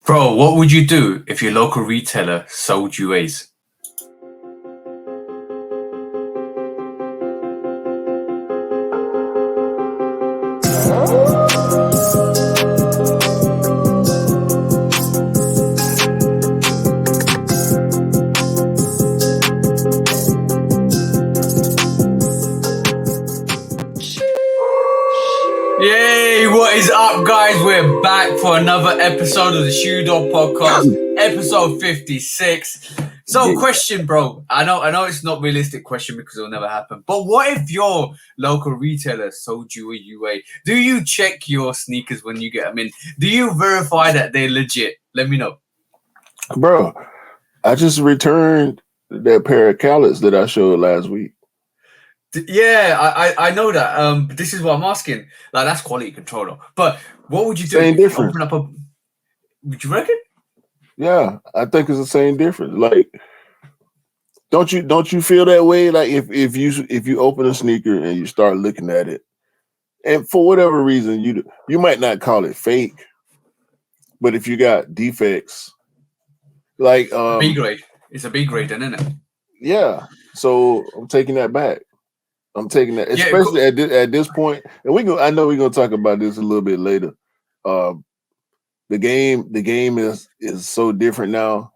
Bro, what would you do if your local retailer sold you A's? Yay! What is up, guys? We're back for another episode of the Shoe Dog Podcast, episode 56. So, question, bro. I know it's not a realistic question because it'll never happen. But what if your local retailer sold you a UA? Do you check your sneakers when you get them in? Do you verify that they're legit? Let me know. Bro, I just returned that pair of callets that I showed last week. Yeah, I know that. But this is what I'm asking. Like, that's quality control, though. But what would you do? Same if you difference. open up would you reckon? Yeah, I think it's the same difference. Like, don't you feel that way? Like if you open a sneaker and you start looking at it, and for whatever reason you might not call it fake, but if you got defects, like B grade. It's a B grade, then, isn't it? Yeah. So I'm taking that back. I'm taking that, especially at this point. And I know we're gonna talk about this a little bit later. The game is so different now.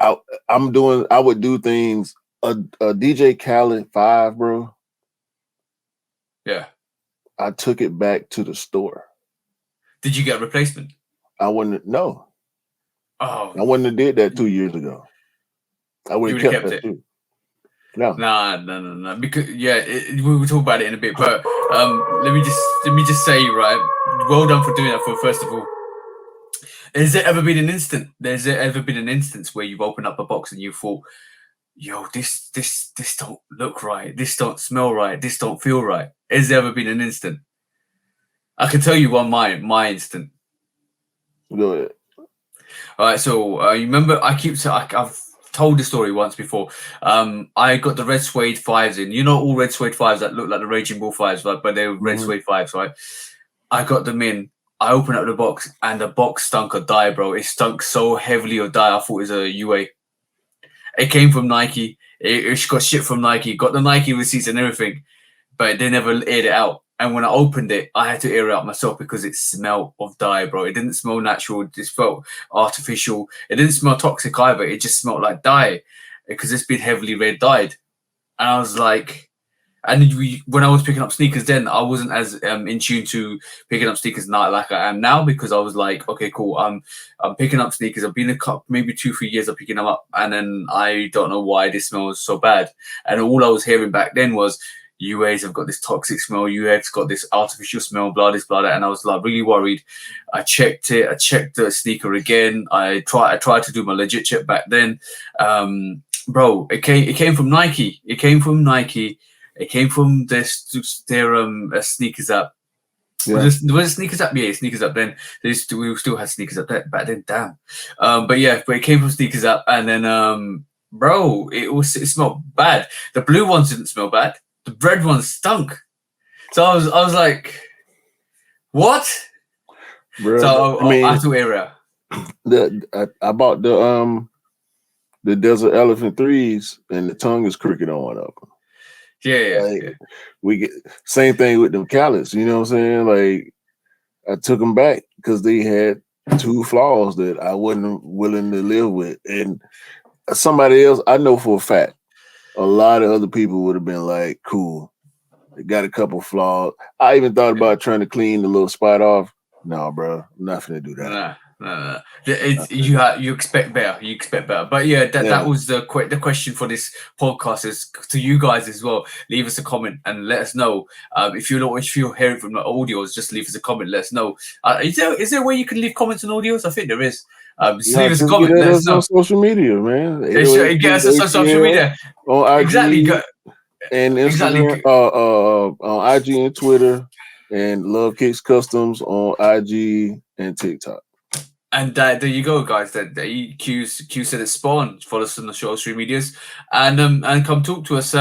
I would do things a DJ Khaled 5, bro. Yeah. I took it back to the store. Did you get a replacement? I wouldn't. No. Oh. I wouldn't have did that 2 years ago. I would have kept it too. No. Nah. Because we will talk about it in a bit. But let me just say, right, well done for doing that. First of all, has there ever been an instance where you've opened up a box and you thought, yo, this don't look right, this don't smell right, this don't feel right? Has there ever been an instant? I can tell you one my instant. Go ahead. All right, so you remember I've told this story once before. I got the red suede 5s in. You know, all red suede 5s that look like the Raging Bull 5s, right? But they were red suede 5s, right? I got them in. I opened up the box and the box stunk of dye, bro. It stunk so heavily of dye. I thought it was a UA. It came from Nike. It got shit from Nike. Got the Nike receipts and everything, but they never aired it out. And when I opened it, I had to air it out myself because it smelled of dye, bro. It didn't smell natural. It just felt artificial. It didn't smell toxic either. It just smelled like dye because it's been heavily red dyed. And I was like, when I was picking up sneakers then, I wasn't as in tune to picking up sneakers now like I am now, because I was like, okay, cool. I'm picking up sneakers. I've been maybe 2-3 years of picking them up, and then I don't know why this smells so bad. And all I was hearing back then was, UAs have got this toxic smell, UA's got this artificial smell, blah, this, blah, that. And I was like really worried. I checked it. I checked the sneaker again. I tried to do my legit check back then. Bro, it came from Nike. It came from Nike. It came from their sneakers app. Yeah. Was it sneakers app? Yeah, sneakers app. Then we still had sneakers app back then. Damn. But it came from sneakers app, and then bro, it smelled bad. The blue ones didn't smell bad. The red ones stunk. So I was like, what? Bro, so I had to air out. I bought the Desert Elephant 3s, and the tongue is crooked on one of them. Yeah. We get same thing with them callets. You know what I'm saying? Like, I took them back because they had 2 flaws that I wasn't willing to live with. And somebody else, I know for a fact, a lot of other people would have been like, cool, they got a couple flaws. I even thought about trying to clean the little spot off. No, bro, I'm not gonna do that. No. You expect better. You expect better. But that was the question for this podcast, is to you guys as well. Leave us a comment and let us know. If you're hearing from the audios, just leave us a comment. Let us know. Is there a way you can leave comments on audios? I think there is. Just leave us a comment. Let us know. On social media, man. Get us on social media. On IG, exactly. And Instagram, exactly. On IG and Twitter, and Love Kicks Customs on IG and TikTok. And there you go, guys. That Q said it's Spawn. Follow us on the social medias, and come talk to us.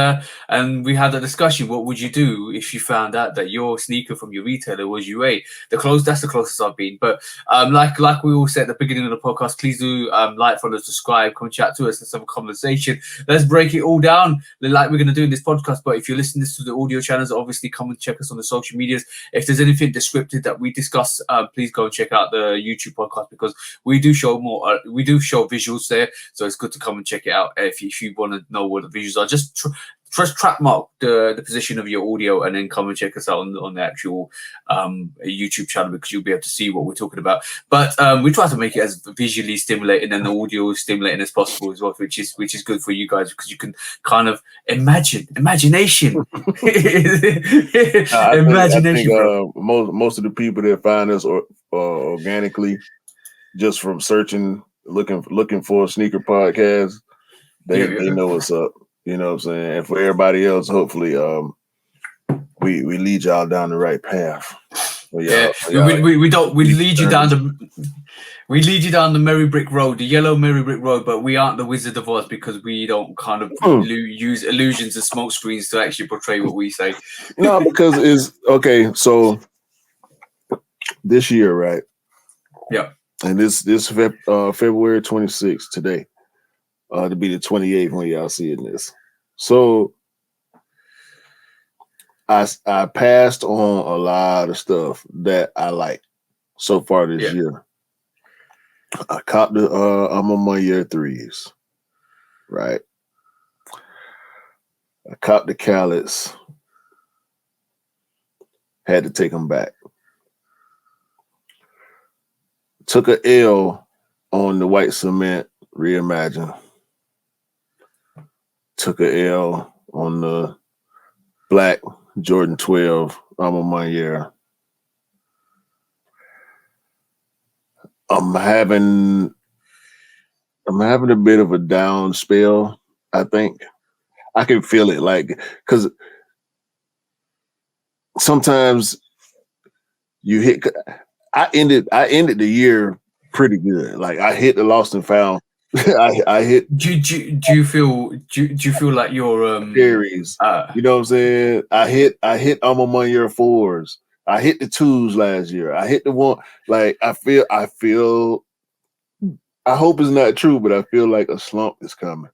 And we had a discussion. What would you do if you found out that your sneaker from your retailer was UA? That's the closest I've been. But like we all said at the beginning of the podcast, please do like, follow, subscribe, come chat to us. Let's have a conversation. Let's break it all down like we're going to do in this podcast. But if you're listening to the audio channels, obviously come and check us on the social medias. If there's anything descriptive that we discuss, please go and check out the YouTube podcast, because we do show more. We do show visuals there, so it's good to come and check it out if you want to know what the visuals are. Just track mark the position of your audio, and then come and check us out on the actual YouTube channel, because you'll be able to see what we're talking about. But we try to make it as visually stimulating and the audio stimulating as possible as well, which is good for you guys, because you can kind of imagination. Imagination. I think, most of the people that find us organically, just from searching, looking for a sneaker podcast, they know what's up. You know what I'm saying? And for everybody else, hopefully, we lead y'all down the right path. We lead you down the merry brick road, the yellow merry brick road, but we aren't the Wizard of Oz, because we don't kind of use illusions and smoke screens to actually portray what we say. No, because it's okay. So this year, right? Yeah. And this February 26th today, to be the 28th when y'all seeing this. So I passed on a lot of stuff that I like so far this year. I caught the I'm on my year 3s, right? I caught the Khaleds, had to take them back. Took a L on the white cement Reimagine. Took a L on the black Jordan 12 Alma Mater. I'm having a bit of a down spell, I think. I can feel it, like, because sometimes you hit. I ended the year pretty good. Like, I hit the lost and found. I hit. Do you feel like you're series? You know what I'm saying? I hit Alma Mater 4s. I hit the 2s last year. I hit the one. Like, I feel. I hope it's not true, but I feel like a slump is coming.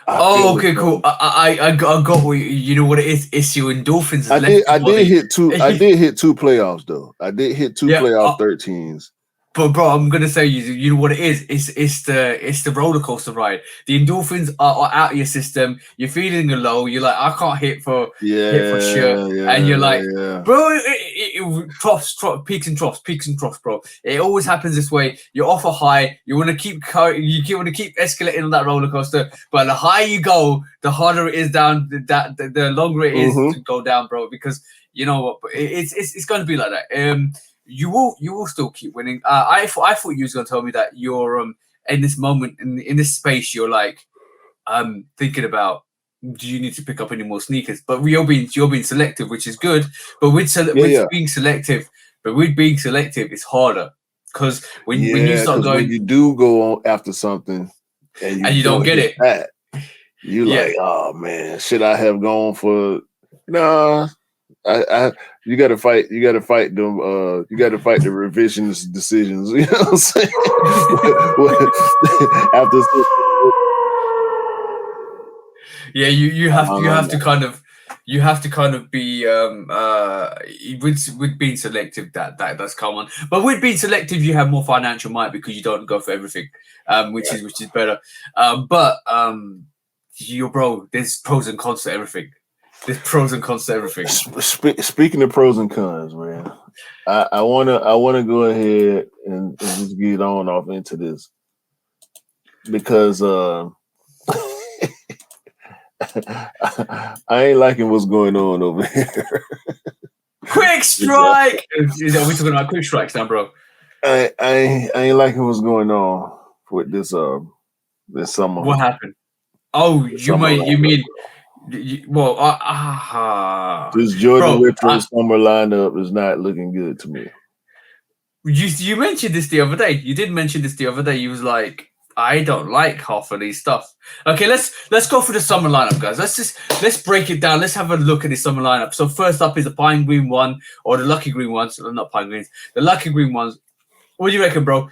Okay, cool. I got what you know what it is. It's your endorphins. I did hit two. I did hit 2 playoffs though. I did hit 2 playoff 13s. But bro, I'm gonna say you know what it is. It's the roller coaster ride. The endorphins are out of your system. You're feeling low. You're like, I can't hit for sure. And you're like, bro, it troughs, peaks and troughs, bro. It always happens this way. You're off a high. You want to keep escalating on that roller coaster. But the higher you go, the harder it is down. The longer it is to go down, bro. Because you know what, it's going to be like that. You will still keep winning. I thought you was gonna tell me that you're in this moment in this space, you're like thinking about, do you need to pick up any more sneakers? But you're being selective, which is good. But with being selective, it's harder, because when you start going, when you do go on after something and you don't get it, you like, oh man, should I have gone for? Nah. You gotta fight them. You gotta fight the revisionist decisions. You know what I'm saying? After, you have to kind of be with being selective. That's common. But with being selective, you have more financial might, because you don't go for everything, which is better. But bro, there's pros and cons to everything. There's pros and cons to everything. Speaking of pros and cons, man, I wanna go ahead and just get on off into this, because I ain't liking what's going on over here. Quick strike! Are we talking about quick strikes now, bro? I ain't liking what's going on with this summer. What happened? Oh, you mean. Well, this Jordan Richard summer lineup is not looking good to me. You mentioned this the other day. You did mention this the other day. You was like, I don't like half of these stuff. Okay, let's go for the summer lineup, guys. Let's break it down. Let's have a look at the summer lineup. So first up is the pine green one or the lucky green ones. Not pine greens. The lucky green ones. What do you reckon, bro?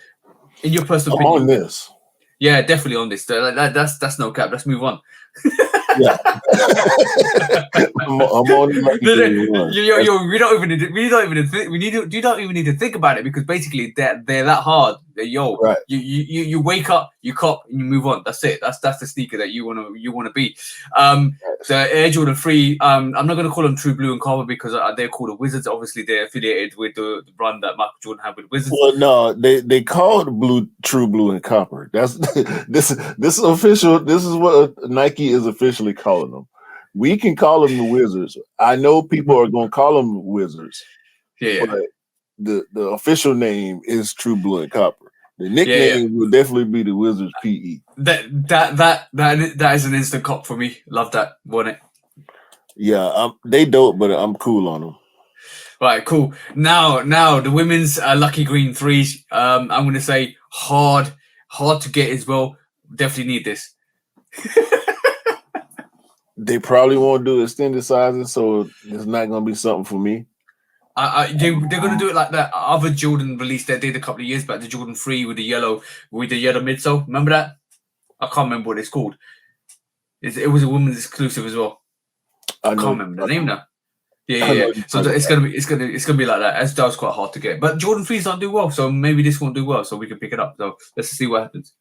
In your personal I'm opinion? on this. Yeah, definitely on this. That's no cap. Let's move on. Yeah, I'm on the lucky green one. We don't even need to think about it because basically they're that hard. Right. You wake up, you cop, and you move on. That's it. That's the sneaker that you wanna be. The Air Jordan 3. I'm not gonna call them True Blue and Copper because they're called the Wizards. Obviously, they're affiliated with the run that Michael Jordan had with Wizards. Well, no, they call it True Blue and Copper. That's this is official. This is what Nike is officially calling them. We can call them the Wizards. I know people are going to call them the Wizards. Yeah. But the official name is True Blue and Copper. The nickname will definitely be the Wizards PE. That is an instant cop for me. Love that. Want it? Yeah, they dope, but I'm cool on them. Right, cool. Now the women's lucky green 3s. I'm going to say hard to get as well. Definitely need this. They probably won't do extended sizes, so it's not going to be something for me. They're going to do it like that other Jordan release they did a couple of years back, the Jordan 3 with the yellow midsole. Remember that? I can't remember what it's called. It was a women's exclusive as well. I can't remember the name now. Yeah. So it's gonna be like that. As that was quite hard to get, but Jordan 3s don't do well, so maybe this won't do well. So we can pick it up. So let's see what happens.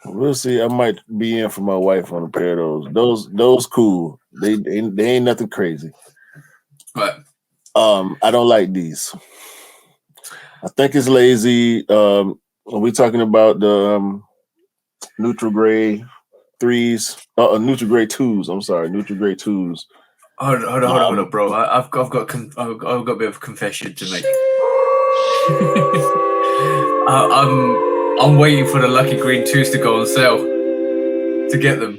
We'll see. I might be in for my wife on a pair of those. Those cool. They ain't nothing crazy. Right. I don't like these. I think it's lazy. Are we talking about the neutral gray 3s? Neutral gray 2s. I'm sorry, neutral gray 2s. Hold on, bro. I've got a bit of a confession to make. I'm waiting for the lucky green 2s to go on sale to get them.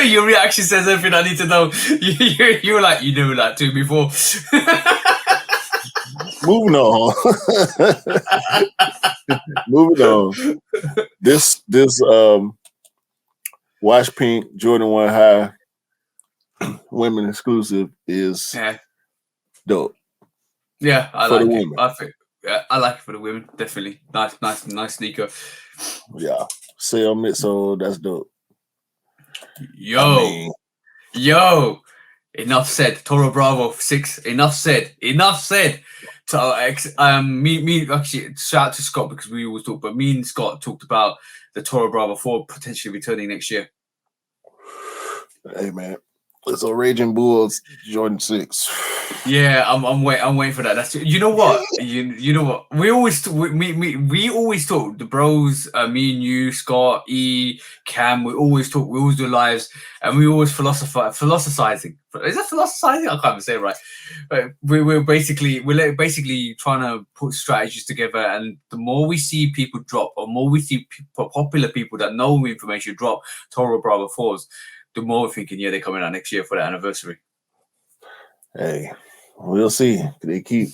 Your reaction says everything I need to know. You were like, you knew that too before. Moving on. Moving on. This Wash Pink Jordan 1 High women exclusive is dope. Yeah, I like it. I like it for the women. Definitely nice sneaker. Yeah, sale midsole. That's dope. Yo. Enough said. Toro Bravo 6. Enough said. So me actually shout out to Scott because we always talk, but me and Scott talked about the Toro Bravo 4 potentially returning next year. Hey man, it's a Raging Bulls Jordan 6. Yeah, I'm waiting for that. That's you know what you know what we always talk the bros, me and you, Scott, E, Cam. We always talk. We always do lives, and we always philosophizing. Is that philosophizing? I can't even say it right. We're basically trying to put strategies together, and the more we see people drop, or more we see popular people that know information drop Toro Bravo 4s, the more we're thinking, yeah, they're coming out next year for the anniversary. Hey, we'll see. They keep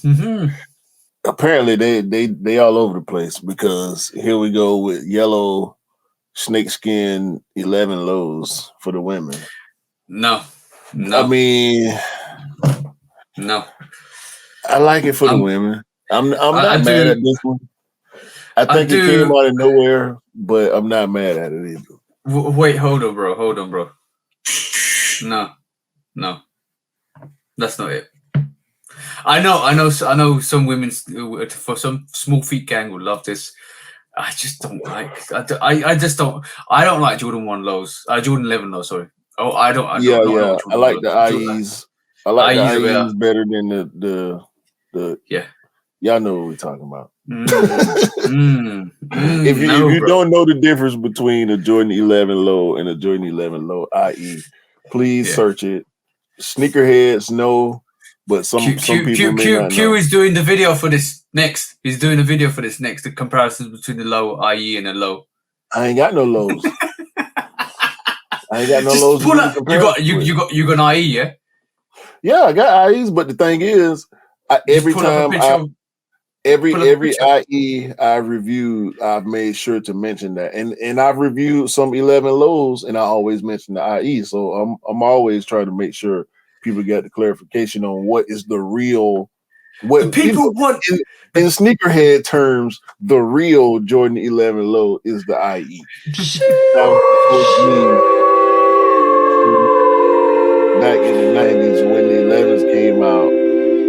apparently they all over the place because here we go with yellow snakeskin 11 lows for the women. No. I mean, no. I like it for the women. I'm not mad at this one. I think it came out of nowhere, but I'm not mad at it either. Wait, hold on, bro. No. That's not it. I know some women for some small feet gang would love this. I just don't like. I don't like Jordan 1 lows. Jordan 11 lows. Sorry. Oh, I don't. I like the IEs. I like the IEs better than the. Yeah. Y'all know what we're talking about. If you don't know the difference between a Jordan 11 low and a Jordan 11 low IE, please search it. Sneakerheads know, but some people may not know. Q is doing the video for this next. He's doing a video for this next. The comparisons between the low IE and the low. I ain't got no lows. I ain't got no lows. You got an IE, yeah? Yeah, I got IEs, but the thing is, Just every pull up a time picture. every IE I've reviewed, I've made sure to mention that, and I've reviewed some 11 lows, and I always mention the IE. So I'm always trying to make sure people get the clarification on what is the real, The people want in sneakerhead terms, the real Jordan 11 low is the IE. That was the OG back in the 90s when the 11s came out.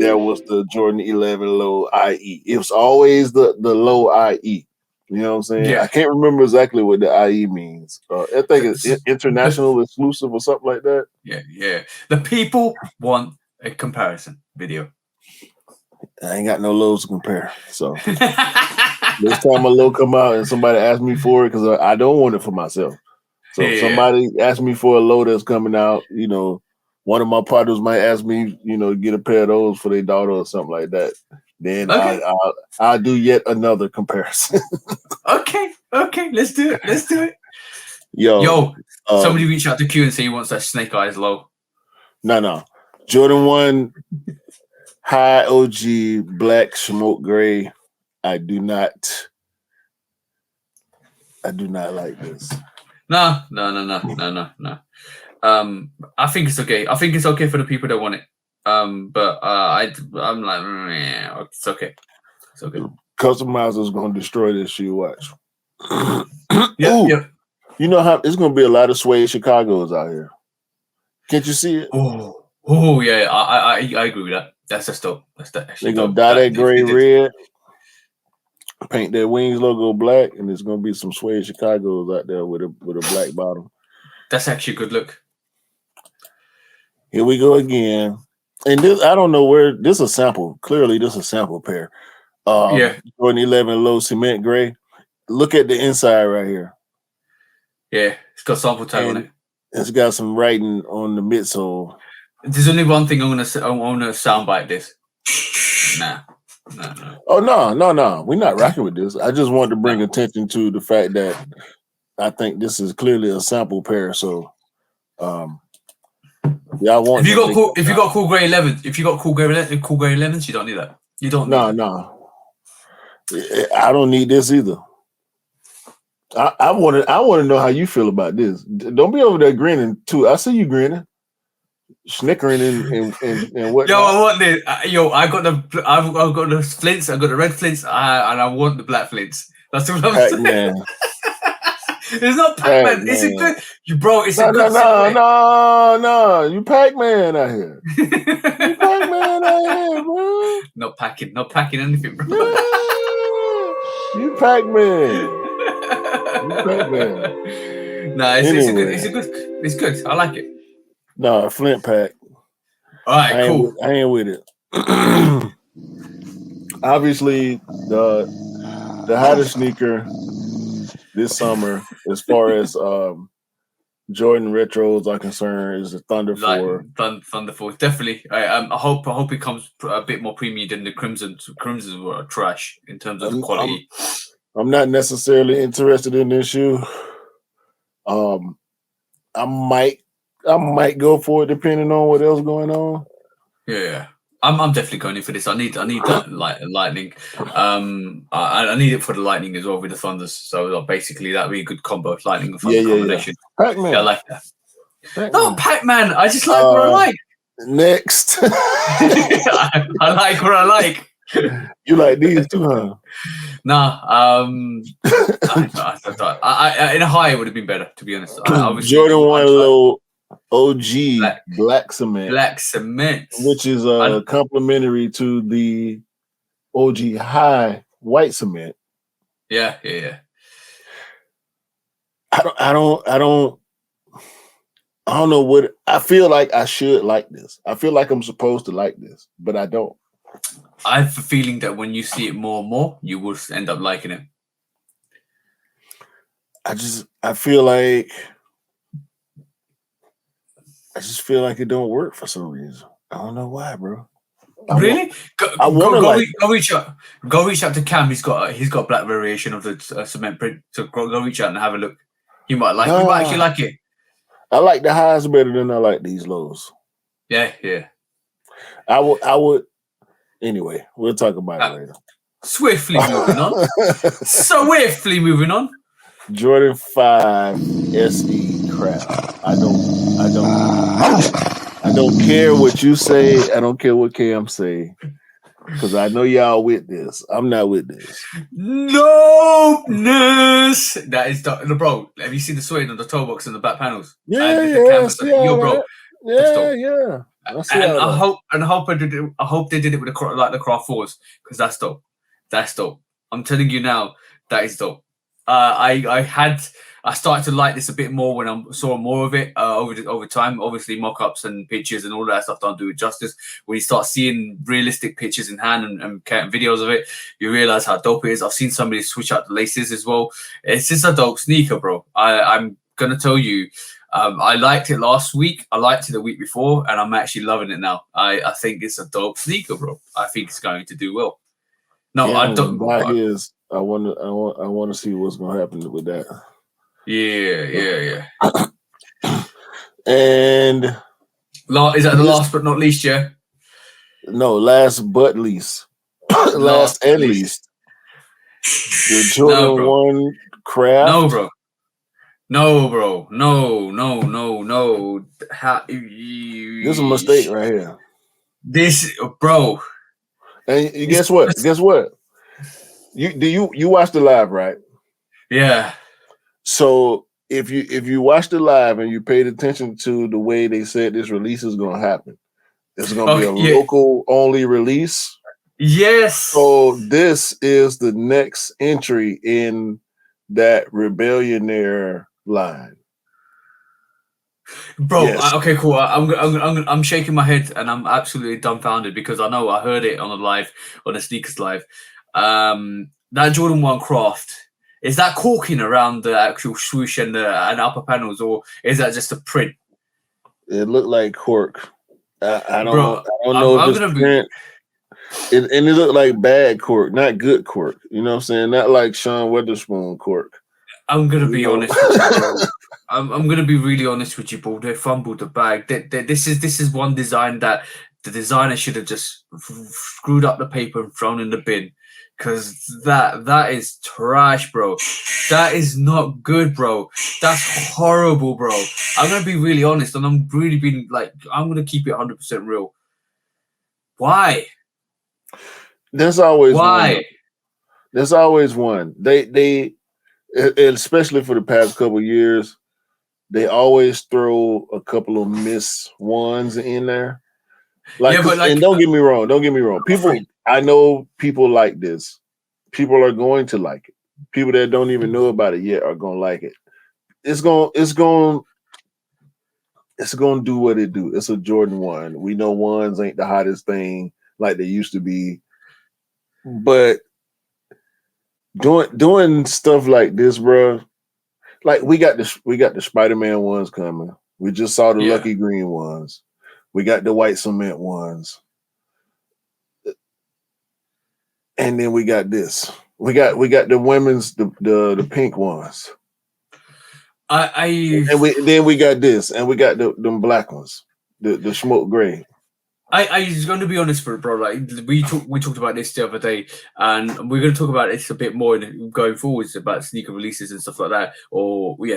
There was the Jordan 11 low IE. It was always the low IE. You know what I'm saying? Yeah. I can't remember exactly what the IE means. I think it's international exclusive or something like that. Yeah. The people want a comparison video. I ain't got no lows to compare. So next time a low come out and somebody asks me for it, because I don't want it for myself. So if somebody asks me for a low that's coming out, you know, one of my partners might ask me, you know, get a pair of those for their daughter or something like that. Then I'll do yet another comparison. Okay, let's do it. Yo, somebody reach out to Q and say he wants that Snake Eyes low. No. Jordan 1 high OG black smoke gray. I do not like this. No. I think it's okay. I think it's okay for the people that want it. But I'm like, it's okay. It's okay. Customizer's gonna destroy this shoe. Watch. Yeah. You know how it's gonna be a lot of suede Chicago's out here. Can't you see it? Oh yeah. I agree with that. That's just dope. They're gonna dye that gray red, paint their wings logo black, and there's gonna be some suede Chicago's out there with a black bottom. That's actually a good look. Here we go again. And this, I don't know where this is a sample. Clearly, this is a sample pair. Jordan 11 low cement gray. Look at the inside right here. Yeah, it's got sample tag on it. It's got some writing on the midsole. There's only one thing I want to soundbite this. Nah. Oh no. We're not rocking with this. I just wanted to bring attention to the fact that I think this is clearly a sample pair. So yeah, I want. If you got cool gray 11s, cool gray 11s, you don't need that. You don't. No. I don't need this either. I want to know how you feel about this. Don't be over there grinning too. I see you grinning, snickering and what. Yo, I want this. I got the flints. I got the red flints, and I want the black flints. That's what I'm saying. It's not Pac-Man. It's a good, It's a good. No. You Pac-Man out here. You Pac-Man out here, bro. Not packing anything, bro. Yeah. You Pac-Man. Nah, it's good. I like it. No, Flint pack. All right, cool. I ain't with it. Obviously, the hottest sneaker this summer, as far as Jordan retros are concerned, is the Thunder 4. Thunder 4, definitely. I hope it comes a bit more premium than the Crimsons were trash in terms of the quality. I'm not necessarily interested in this shoe. I might go for it depending on what else going on. Yeah. I'm definitely going in for this. I need that lightning. I need it for the lightning as well with the Thunders. So basically that would be a good combo, lightning and thunder combination. Yeah. Pac-Man. Yeah, I like that. Not Pac-Man. I just like what I like. Next. I like what I like. You like these too, huh? Nah. In a high it would have been better, to be honest. Jordan 1 low OG black cement, which is complementary to the OG high white cement. Yeah. I don't know what I feel like. I should like this. I feel like I'm supposed to like this, but I don't. I have a feeling that when you see it more and more, you will end up liking it. I feel like it don't work for some reason. I don't know why, bro. Really? Go reach out to Cam. He's got black variation of the cement print. So go reach out and have a look. You might actually like it. I like the highs better than I like these lows. Yeah. I would. Anyway, we'll talk about it later. Swiftly moving on. Swiftly moving on. Jordan 5 SE crap. I don't care what you say. I don't care what Cam say. Because I know y'all with this. I'm not with this. Nopeness. That is, bro. Have you seen the suede on the toe box and the back panels? Yeah, bro. Yeah. I hope they did it with the Craft 4s, because that's dope. That's dope. I'm telling you now, that is dope. I started to like this a bit more when I saw more of it over time. Obviously, mock-ups and pictures and all that stuff don't do it justice. When you start seeing realistic pictures in hand and videos of it, you realize how dope it is. I've seen somebody switch out the laces as well. It's just a dope sneaker, bro. I'm gonna tell you, I liked it last week. I liked it the week before, and I'm actually loving it now. I think it's a dope sneaker, bro. I think it's going to do well. No, yeah, I don't. I want to see what's going to happen with that. Yeah. And is that the last but not least? Yeah. No, last but least. last and least. The Jordan 1 Craft. No, bro. No. This is a mistake right here. This, bro. And guess what? You watched the live, right? Yeah. So if you watched the live and you paid attention to the way they said this release is going to happen, it's going to be a local only release. Yes. So this is the next entry in that Rebellionaire line. Bro, yes. Okay, cool. I'm shaking my head and I'm absolutely dumbfounded because I know I heard it on the sneakers live. That Jordan 1 Craft, is that corking around the actual swoosh and the upper panels, or is that just a print? It looked like cork. I don't know if it's print. And it looked like bad cork, not good cork. You know what I'm saying? Not like Sean Weatherspoon cork. I'm gonna be honest with you, bro. I'm gonna be really honest with you, bro. They fumbled the bag. This is one design that the designer should have just screwed up the paper and thrown in the bin, because that is trash, bro. That is not good, bro. That's horrible, bro. I'm gonna be really honest, and I'm really being I'm gonna keep it 100% real. Why? There's always one. There's always one. They especially for the past couple of years, they always throw a couple of miss ones in there. And don't get me wrong. I know people like this. People are going to like it. People that don't even know about it yet are going to like it. It's going to do what it do. It's a Jordan 1. We know ones ain't the hottest thing like they used to be. But doing stuff like this, bro, like we got the Spider-Man ones coming. We just saw the Lucky Green ones. We got the white cement ones. And then we got this. We got the women's the pink ones. Then we got this, and we got them black ones, the smoke gray. I was going to be honest, bro. Like we talked about this the other day, and we're going to talk about this a bit more going forwards about sneaker releases and stuff like that,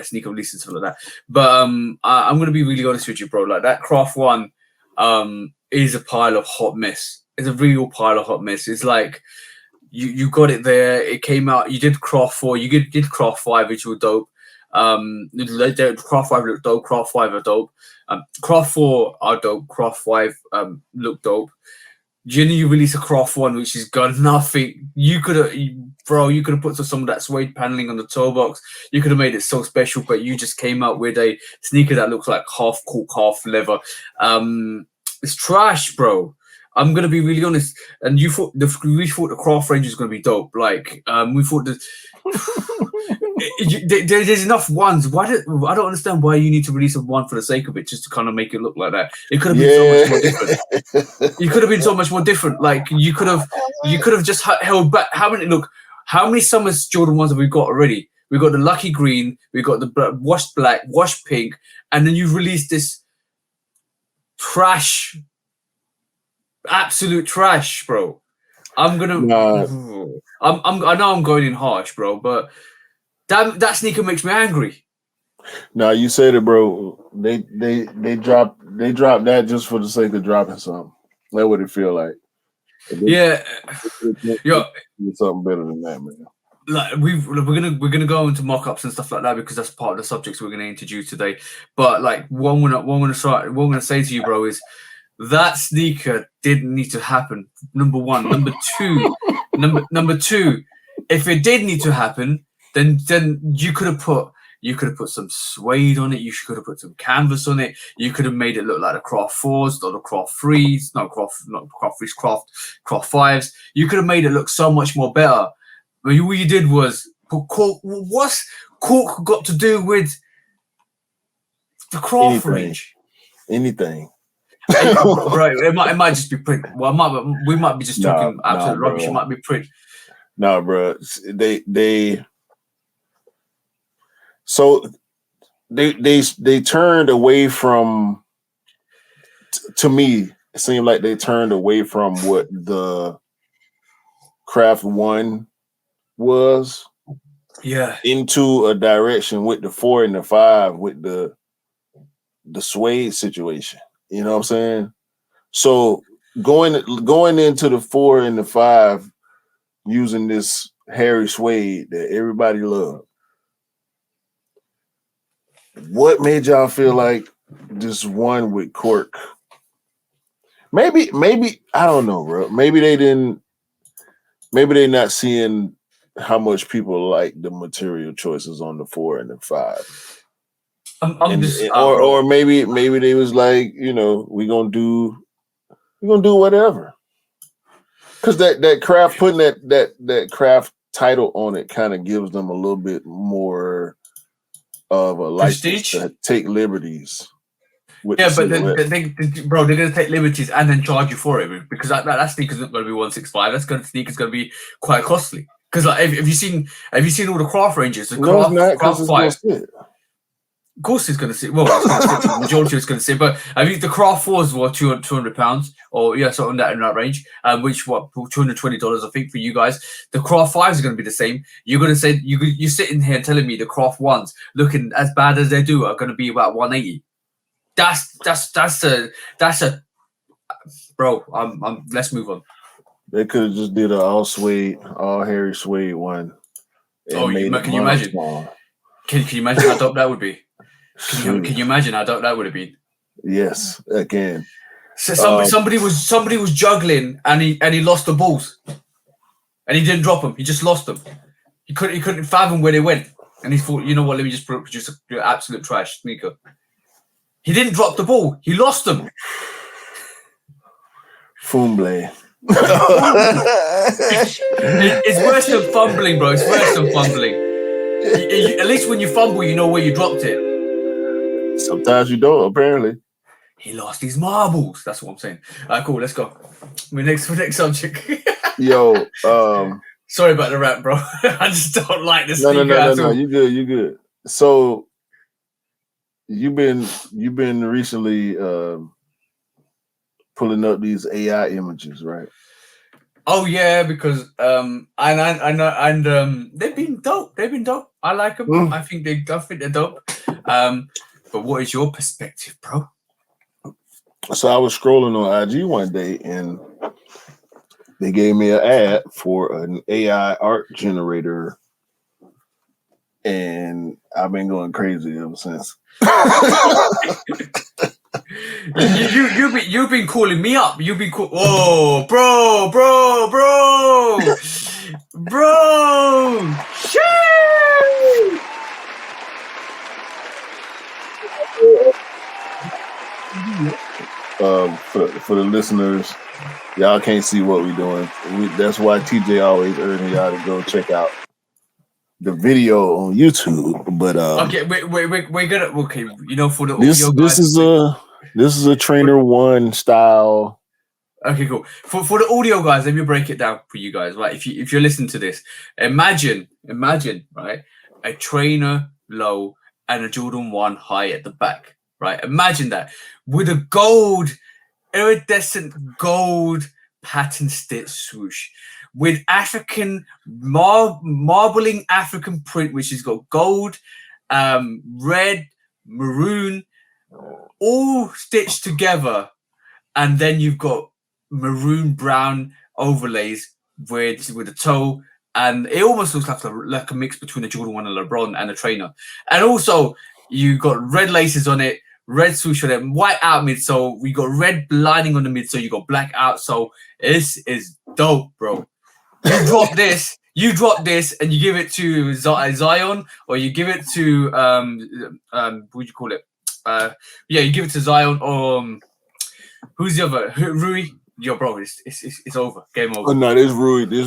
sneaker releases and stuff like that. But I'm going to be really honest with you, bro. Like that Craft 1, is a pile of hot mess. It's a real pile of hot mess. It's like you got it there. It came out. You did Craft 4. You did Craft 5, which were dope. Craft 5 looked dope. Craft 5 are dope. Craft 4 are dope. Craft 5 look dope. You release a Craft 1 which has got nothing. You could have put some of that suede paneling on the toe box. You could have made it so special, but you just came out with a sneaker that looks like half cork, half leather. It's trash, bro. I'm gonna be really honest. And we thought the Craft range is gonna be dope. Like we thought that. There's enough ones. I don't understand why you need to release a one for the sake of it, just to kind of make it look like that. It could have been so much more different. You could have been so much more different. Like you could have just held back. How many Summers Jordan 1s have we got already? We got the Lucky Green, we got the washed black, washed pink, and then you released this trash Absolute trash, bro. I'm gonna. Nah, I know I'm going in harsh, bro, but that sneaker makes me angry. nah, you said it, bro. They dropped that just for the sake of dropping something. That's what it feel like. Yeah, yo, Something better than that, man. like we're gonna go into mock-ups and stuff like that because that's part of the subjects we're gonna introduce today. But like what I'm gonna say to you, bro, is that sneaker didn't need to happen. Number one, number two. If it did need to happen, then you could have put some suede on it. You could have put some canvas on it. You could have made it look like the Craft 4s or the Craft 3s, not Craft 3s, Craft 5s. You could have made it look so much more better. But what you did was put cork. What's cork got to do with the Craft range? Anything. Right, it might just be print. Well, we might be just talking absolute rubbish. Bro. It might be print. Nah, bro. They turned away from. To me, it seemed like they turned away from what the Craft 1 was. Yeah. Into a direction with the 4 and the 5 with the suede situation. You know what I'm saying? So going into the 4 and the 5 using this hairy suede that everybody loved. What made y'all feel like this one with cork? Maybe I don't know, bro. Maybe they're not seeing how much people like the material choices on the 4 and the 5. Or maybe they was like, you know, we're gonna do whatever. Because that craft, putting that craft title on it kind of gives them a little bit more of a license to take liberties. Yeah, but bro, they're gonna take liberties and then charge you for it because that sneaker's not gonna be 165. Sneaker's gonna be quite costly. Because like, have you seen all the Craft ranges? The Craft 5. Of course, it's going to sit. Well, it's going to sit. The majority is going to sit. But I think the Craft 4s were £200, or yeah, so in that range. Which $220, I think, for you guys. The Craft 5s are going to be the same. You're going to say you're sitting here telling me the Craft 1s, looking as bad as they do, are going to be about 180. That's a bro. Let's move on. They could have just did an all suede, all hairy suede one. Oh, can you imagine? Can you imagine how dope that would be? Can you imagine how dope that would have been? Yes, I can. So somebody was juggling and he lost the balls, and he didn't drop them. He just lost them. He couldn't fathom where they went, and he thought, you know what? Let me just produce an absolute trash sneaker. He didn't drop the ball. He lost them. Fumble. It's worse than fumbling, bro. It's worse than fumbling. At least when you fumble, you know where you dropped it. Sometimes you don't, apparently. He lost his marbles. That's what I'm saying. All right, cool. Let's go. Next subject. Yo, sorry about the rap, bro. I just don't like this. No. You good. So you've been recently pulling up these AI images, right? Oh yeah, because I know, and they've been dope. I like them. I think they're dope. But what is your perspective, bro? So I was scrolling on IG one day, and they gave me an ad for an AI art generator, and I've been going crazy ever since. You've been calling me up. You've been bro. Shit. For the listeners, y'all can't see what we're doing. That's why TJ always urging y'all to go check out the video on YouTube. But okay, we're gonna you know, for the audio guys, this is a Trainer One style. Okay, cool. For the audio guys, let me break it down for you guys. Right, if you're listening to this, imagine, right, a Trainer low and a Jordan 1 high at the back. Right, imagine that with a gold iridescent gold pattern stitch swoosh with African marbling African print, which has got gold, red, maroon, all stitched together, and then you've got maroon brown overlays with the toe, and it almost looks like a mix between a Jordan 1 and LeBron and a trainer. And also you got red laces on it, red swoosh on it, white out midsole. We got red lining on the midsole. You got black outsole. This is dope, bro. You drop this, and you give it to Zion, or you give it to what do you call it? You give it to Zion, or who's the other? Rui. Yo, bro, it's over. Game over. Oh no, this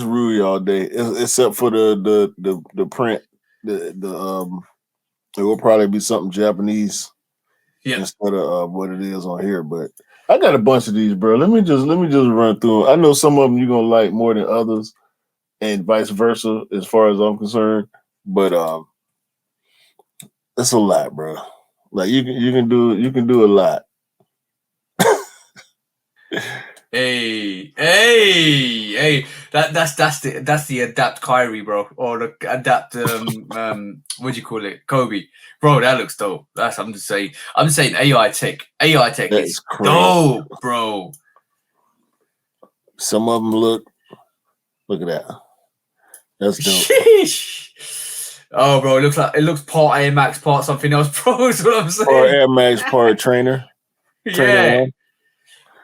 Rui all day, except for the print. It will probably be something Japanese, instead of what it is on here. But I got a bunch of these, bro. Let me just run through them. I know some of them you're gonna like more than others, and vice versa, as far as I'm concerned. But it's a lot, bro. Like you can do a lot. Hey! That's the adapt Kyrie, bro, or the adapt what do you call it, Kobe, bro? That looks dope. I'm just saying AI tech is dope, bro. Some of them look at that. That's dope. Sheesh. Oh, bro, it looks part Air Max, part something else, bro. Is what I'm saying. Part Air Max, part trainer. Yeah.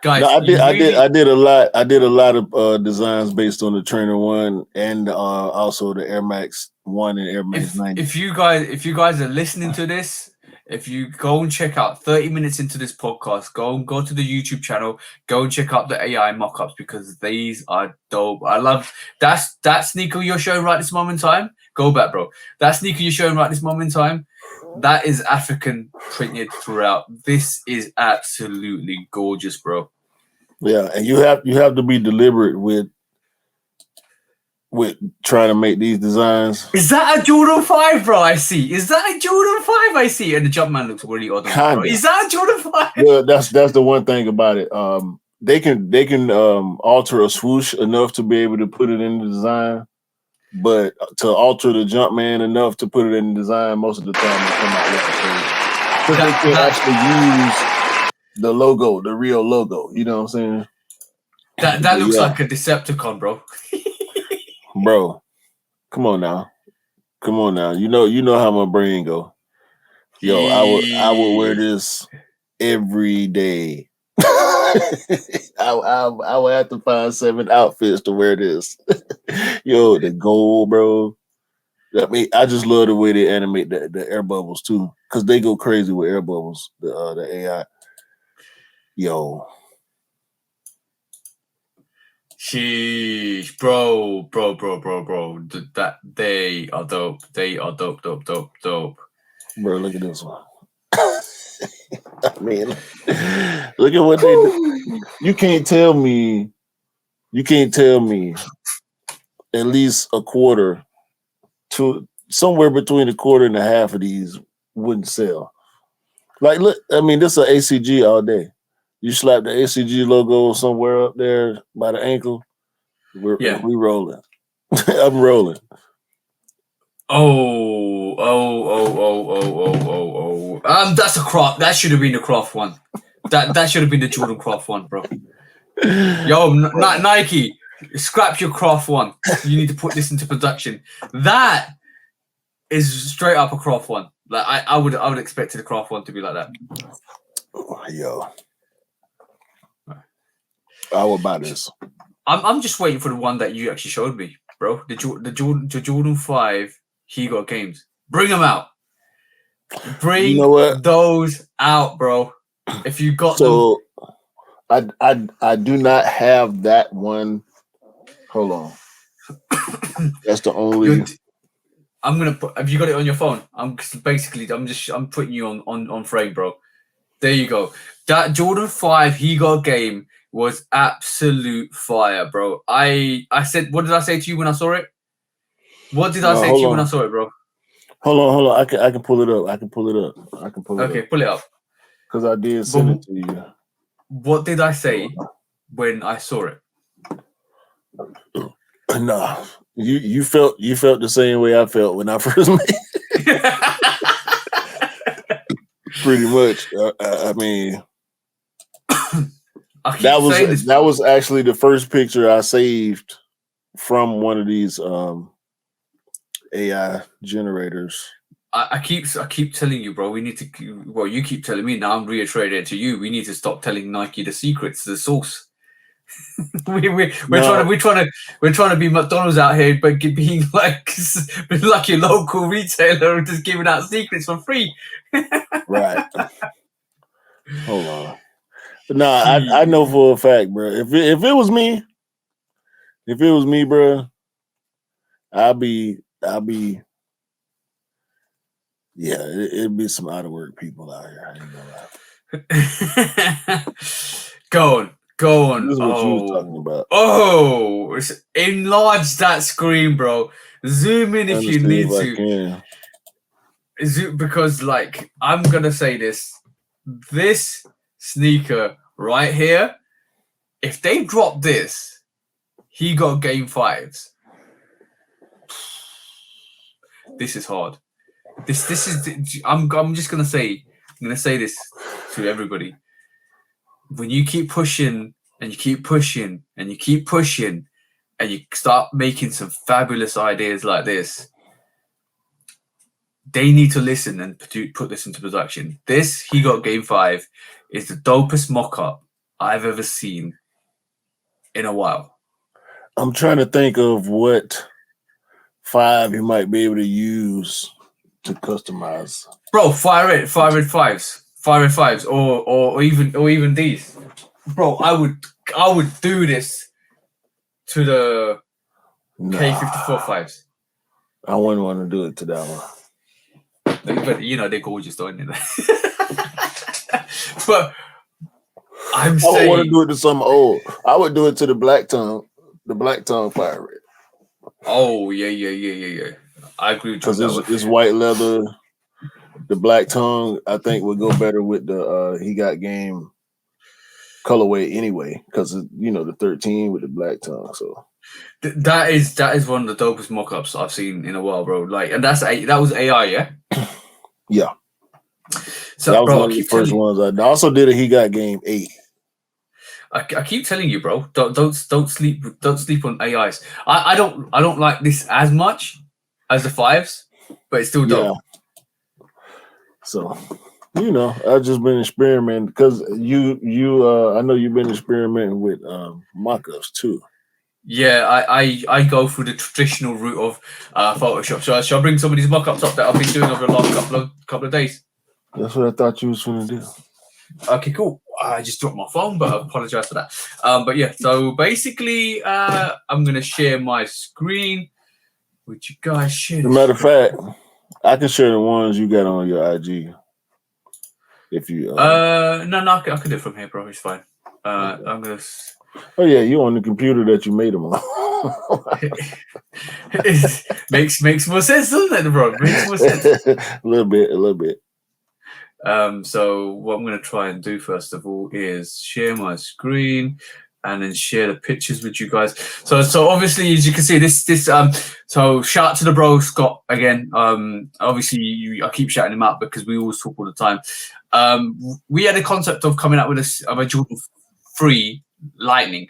Guys, no, I did a lot of designs based on the Trainer 1 and also the Air Max 1 and Air Max 90. If you guys are listening to this, if you go and check out 30 minutes into this podcast, go to the YouTube channel, go and check out the AI mock-ups, because these are dope. I love that sneaker you're showing right this moment in time. Go back, bro. That sneaker you're showing right this moment in time, that is African printed throughout. This is absolutely gorgeous, bro. Yeah, and you have to be deliberate with trying to make these designs. Is that a Jordan 5, bro? I see. Is that a Jordan 5? I see. And the Jumpman looks really odd. Bro. Is that a Jordan 5? Well, that's the one thing about it. They can alter a swoosh enough to be able to put it in the design, but to alter the Jumpman enough to put it in the design, most of the time they come out looking crazy. Because they can actually use the logo, the real logo. You know what I'm saying? That looks like a Decepticon, bro. Bro, come on now. You know how my brain go. Yo, I would wear this every day. I would have to find 7 outfits to wear this. Yo, the gold, bro. I mean, I just love the way they animate the air bubbles too, because they go crazy with air bubbles. The AI. Yo. Sheesh, bro. That they are dope. They are dope. Bro, look at this one. I mean, look at what they do. You can't tell me at least a quarter to somewhere between a quarter and a half of these wouldn't sell. Like, look, I mean, this is an ACG all day. You slap the ACG logo somewhere up there by the ankle. We rolling. I'm rolling. Oh. That's a Croft. That should have been the Croft one. That should have been the Jordan Croft one, bro. Yo, Nike, scrap your Croft one. You need to put this into production. That is straight up a Croft one. Like I would expect the Croft one to be like that. Yo. I will buy this. I'm just waiting for the one that you actually showed me, bro. The Jordan 5 He Got Games. Bring them out. Bring those out, bro. If you got them. I do not have that one. Hold on. That's the only. I'm gonna put. Have you got it on your phone? I'm putting you on frame, bro. There you go. That Jordan 5 He Got Game was absolute fire, bro. I said, what did I say to you when I saw it? What did I say to you when I saw it, bro? Hold on. I can pull it up. Okay, pull it up. Because I did send it to you. What did I say when I saw it? Nah, you felt the same way I felt when I first met. Pretty much. I mean, that was actually the first picture I saved from one of these AI generators. I keep telling you, bro. We need to. Well, you keep telling me. Now I'm reiterating it to you. We need to stop telling Nike the secrets, the source. we're trying to be McDonald's out here, but being like your local retailer and just giving out secrets for free. Right. Hold on. Nah, I know for a fact, bro. If it was me, bro, I'll be. Yeah, it'd be some out of work people out here. I ain't gonna lie. Go on. This is what you was talking about. Oh, enlarge that screen, bro. Zoom in if you need to. Zoom, because, like, I'm gonna say this sneaker right here. If they drop this, he got game 5s. This is hard. This is. I'm just gonna say. I'm gonna say this to everybody. When you keep pushing and you keep pushing and you keep pushing and you start making some fabulous ideas like this, they need to listen and put this into production. This He Got Game 5 is the dopest mock-up I've ever seen in a while. I'm trying to think of what 5 you might be able to use to customize. Bro, fire red 5s. 5 or even these. Bro, I would do this to the K54 5s. I wouldn't want to do it to that one. But they're gorgeous, don't they? But I don't want to do it to some old. I would do it to the black tongue fire red. Oh yeah. I agree with you. Because it's white leather. The black tongue, I think, would go better with the He Got Game colorway anyway, because the 13 with the black tongue. So that is one of the dopest mock-ups I've seen in a while, bro. Like, and that was AI, yeah. Yeah. So that was bro, one of the first ones. I also did a He Got Game 8. I keep telling you, bro. Don't sleep on AIs. I don't like this as much as the 5s, but it's still dope. Yeah. So, I've just been experimenting because I know you've been experimenting with mock-ups too. Yeah, I go through the traditional route of Photoshop. So shall I bring some of these mock-ups up that I've been doing over the last couple of days? That's what I thought you was going to do. Okay, cool. I just dropped my phone, but I apologize for that. But yeah, so basically, I'm going to share my screen with you guys. As a matter of fact, I can share the ones you got on your IG. If you no, I can do it from here, bro. It's fine. Okay. I'm gonna. Oh yeah, you on the computer that you made them on. makes more sense, doesn't it, bro? Makes more sense. a little bit. So what I'm gonna try and do first of all is share my screen and then share the pictures with you guys. So obviously, as you can see, this so shout out to the bro Scott again. Obviously, I keep shouting him out because we always talk all the time. We had a concept of coming up with a Jordan 3 Lightning,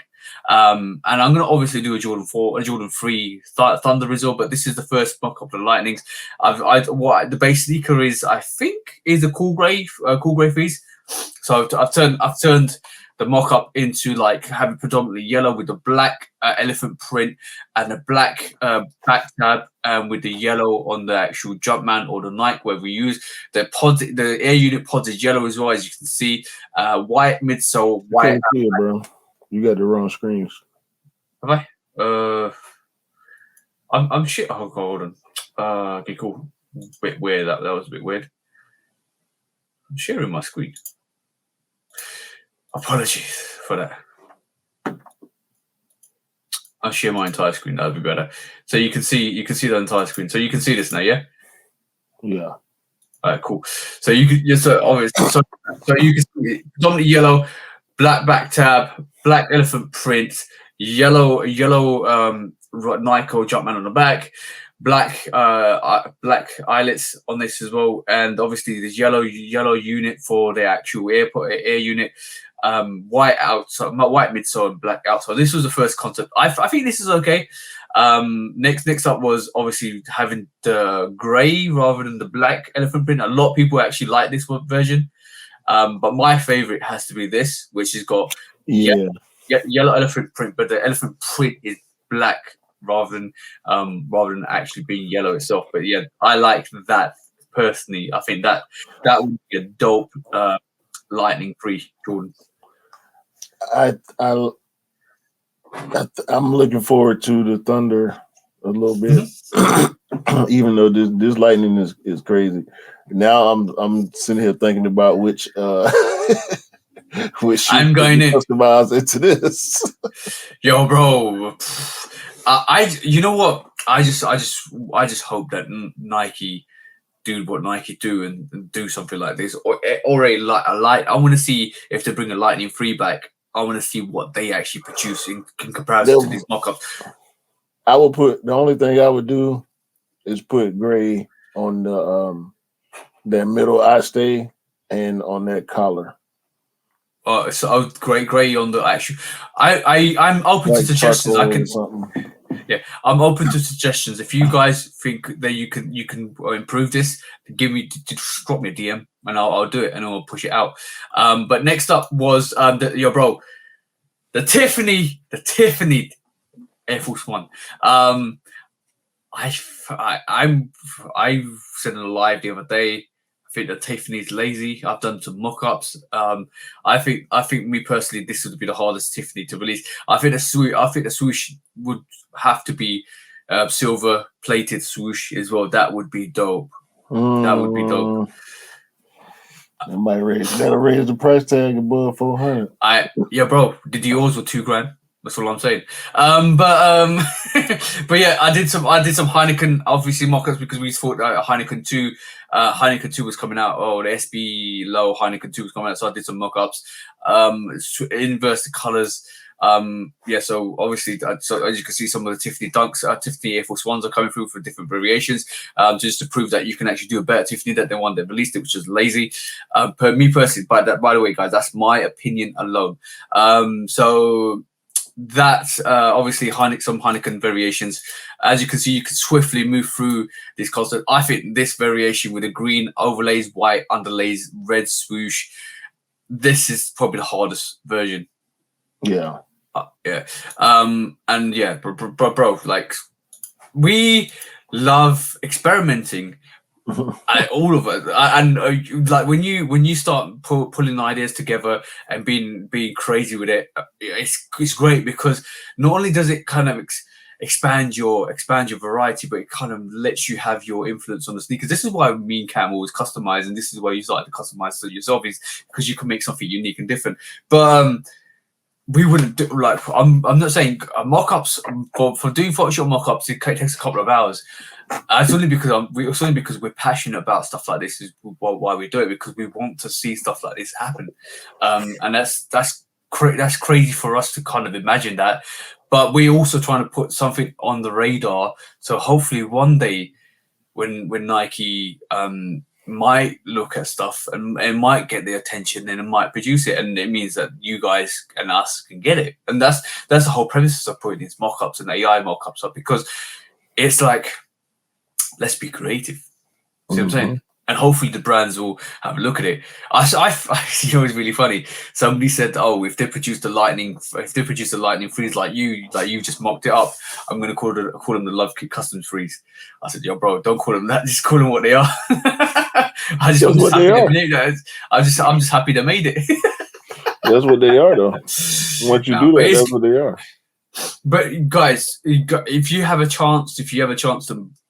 and I'm gonna obviously do a Jordan 4, a Jordan 3 Thunder result, but this is the first mock-up of the Lightnings. What the base sneaker is, I think, is a cool grey freeze. So I've turned the mock-up into like having predominantly yellow with the black elephant print and the black back tab with the yellow on the actual Jumpman or the Nike, where we use the pods. The air unit pods is yellow as well, as you can see. White midsole, white. Can't see it, bro. You got the wrong screens. Have I? I'm shit. Oh, hold on. Okay, cool. Bit weird. That was a bit weird. I'm sharing my screen. Apologies for that. I'll share my entire screen. That would be better. So you can see the entire screen. So you can see this now, yeah? Yeah. All right, cool. So you can so you can see predominantly yellow. black back tab, black elephant print, yellow Nike Jumpman on the back, black eyelets on this as well, and obviously this yellow unit for the actual air unit, white outside, white midsole, and black outside. This was the first concept. I think this is okay. Next up was obviously having the grey rather than the black elephant print. A lot of people actually like this version. But my favorite has to be this, which has got yellow elephant print, but the elephant print is black rather than actually being yellow itself. But yeah, I like that personally. I think that would be a dope lightning free Jordan. I'm looking forward to the Thunder a little bit, even though this lightning is crazy. Now I'm sitting here thinking about which I'm going to customize into this. Yo, bro, you know what? I just hope that Nike do what Nike do and do something like this, or a light. I want to see if they bring a lightning free back. I want to see what they actually produce in comparison to these mock-ups. I will put the only thing I would do is put gray on the that middle eye stay and on that collar. So gray on the actual. I'm open to suggestions. I'm open to suggestions. If you guys think that you can improve this, just drop me a DM and I'll do it and I'll push it out. But next up was the Tiffany Air Force One. I said in a live the other day. I think that Tiffany's lazy. I've done some mock-ups. I think me personally, this would be the hardest Tiffany to release. I think the swoosh would have to be silver plated swoosh as well. That would be dope. That would be dope. That'll raise the price tag above 400. Bro. Did yours with $2,000? That's all I'm saying. But yeah, I did some Heineken obviously mock-ups because we thought Heineken 2 was coming out. Oh, the SB Low Heineken 2 was coming out, so I did some mock-ups. Inverse the colors. So obviously, so as you can see, some of the Tiffany Dunks, Tiffany Air Force Ones are coming through for different variations, just to prove that you can actually do a better Tiffany than the one that released it, which is lazy. Me personally, by the way, guys, that's my opinion alone. So that's obviously some Heineken variations. As you can see, you can swiftly move through this concept. I think this variation with the green overlays, white underlays, red swoosh, this is probably the hardest version. Yeah. And yeah, bro, like we love experimenting. All of it, and like when you start pulling ideas together and being crazy with it, it's great because not only does it kind of expand your variety, but it kind of lets you have your influence on the sneakers. This is why me and Cam always customize, and this is why you start to customize to yourself, is because you can make something unique and different. But we wouldn't do I'm not saying mock-ups for doing Photoshop mock-ups. It takes a couple of hours. It's only because we're passionate about stuff like this is why we do it, because we want to see stuff like this happen, and that's crazy for us to kind of imagine that. But we're also trying to put something on the radar, so hopefully one day when Nike might look at stuff and it might get the attention and it might produce it, and it means that you guys and us can get it. And that's the whole premise of putting these mock-ups and AI mock-ups up, because it's like, let's be creative. See what I'm saying? And hopefully the brands will have a look at it. You know, it's really funny. Somebody said, "Oh, if they produce a lightning freeze like you just mocked it up, I'm going to call them the Love Kit Customs freeze." I said, "Yo, bro, don't call them that. Just call them what they are." I'm just happy they made it. That's what they are, though. Once you do that, that's what they are. But guys, if you have a chance to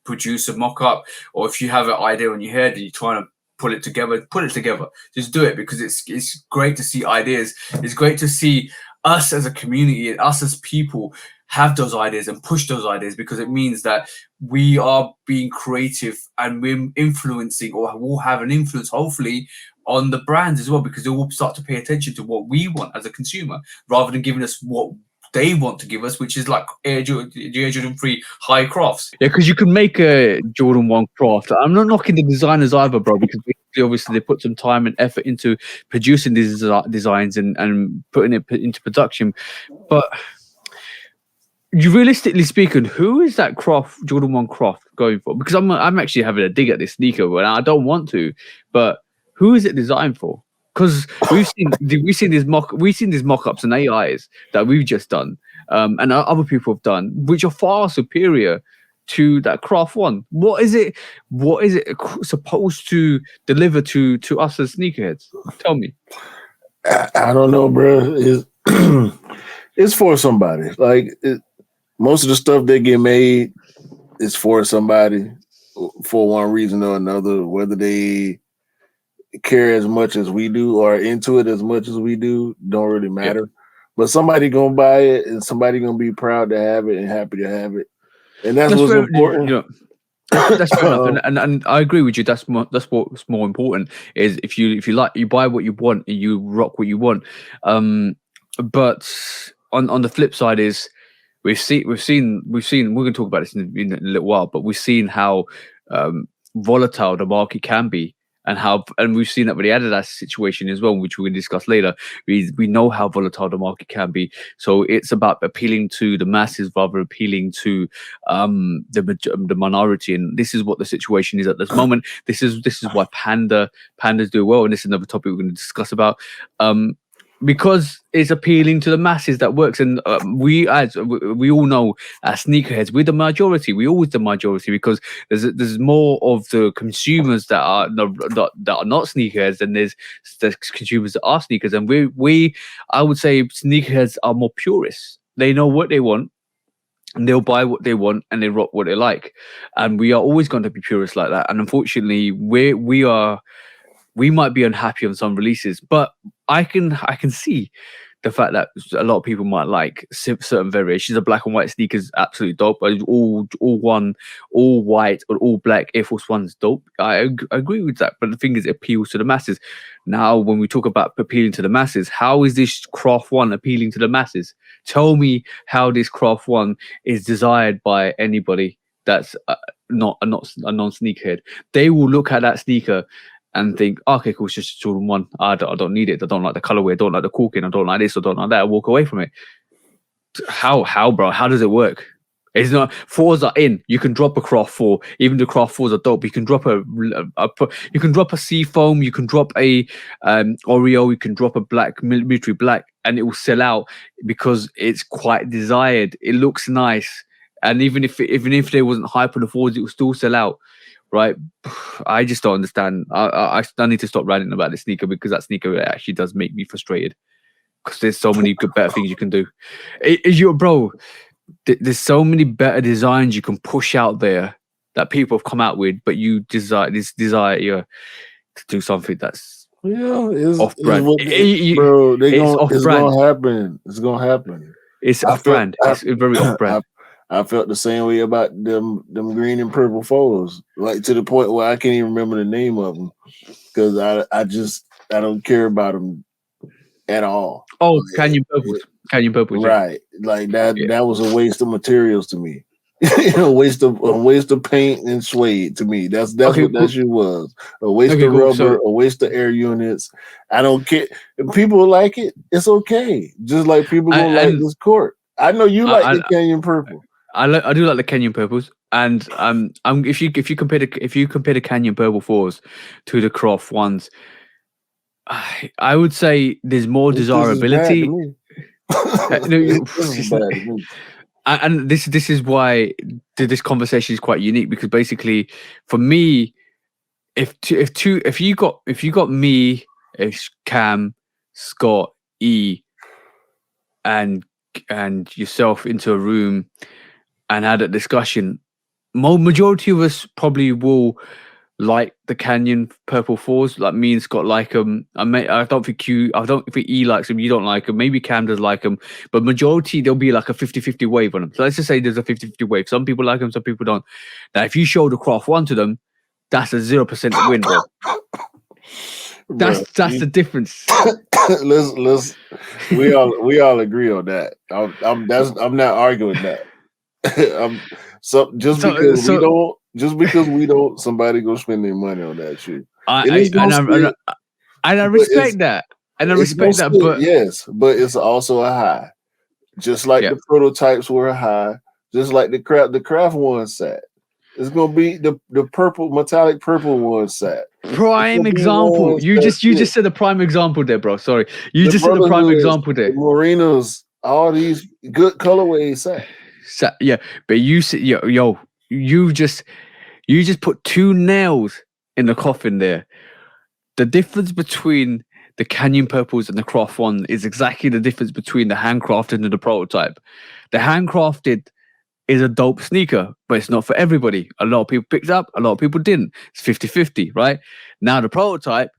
produce a mock-up, or if you have an idea in your head and you're trying to put it together. Just do it, because it's great to see ideas. It's great to see us as a community and us as people have those ideas and push those ideas, because it means that we are being creative and we're influencing, or will have an influence, hopefully, on the brands as well, because they will start to pay attention to what we want as a consumer rather than giving us what they want to give us, which is like Air Jordan 3 high crafts. Yeah, because you can make a Jordan 1 craft. I'm not knocking the designers either, bro, because obviously they put some time and effort into producing these designs and putting it into production. But you realistically speaking, who is that craft, Jordan 1 craft going for? Because I'm actually having a dig at this sneaker, and I don't want to, but who is it designed for? Because we've seen these mock-ups and AIs that we've just done, and other people have done, which are far superior to that Craft One. What is it supposed to deliver to us as sneakerheads? Tell me. I don't know, bro. It's for somebody. Like most of the stuff that get made is for somebody for one reason or another, whether they care as much as we do or into it as much as we do, don't really matter. Yeah. But somebody gonna buy it and somebody gonna be proud to have it and happy to have it. And that's what's important. You know, that's fair enough. And I agree with you. That's what's more important is if you like, you buy what you want and you rock what you want. But on the flip side is we've seen we're going to talk about this in a little while, but we've seen how volatile the market can be. And we've seen that with the Adidas situation as well, which we're going to discuss later. We know how volatile the market can be. So it's about appealing to the masses rather than appealing to the minority. And this is what the situation is at this moment. This is why pandas do well. And this is another topic we're going to discuss about. Because it's appealing to the masses that works, and we all know as sneakerheads, we're the majority. We're always the majority because there's more of the consumers that are not sneakerheads than there's consumers that are sneakers. And I would say sneakerheads are more purists. They know what they want, and they'll buy what they want, and they rock what they like. And we are always going to be purists like that. And unfortunately, we might be unhappy on some releases, but I can see the fact that a lot of people might like certain variations of black and white sneakers. Absolutely dope. All white or all black Air Force One's dope. I agree with that. But the thing is, it appeals to the masses. Now, when we talk about appealing to the masses, how is this Craft One appealing to the masses? Tell me how this Craft One is desired by anybody that's not a non-sneakerhead. They will look at that sneaker and think, oh, okay, cool, it's just Jordan 1. I don't need it. I don't like the colorway. I don't like the corking. I don't like this. I don't like that. I walk away from it. How, bro? How does it work? It's not. 4s are in. You can drop a Craft 4. Even the Craft 4s are dope. You can drop you can drop a Seafoam. You can drop a Oreo. You can drop a black military black, and it will sell out because it's quite desired. It looks nice, and even if there wasn't hype on the 4s, it will still sell out. Right, I just don't understand. I need to stop ranting about this sneaker because that sneaker actually does make me frustrated because there's so many better things you can do. There's so many better designs you can push out there that people have come out with, but you desire to do something that's off-brand. It's gonna happen. It's gonna happen. It's off-brand. It's very off-brand. I felt the same way about them green and purple 4s, like to the point where I can't even remember the name of them because I don't care about them at all. Oh, Canyon Purples, right? Like that. Yeah. That was a waste of materials to me. a waste of paint and suede to me. That's what that shit was. A waste of rubber, a waste of air units. I don't care. If people like it, it's okay. Just like people don't like this court. I know you like the Canyon Purple. I do like the Canyon Purples, and if you compare the Canyon Purple 4s to the Craft 1s, I would say there's more desirability. And this is why this conversation is quite unique because basically, for me, if you got me, Cam, Scott, E, and yourself into a room and had a discussion, majority of us probably will like the Canyon Purple 4s. Like me and Scott like them. I don't think E likes them. You don't like them. Maybe Cam does like them. But majority, there'll be like a 50-50 wave on them. So let's just say there's a 50-50 wave. Some people like them, some people don't. Now, if you show the Craft 1 to them, that's a 0% win, bro. That's the difference. let's we all agree on that. I'm not arguing that. Just because we don't, somebody go spend their money on that shit. I respect that. And I respect that, but yes, but it's also a high. Just like the prototypes were a high, just like the craft one set. It's gonna be the purple metallic purple one set. Prime example. You just said the prime example there, bro. Sorry. You just said the prime example there. The Marinos, all these good colorways set. Yeah, but you said you just put two nails in the coffin there. The difference between the Canyon Purples and the Craft One is exactly the difference between the handcrafted and the prototype. The handcrafted is a dope sneaker, but it's not for everybody. A lot of people picked it up, a lot of people didn't. It's 50-50, right? Now the prototype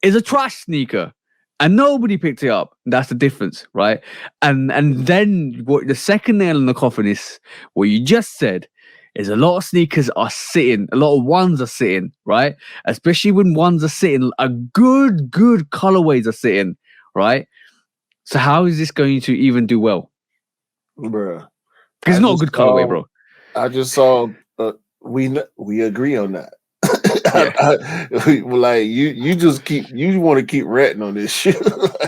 is a trash sneaker and nobody picked it up. That's the difference, right? And then what the second nail in the coffin is what you just said is a lot of sneakers are sitting, a lot of ones are sitting, right? Especially when ones are sitting, a good colorways are sitting, right? So how is this going to even do well? Bruh. Because it's not a good colorway, bro. I just saw we agree on that. Like you want to keep ratting on this shit. That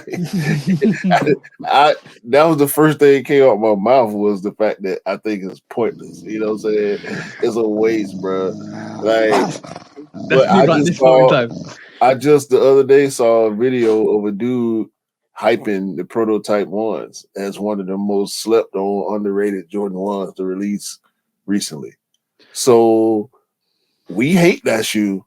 was the first thing that came out my mouth was the fact that I think it's pointless. You know what I'm saying? It's a waste, bro. Like, but I just the other day saw a video of a dude hyping the prototype ones as one of the most slept on, underrated Jordan ones to release recently. So we hate that shoe,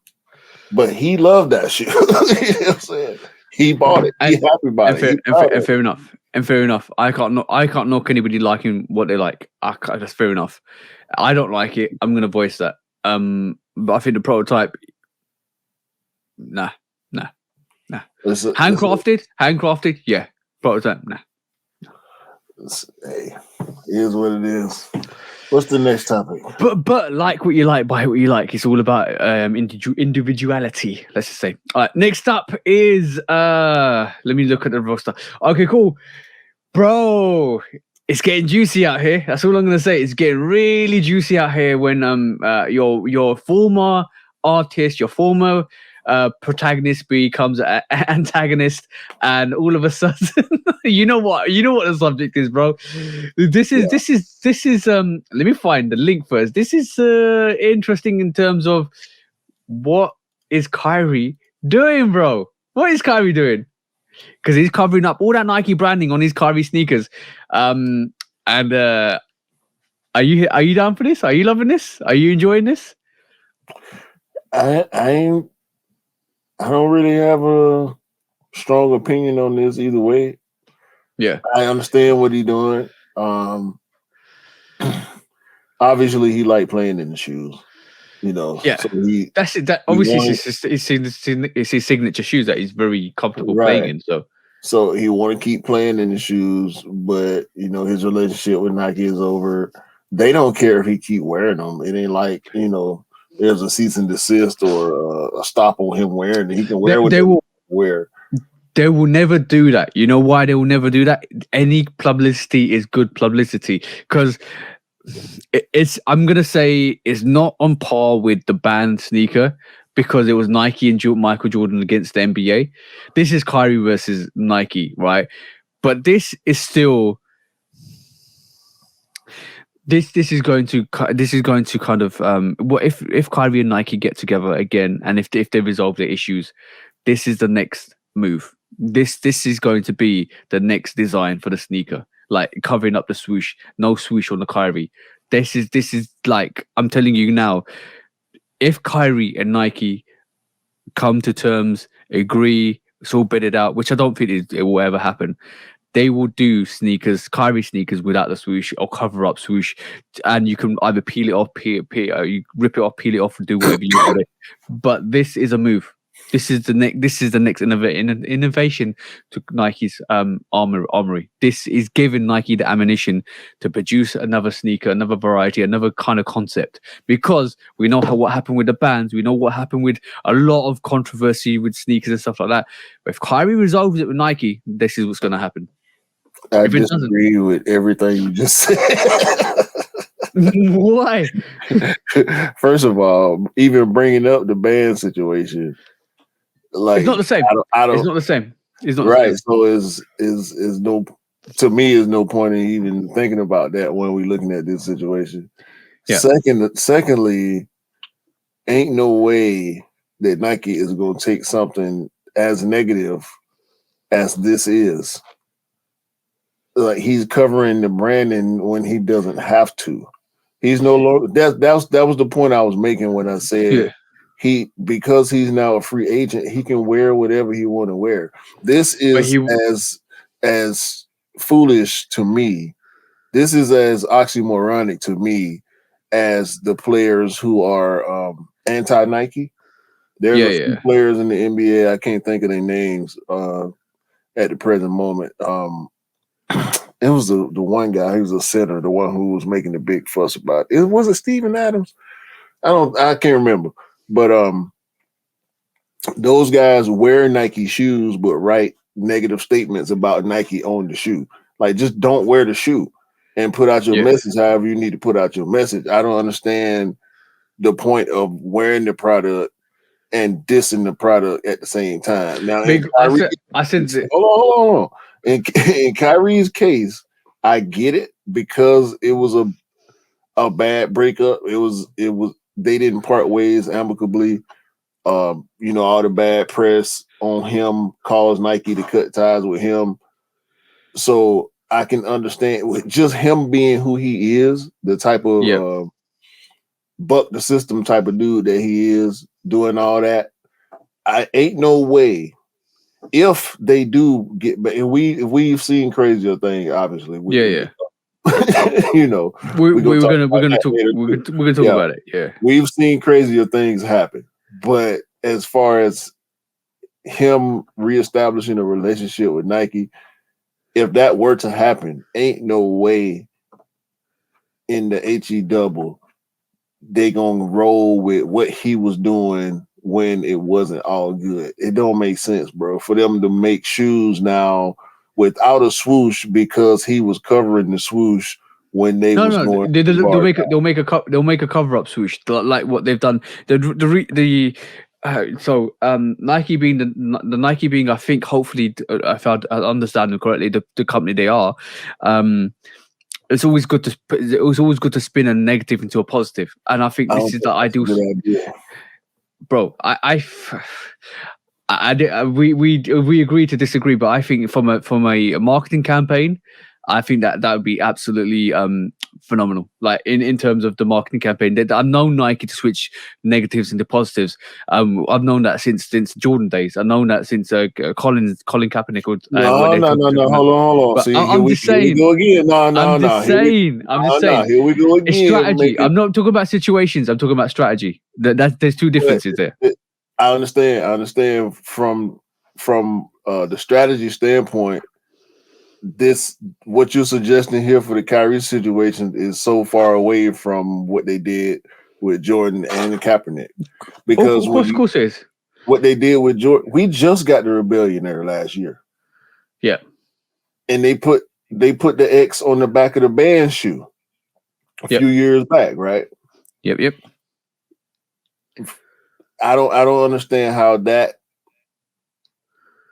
but he loved that shoe. You know what I'm saying? He bought it. He's happy about it. Fair enough. And fair enough. I can't knock anybody liking what they like. That's fair enough. I don't like it. I'm gonna voice that. But I think the prototype, nah. Handcrafted, yeah. Prototype, nah. Hey, it is what it is. What's the next topic? But like what you like, buy what you like. It's all about individuality. Let's just say. All right. Next up is let me look at the roster. Okay, cool, bro. It's getting juicy out here. That's all I'm gonna say. It's getting really juicy out here when your former artist, your former protagonist becomes an antagonist, and all of a sudden, you know what the subject is, bro. This is let me find the link first. This is interesting in terms of what is Kyrie doing, bro. What is Kyrie doing? Because he's covering up all that Nike branding on his Kyrie sneakers. And are you down for this? Are you loving this? Are you enjoying this? I don't really have a strong opinion on this either way. Yeah, I understand what he's doing. Obviously, he liked playing in the shoes. You know, yeah. So that's it. That obviously it's his signature shoes that he's very comfortable playing in. So he want to keep playing in the shoes, but you know his relationship with Nike is over. They don't care if he keep wearing them. It ain't like there's a cease and desist or a stop on him wearing it. He can wear what they will wear. They will never do that. You know why they will never do that? Any publicity is good publicity because I'm gonna say it's not on par with the banned sneaker because it was Nike and Michael Jordan against the NBA. This is Kyrie versus Nike, right? But this is still. This is going to kind of what if Kyrie and Nike get together again and if they resolve their issues, this is the next move. This is going to be the next design for the sneaker, like covering up the swoosh, no swoosh on the Kyrie. This is like I'm telling you now, if Kyrie and Nike come to terms, agree, it's all bedded out, which I don't think it will ever happen. They will do Kyrie sneakers without the swoosh or cover up swoosh, and you can either peel it off, you rip it off, peel it off, and do whatever you want with it. But this is a move. This is the next. This is the next innovation to Nike's armory. This is giving Nike the ammunition to produce another sneaker, another variety, another kind of concept. Because we know what happened with the bands. We know what happened with a lot of controversy with sneakers and stuff like that. But if Kyrie resolves it with Nike, this is what's going to happen. I disagree with everything you just said. Why? First of all, even bringing up the band situation, like it's not the same. I don't. It's not the same. It's not right. the same. So is no, to me, is no point in even thinking about that when we're looking at this situation. Yeah. Secondly, ain't no way that Nike is going to take something as negative as this is. Like, he's covering the branding when he doesn't have to. He's no longer that was the point I was making when I said because he's now a free agent, he can wear whatever he want to wear. This is as foolish to me. This is as oxymoronic to me as the players who are anti-Nike. There's a few players in the NBA, I can't think of their names at the present moment. It was the one guy, he was a center, the one who was making the big fuss about it. Was it Steven Adams? I can't remember. But those guys wear Nike shoes but write negative statements about Nike on the shoe. Like, just don't wear the shoe and put out your message however you need to put out your message. I don't understand the point of wearing the product and dissing the product at the same time. Now, hold on. In Kyrie's case, I get it because it was a bad breakup. It was they didn't part ways amicably. All the bad press on him caused Nike to cut ties with him. So I can understand with just him being who he is, the type of buck the system type of dude that he is, doing all that. I ain't no way. If they do get back, if we've seen crazier things, obviously. We're gonna talk about it. Yeah, we've seen crazier things happen, but as far as him reestablishing a relationship with Nike, if that were to happen, ain't no way in the HE double they gonna roll with what he was doing when it wasn't all good. It don't make sense, bro, for them to make shoes now without a swoosh because he was covering the swoosh when they was going. They'll make a cover up swoosh like what they've done. Nike being the Nike being, I think, hopefully, if I understand them correctly, the company they are. It's always good to spin a negative into a positive, and I think this is the ideal. Bro, we agree to disagree, but I think from a marketing campaign, I think that would be absolutely phenomenal. Like in terms of the marketing campaign, I've known Nike to switch negatives into positives. I've known that since Jordan days. I've known that since Colin Kaepernick. Hold on. See, I'm just saying. Here we go again. I'm just saying. Here we go again. It's strategy. I'm not talking about situations. I'm talking about strategy. There's two differences there. I understand from the strategy standpoint. What you're suggesting here for the Kyrie situation is so far away from what they did with Jordan and Kaepernick, because of course it is. What they did with Jordan, we just got the Rebellion there last year. Yeah, and they put the X on the back of the band shoe a few years back, right? Yep. I don't understand how that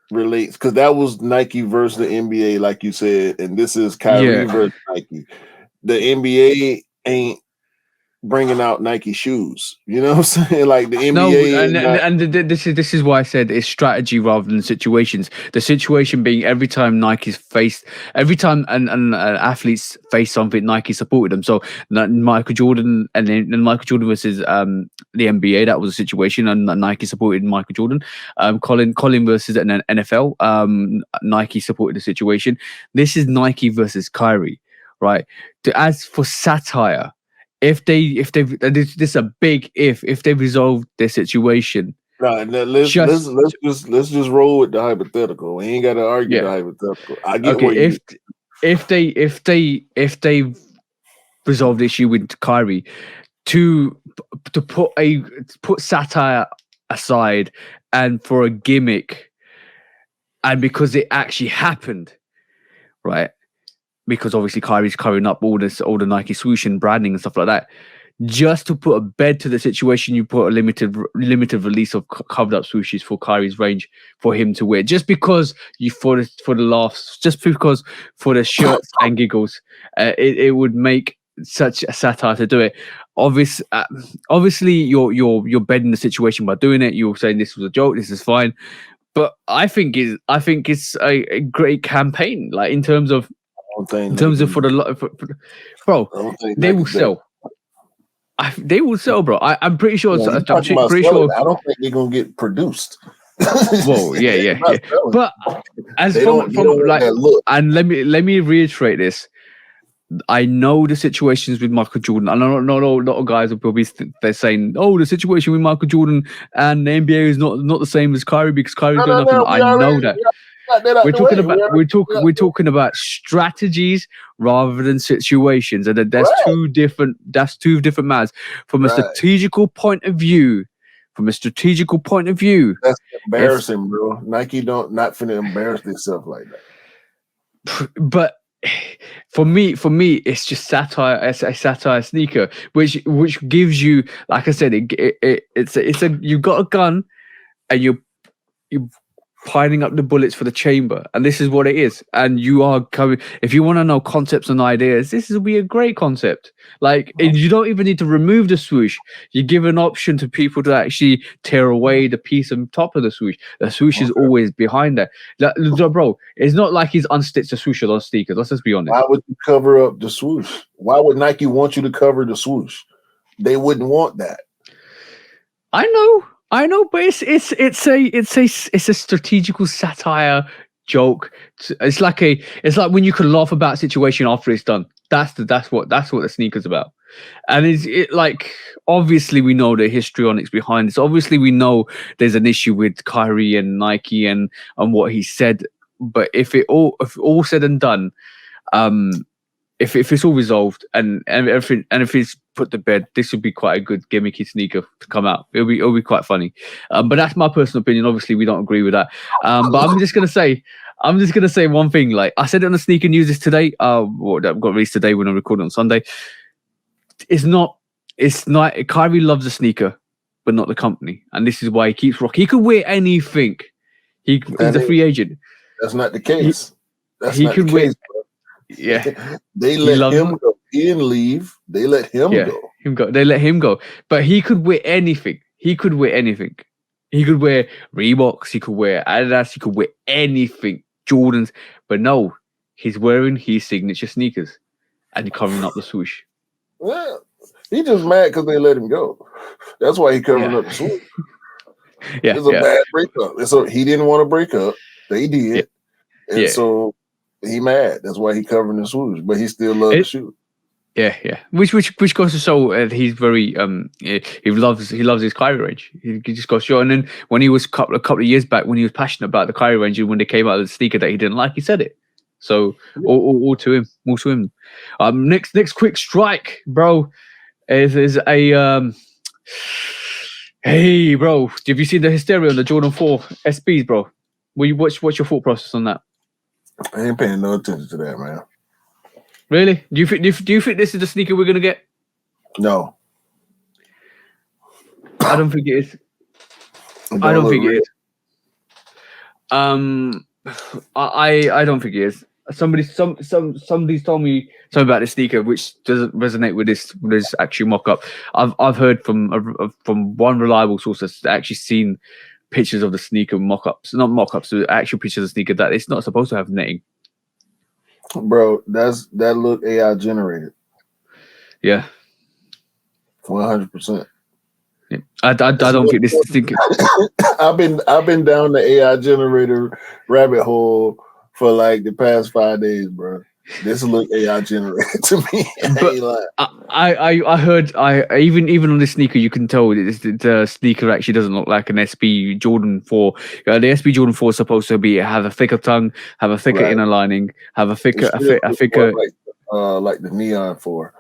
relates, because that was Nike versus the NBA, like you said, and this is Kyrie versus Nike. The NBA ain't bringing out Nike shoes. You know what I'm saying? Like the NBA. This is why I said it's strategy rather than situations. The situation being every time an athletes face something, Nike supported them. So Michael Jordan and Michael Jordan versus the NBA, that was a situation, and Nike supported Michael Jordan. Colin versus an NFL, Nike supported the situation. This is Nike versus Kyrie, right? As for satire, if they this is a big if they resolve their situation, No, let's just roll with the hypothetical. We ain't got to argue the hypothetical. I get where you. If they resolve the issue with Kyrie, to put satire aside and for a gimmick, and because it actually happened, right? Because obviously Kyrie's covering up all the Nike swoosh and branding and stuff like that. Just to put a bed to the situation, you put a limited release of covered up swooshes for Kyrie's range for him to wear. Just because for the laughs, just because for the shirts and giggles, it would make such a satire to do it. Obviously, you're bedding the situation by doing it. You're saying this was a joke. This is fine, but I think it's a great campaign. Like in terms of bro, they will sell. They will sell, bro. I'm pretty sure. I'm pretty sure. I don't think they're gonna get produced. Whoa, yeah. But as from like, and let me reiterate this. I know the situations with Michael Jordan. I know not a lot of guys will probably they're saying, "Oh, the situation with Michael Jordan and the NBA is not the same as Kyrie because Kyrie's doing nothing." I know that. We're talking about strategies rather than situations, and that's two different matters from a strategical point of view. That's embarrassing, bro. Nike not finna embarrass themselves like that. But for me, it's just satire. It's a satire sneaker, which gives you, like I said, it's a you got a gun, and you piling up the bullets for the chamber, and this is what it is. And you are coming. If you want to know concepts and ideas, this will be a great concept. Like you don't even need to remove the swoosh. You give an option to people to actually tear away the piece on top of the swoosh. The swoosh is always behind there. Bro, it's not like he's unstitched the swoosh on sneakers. Let's just be honest. Why would you cover up the swoosh? Why would Nike want you to cover the swoosh? They wouldn't want that. I know, but it's a strategical satire joke. It's like when you can laugh about a situation after it's done. That's what the sneaker's about. And it like obviously we know the histrionics behind this. Obviously we know there's an issue with Kyrie and Nike and what he said. But if all said and done, if it's all resolved and everything, and if it's put to bed, this would be quite a good gimmicky sneaker to come out. It'll be quite funny. But that's my personal opinion. Obviously, we don't agree with that. But I'm just gonna say one thing. Like I said it on the sneaker news this today. That got released today when I recorded on Sunday. It's not. Kyrie loves the sneaker, but not the company, and this is why he keeps rocking. He could wear anything. He's a free agent. That's not the case. He could wear. Yeah, they let him go. He didn't leave. They let him go. They let him go. But he could wear anything. He could wear Reeboks. He could wear Adidas. He could wear anything. Jordans. But no, he's wearing his signature sneakers and covering up the swoosh. Well, he just mad because they let him go. That's why he covering up the swoosh. It's a bad breakup. So he didn't want to break up. They did. And so he mad. That's why he covering the swoosh, but he still loves the shoe. Yeah. Which goes to show he's very he loves his Kyrie range. He just goes to show. And then when he was a couple of years back, when he was passionate about the Kyrie range, and when they came out of the sneaker that he didn't like, he said it. So all to him. Next quick strike, bro, is a hey, bro. Have you seen the hysteria on the Jordan 4 SBs, bro? What's your thought process on that? I ain't paying no attention to that, man. Really? Do you think this is the sneaker we're gonna get? No. I don't think it is. I don't think it is. I don't think it is. Somebody's told me something about this sneaker which doesn't resonate with this actual mock-up. I've heard from one reliable source that's actually seen pictures of the sneaker mock-ups, not mock-ups, but actual pictures of the sneaker that it's not supposed to have netting. Bro, that look AI generated. Yeah, 100%. Yeah. I don't think this is thinking. I've been down the AI generator rabbit hole for like the past 5 days, bro. This look AI generated to me. But I heard even on this sneaker you can tell the sneaker actually doesn't look like an SB Jordan 4. The SB Jordan 4 is supposed to have a thicker tongue, have a thicker inner lining, have a thicker like the Neon 4.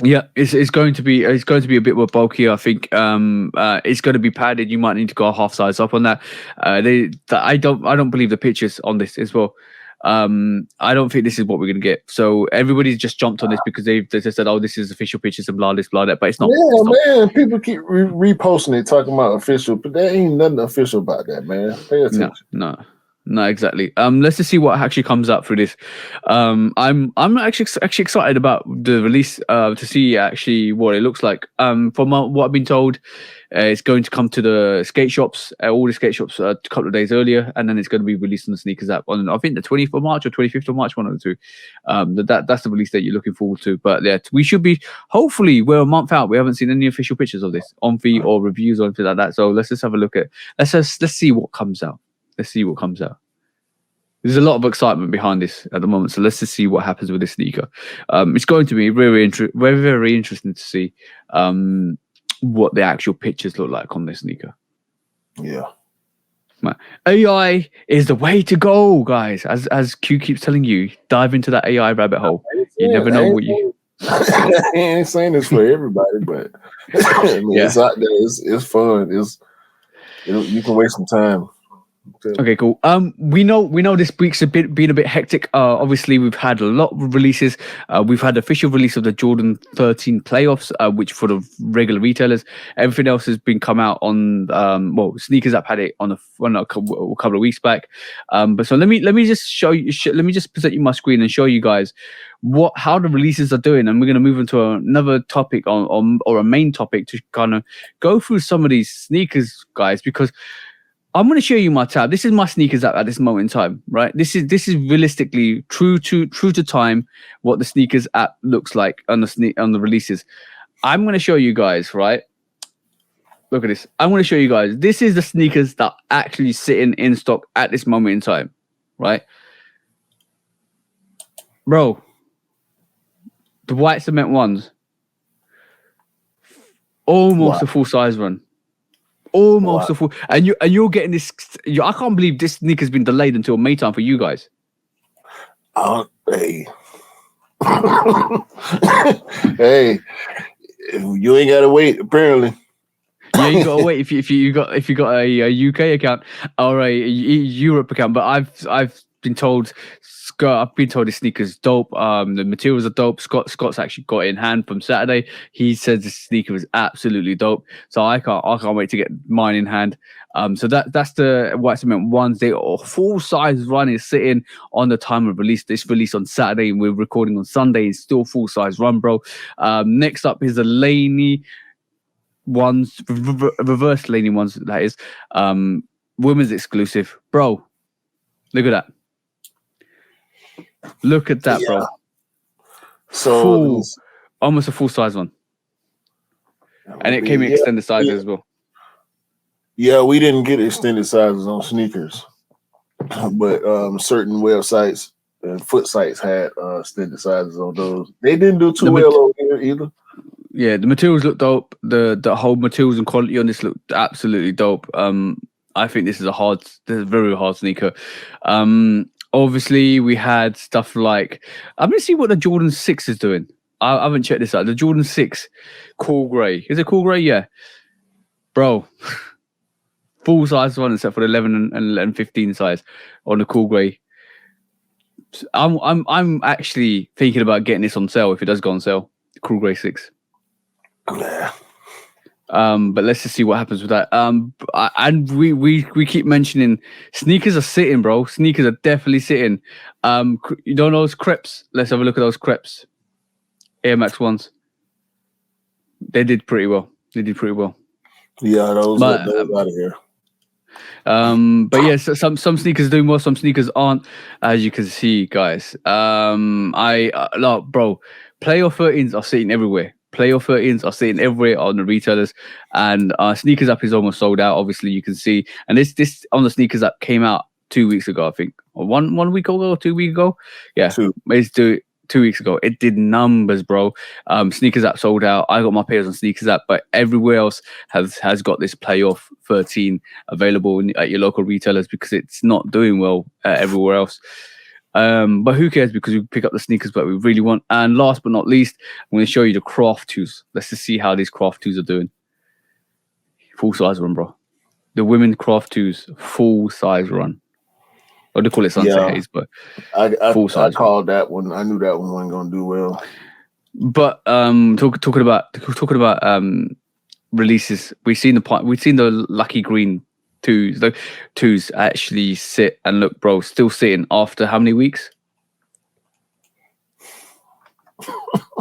Yeah, it's going to be a bit more bulkier. I think it's going to be padded. You might need to go a half size up on that. I don't believe the pictures on this as well. I don't think this is what we're going to get. So everybody's just jumped on this because they just said, "Oh, this is official pictures and blah this blah that," but it's not. Yeah, man. People keep reposting it, talking about official, but there ain't nothing official about that, man. Pay attention. No, exactly. Let's just see what actually comes out through this. I'm actually excited about the release to see actually what it looks like. From what I've been told, it's going to come to the skate shops, all the skate shops a couple of days earlier, and then it's going to be released on the sneakers app on I think the 20th of March or 25th of March, one of the two. That's the release that you're looking forward to. But yeah, we should be hopefully we're a month out. We haven't seen any official pictures of this on feed or reviews or anything like that. So let's just have a look at let's see what comes out. Let's see what comes out. There's a lot of excitement behind this at the moment, so let's just see what happens with this sneaker. It's going to be very, very interesting to see what the actual pictures look like on this sneaker. Yeah. AI is the way to go, guys. As Q keeps telling you, dive into that AI rabbit hole. You never know what you. I ain't saying this for everybody, but it's out there. It's fun. You can waste some time. Okay, cool. We know this week's been a bit hectic. Obviously we've had a lot of releases. We've had the official release of the Jordan 13 playoffs, which for the regular retailers. Everything else has been come out on Sneakers App had it on a couple of weeks back. But so let me just show you. Let me just present you my screen and show you guys how the releases are doing, and we're going to move into another topic or a main topic to kind of go through some of these sneakers, guys, because I'm going to show you my tab. This is my sneakers app at this moment in time, right? This is realistically true to time what the sneakers app looks like on the releases. I'm going to show you guys, right? Look at this. I'm going to show you guys. This is the sneakers that are actually sitting in stock at this moment in time, right? Bro, the white cement ones, almost a full size run. Almost a full, and you're getting this. I can't believe this sneaker's been delayed until May time for you guys. Hey, hey, you ain't gotta wait. Apparently, Yeah, you gotta wait if you got a UK account or a Europe account. But I've been told. I've been told this sneaker's dope. The materials are dope. Scott's actually got it in hand from Saturday. He says the sneaker is absolutely dope. So I can't wait to get mine in hand. So that's the white cement ones. They are full size run is sitting on the time of release. This release on Saturday and we're recording on Sunday. It's still full size run, bro. Next up is the Laney ones, reverse Laney ones. That is women's exclusive, bro. Look at that. Look at that, bro. So almost a full size one, and it came in extended sizes as well. Yeah, we didn't get extended sizes on sneakers, but certain websites and foot sites had extended sizes on those. They didn't do too well over here either. Yeah, the materials look dope. The whole materials and quality on this look absolutely dope. I think this is a very hard sneaker. Obviously, we had stuff like I'm gonna see what the Jordan 6 is doing. I haven't checked this out. The Jordan 6 cool grey. Is it cool grey? Yeah, bro. Full size one except for the 11 and 15 size on the cool grey. I'm actually thinking about getting this on sale if it does go on sale. The cool grey 6. Yeah. But let's just see what happens with that. And we keep mentioning sneakers are sitting, bro. Sneakers are definitely sitting. You know those crepes? Let's have a look at those crepes. Air Max ones. They did pretty well. Yeah, those are out of here. But yeah, so some sneakers are doing well, some sneakers aren't, as you can see, guys. Bro, playoff 13s are sitting everywhere. Playoff 13s are sitting everywhere on the retailers, and Sneakers App is almost sold out. Obviously, you can see, and this on the Sneakers App came out 2 weeks ago, I think, or 1 week ago, or 2 weeks ago. Yeah, Two. it's 2 weeks ago. It did numbers, bro. Sneakers app sold out. I got my pairs on Sneakers app, but everywhere else has got this playoff 13 available at your local retailers because it's not doing well everywhere else. But who cares, because we pick up the sneakers that we really want. And last but not least, I'm going to show you the Craft 2s. Let's just see how these Craft 2s are doing. Full size run, bro. The women Craft 2s, full size run. Or they call it Sunset Haze, but full size. I called that one. I knew that one wasn't going to do well. But talking about releases, we've seen the Lucky Green 2s. The 2s actually sit and look, bro, still sitting after how many weeks?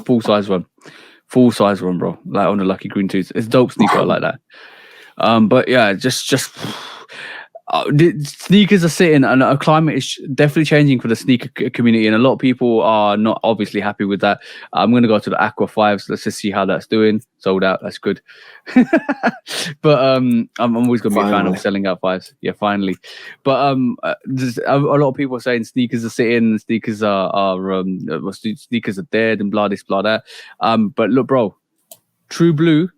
Full size run, bro. Like on the Lucky Green 2s, it's dope sneaker. I like that. But yeah, just the sneakers are sitting, and a climate is definitely changing for the sneaker community, and a lot of people are not obviously happy with that. I'm going to go to the Aqua 5s. Let's just see how that's doing. Sold out. That's good. But I'm always going to be a fan of selling out 5s. Yeah, finally. But there's a lot of people are saying sneakers are sitting, sneakers sneakers are dead, and blah this, blah that. But look, bro, True Blue.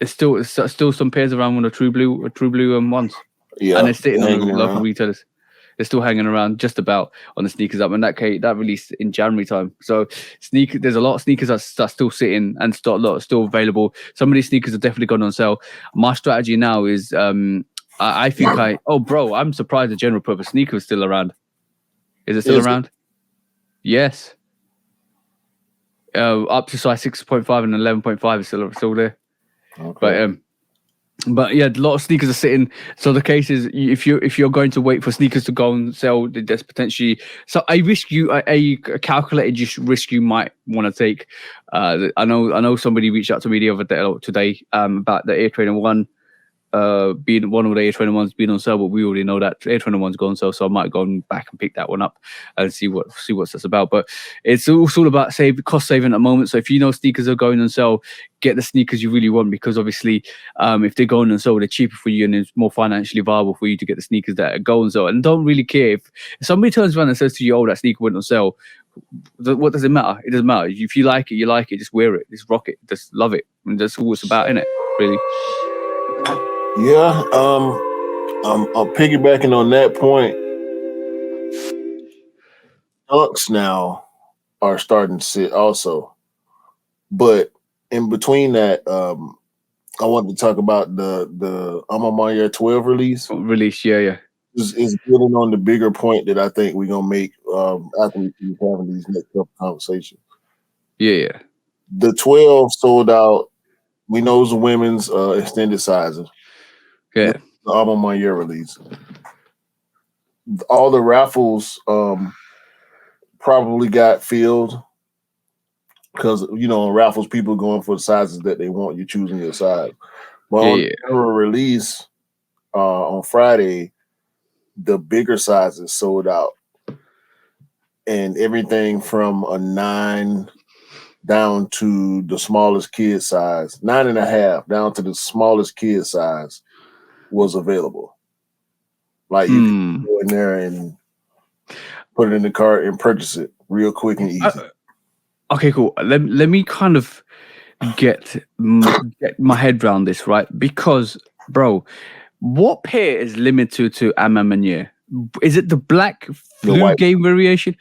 It's still some pairs around with the True Blue ones. Yeah, and they're sitting on the local retailers. They're still hanging around just about on the Sneakers app, and that released in January time. So there's a lot of sneakers that's still sitting and still available. Some of these sneakers are definitely gone on sale. My strategy now is I'm surprised the general purpose sneaker is still around. Is it still around? Yes. Up to size 6.5 and 11.5 is still there. Okay. But yeah, a lot of sneakers are sitting. So the case is, if you're going to wait for sneakers to go and sell, there's potentially a calculated risk you might want to take. I know somebody reached out to me the other day today about the Air Trainer 1 being one of the Air Trainer 1s being on sale, but we already know that Air Trainer 1's gone on sale, so I might go back and pick that one up and see what that's about. But it's all about cost saving at the moment. So if you know sneakers are going on sale, get the sneakers you really want, because obviously if they're going on sale, they're cheaper for you and it's more financially viable for you to get the sneakers that are going on sale. And don't really care if somebody turns around and says to you, "Oh, that sneaker went on sale." What does it matter? It doesn't matter. If you like it, you like it. Just wear it. Just rock it. Just love it. And that's all it's about, innit? Really. Yeah, I'm piggybacking on that point. Dunks now are starting to sit also, but in between that, I want to talk about the Amamaya 12 release. Yeah. Is building on the bigger point that I think we're gonna make after we keep having these next couple conversations. Yeah. The 12 sold out. We know it's a women's extended sizes. Yeah. The album on year release. All the raffles probably got filled because on raffles people going for the sizes that they want. You're choosing your size. But on the general release on Friday, the bigger sizes sold out, and everything from a 9 down to the smallest kid size, 9.5 down to the smallest kid size was available. Like you can go in there and put it in the cart and purchase it real quick and easy. Okay, cool. Let me kind of get my head around this, right? Because, bro, what pair is limited to Amamanier? Is it the black flu game variation?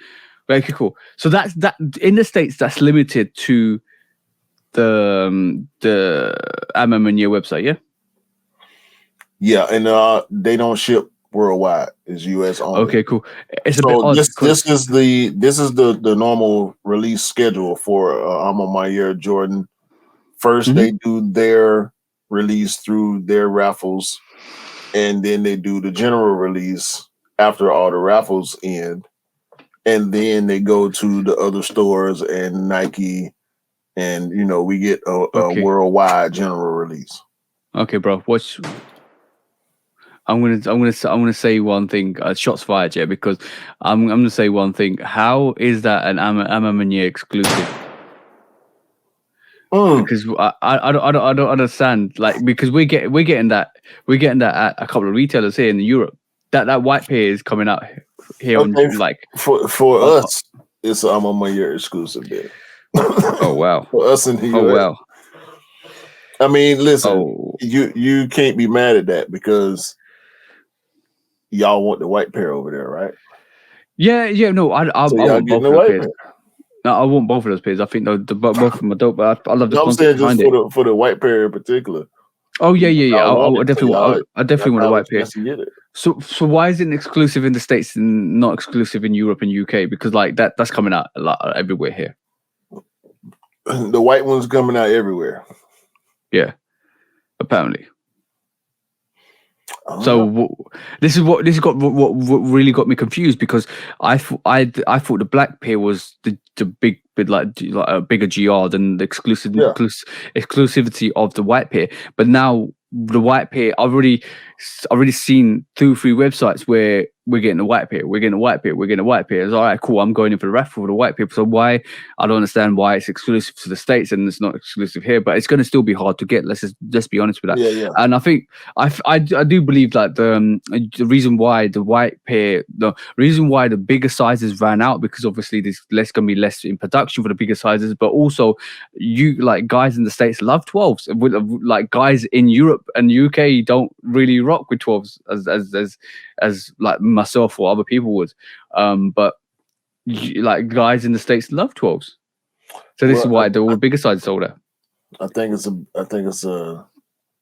Okay, cool. So that's in the States. That's limited to the Amamanier website, yeah. Yeah, and they don't ship worldwide. It's US only. Okay, cool. It's a bit odd. This is the normal release schedule for Amamanier Jordan. First, they do their release through their raffles, and then they do the general release after all the raffles end, and then they go to the other stores and Nike, and we get a worldwide general release. Okay, bro. I'm gonna say one thing. Shots fired, yeah. Because I'm gonna say one thing. How is that an Amamanier exclusive? Because I don't understand. Like, because we're getting that at a couple of retailers here in Europe. that white pair is coming out here on like for us. It's I'm on my year exclusive there. Oh wow! For us in the US. Oh wow! I mean, listen, you can't be mad at that because y'all want the white pair over there, right? Yeah. No, I want both of those pairs. No, I want both of those pairs. I think both of them are dope. But I love the concept behind it. For the white pair in particular. Oh yeah. I definitely want the white pair. So why is it exclusive in the States and not exclusive in Europe and UK? Because like that's coming out a lot everywhere here. The white one's coming out everywhere. Yeah, apparently. So this is what really got me confused because I thought the black pair was the big bit like a bigger GR than the exclusivity of the white pair. But now the white pair, I've already seen 2 or 3 websites where we're getting a white pair. It's all right, cool. I'm going in for the raffle for the white pair. So why? I don't understand why it's exclusive to the States and it's not exclusive here. But it's going to still be hard to get. Let's be honest with that. Yeah. And I think I do believe that the reason why the white pair, the reason why the bigger sizes ran out because obviously there's going to be less in production for the bigger sizes, but also guys in the States love 12s. Like guys in Europe and UK don't really rock with 12s as like myself or other people would, but like guys in the States love 12s. So this is why the bigger size sold out. I think it's a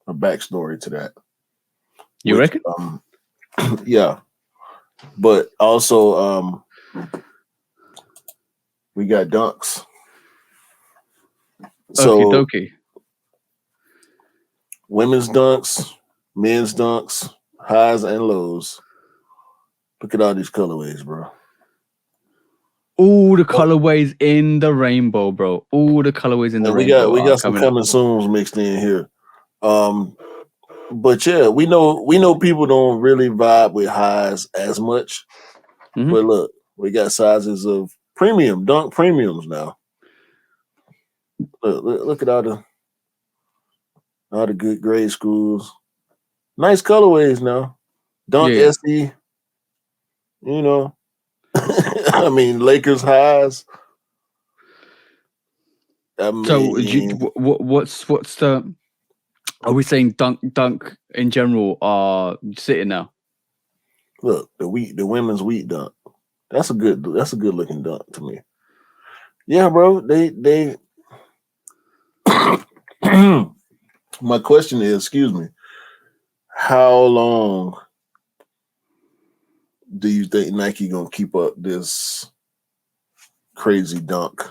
backstory to that. You reckon? Yeah, but also we got dunks. So Okey-dokey. Women's dunks, men's dunks, highs and lows. Look at all these colorways, bro. All the colorways in the rainbow, bro. All the colorways in the rainbow. We got some coming soons mixed in here. But yeah, we know people don't really vibe with highs as much. Mm-hmm. But look, we got sizes of premium dunk premiums now. Look at all the good grade schools. Nice colorways now. Dunk SE. You know, I mean, Lakers highs. So, what's the? Are we saying dunk in general are sitting now? Look, the women's wheat dunk. That's a good looking dunk to me. Yeah, bro. They. My question is, excuse me, how long do you think Nike gonna keep up this crazy dunk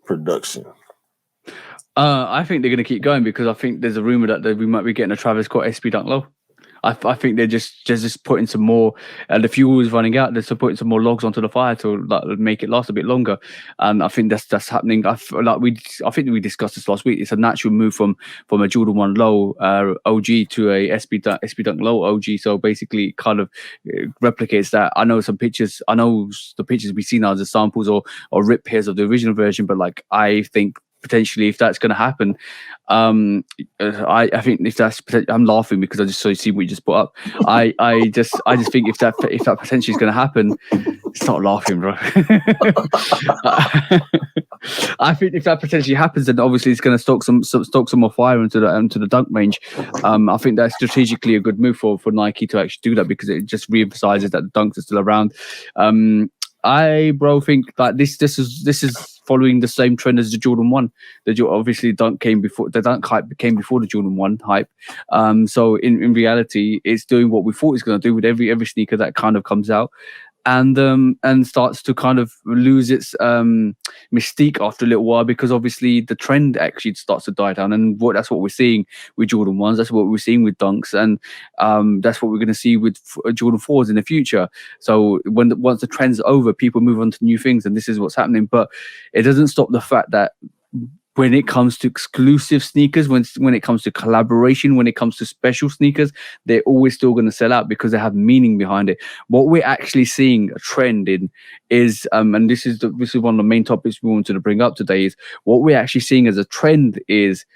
production? I think they're gonna keep going because I think there's a rumor that we might be getting a Travis Scott SB Dunk Low. I think they're just putting some more, and the fuel is running out. They're putting some more logs onto the fire to make it last a bit longer, and I think that's happening. I think we discussed this last week. It's a natural move from a Jordan 1 Low OG to a SB Dunk Low OG. So basically, it kind of replicates that. I know some pictures. I know the pictures we've seen are the samples or rip pairs of the original version, but like I think. Potentially, if that's going to happen, I think if that's, I'm laughing because I just see what you just put up. I just think if that potentially is going to happen, stop laughing, bro. I think if that potentially happens, then obviously it's going to stoke some more fire into the dunk range. I think that's strategically a good move for Nike to actually do that because it just reemphasizes that the dunks are still around. I think that this is following the same trend as the Jordan 1. Obviously dunk came before the dunk hype came before the Jordan 1 hype. So in reality, it's doing what we thought it was going to do with every sneaker that kind of comes out. And starts to kind of lose its mystique after a little while because obviously the trend actually starts to die down, and that's what we're seeing with Jordan 1s. That's what we're seeing with dunks, and that's what we're going to see with Jordan 4s in the future. So once the trend's over, people move on to new things, and this is what's happening. But it doesn't stop the fact that when it comes to exclusive sneakers, when it comes to collaboration, when it comes to special sneakers, they're always still going to sell out because they have meaning behind it. What we're actually seeing a trend in is, and this is one of the main topics we wanted to bring up today, is what we're actually seeing as a trend is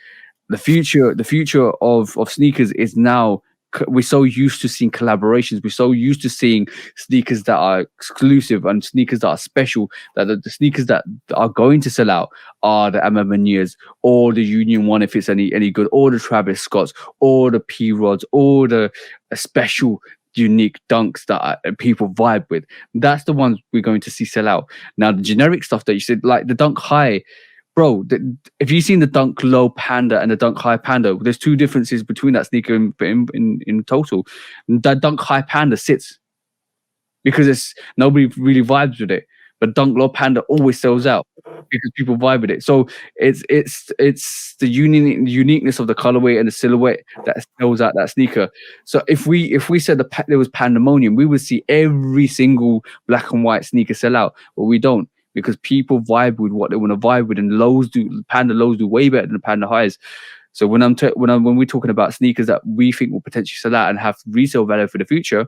the future of sneakers is now we're so used to seeing collaborations. We're so used to seeing sneakers that are exclusive and sneakers that are special. That the sneakers that are going to sell out are the Amamanias or the Union One if it's any good, or the Travis Scotts, or the P Rods, or the special unique dunks that people vibe with. That's the ones we're going to see sell out. Now the generic stuff that you said, like the Dunk High. Bro, if you've seen the Dunk Low Panda and the Dunk High Panda, there's two differences between that sneaker in total. That Dunk High Panda sits because it's nobody really vibes with it, but Dunk Low Panda always sells out because people vibe with it. So it's the uniqueness of the colorway and the silhouette that sells out that sneaker. So if we said there was pandemonium, we would see every single black and white sneaker sell out, but we don't. Because people vibe with what they want to vibe with, and Panda lows do way better than the Panda highs. So when we're talking about sneakers that we think will potentially sell out and have resale value for the future,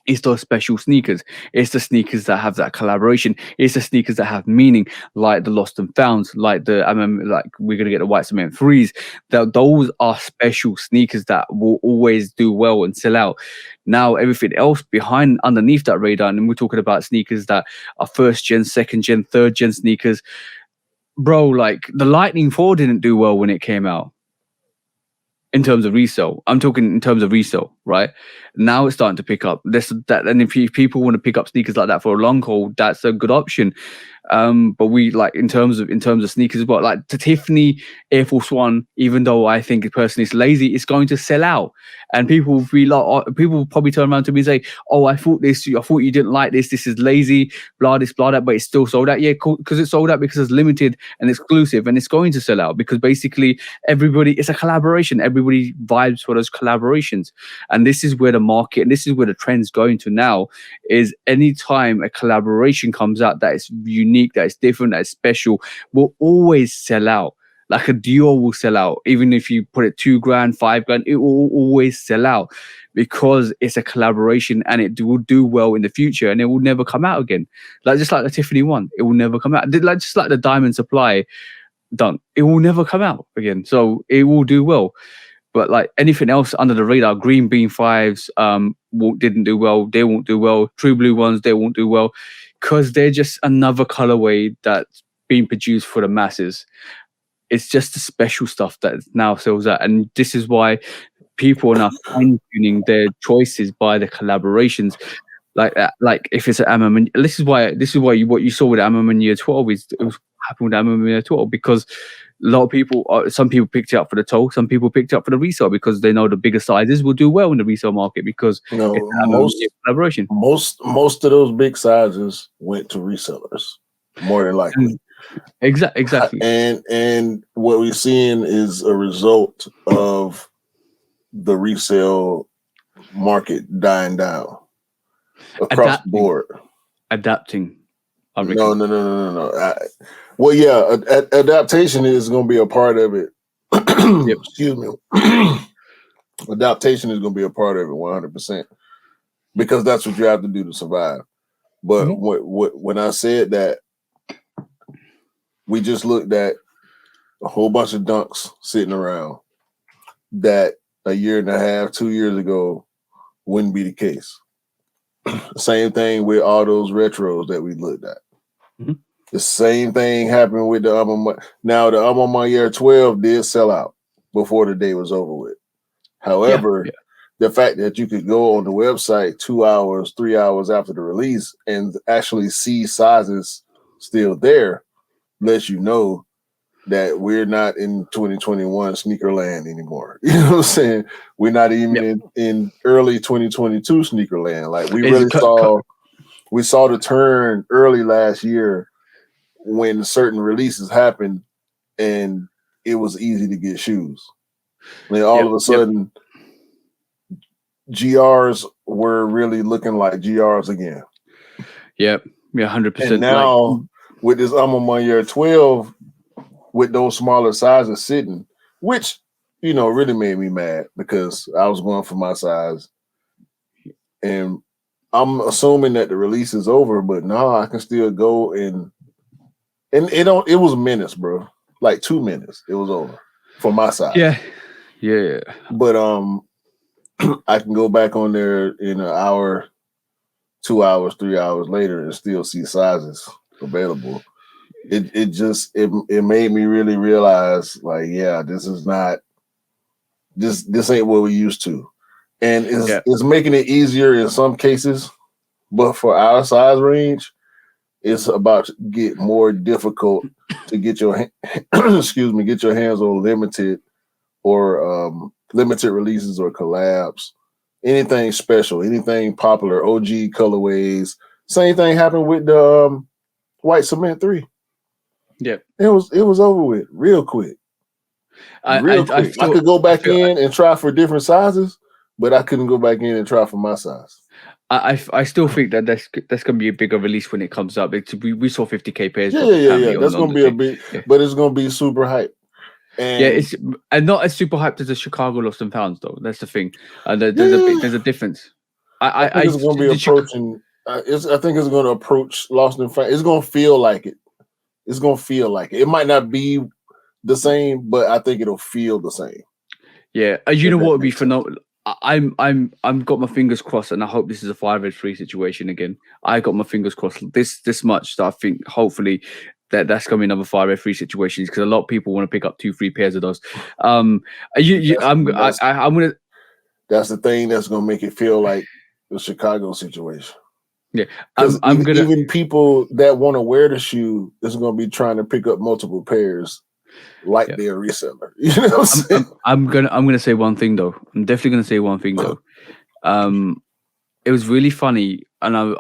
it's those special sneakers. It's the sneakers that have that collaboration. It's the sneakers that have meaning, like the Lost and Founds, like like we're gonna get the White Cement 3s. Those are special sneakers that will always do well and sell out. Now everything else underneath that radar, and we're talking about sneakers that are first gen, second gen, third gen sneakers. Bro, like the Lightning 4 didn't do well when it came out. In terms of resale, I'm talking in terms of resale, right? Now it's starting to pick up. And if people want to pick up sneakers like that for a long haul, that's a good option. But we like in terms of sneakers as well, like the Tiffany Air Force One, even though I think personally it's lazy, it's going to sell out. And people will probably turn around to me and say, "Oh, I thought you didn't like this. This is lazy, blah this, blah that." But it's still sold out. Yeah, cool, because it's sold out because it's limited and exclusive, and it's going to sell out because basically it's a collaboration. Everybody vibes for those collaborations, and this is where the market and this is where the trend's going to now. Is anytime a collaboration comes out that is unique, that is different, that is special, will always sell out. Like a Dior will sell out, even if you put it $2,000, $5,000, it will always sell out because it's a collaboration and it will do well in the future and it will never come out again. Just like the Tiffany one, it will never come out. Just like the Diamond Supply dunk, it will never come out again. So it will do well. But like anything else under the radar, Green Bean 5s didn't do well. They won't do well. True Blue ones, they won't do well because they're just another colorway that's being produced for the masses. It's just the special stuff that now sells out, and this is why people are now fine-tuning their choices by the collaborations. Like if it's an Amamania, this is why what you saw with Amamania 12 it was happened with Amamania 12 because a lot of people, some people picked it up for the toe, some people picked it up for the resale because they know the bigger sizes will do well in the resale market because it's collaboration. Most of those big sizes went to resellers, more than likely. Exactly. And what we're seeing is a result of the resale market dying down across the board. Adapting. No. Adaptation is going to be a part of it. Yep. Excuse me. Adaptation is going to be a part of it 100% because that's what you have to do to survive. But when I said that, we just looked at a whole bunch of dunks sitting around that a year and a half, 2 years ago wouldn't be the case. Same thing with all those retros that we looked at. Mm-hmm. The same thing happened with the Now, the Amamania 12 did sell out before the day was over with. However, the fact that you could go on the website 2 hours, 3 hours after the release and actually see sizes still there lets you know that we're not in 2021 sneaker land anymore. You know what I'm saying? We're not even in early 2022 sneaker land. Like we saw the turn early last year when certain releases happened and it was easy to get shoes. And all of a sudden, GRs were really looking like GRs again. Yep. Yeah, 100%. And now with this Amamania 12, with those smaller sizes sitting, which, really made me mad because I was going for my size. And I'm assuming that the release is over, but no, I can still go and it was minutes, bro. Like 2 minutes, it was over for my size. Yeah. But I can go back on there in an hour, 2 hours, 3 hours later, and still see sizes available. It made me really realize, like, yeah, this is not this ain't what we used to, and it's making it easier in some cases, but for our size range, it's about to get more difficult to get your get your hands on limited or limited releases or collabs, anything special, anything popular, OG colorways. Same thing happened with the White Cement 3. Yeah, it was over with real quick. I could go back in and try for different sizes, but I couldn't go back in and try for my size. I still think that that's going to be a bigger release when it comes up. We saw 50k pairs. Yeah. That's going to be a big, but it's going to be super hype. And it's not as super hyped as the Chicago Lost and Founds though. That's the thing. There's a difference. I think it's going to be approaching. I think it's going to approach Lost and Found. It's going to feel like it. It's going to feel like it. It might not be the same, but I think it'll feel the same. Yeah, you know what would be phenomenal. I'm got my fingers crossed, and I hope this is a 5-3 situation again. I got my fingers crossed this much that I think hopefully that's gonna be another 5-3 situations, because a lot of people want to pick up 2-3 pairs of those. I'm gonna. That's the thing that's gonna make it feel like the Chicago situation. Yeah, even people that want to wear the shoe is gonna be trying to pick up multiple pairs. Like their reseller, you know what I'm saying? I'm gonna say one thing though. I'm definitely gonna say one thing though. It was really funny, and I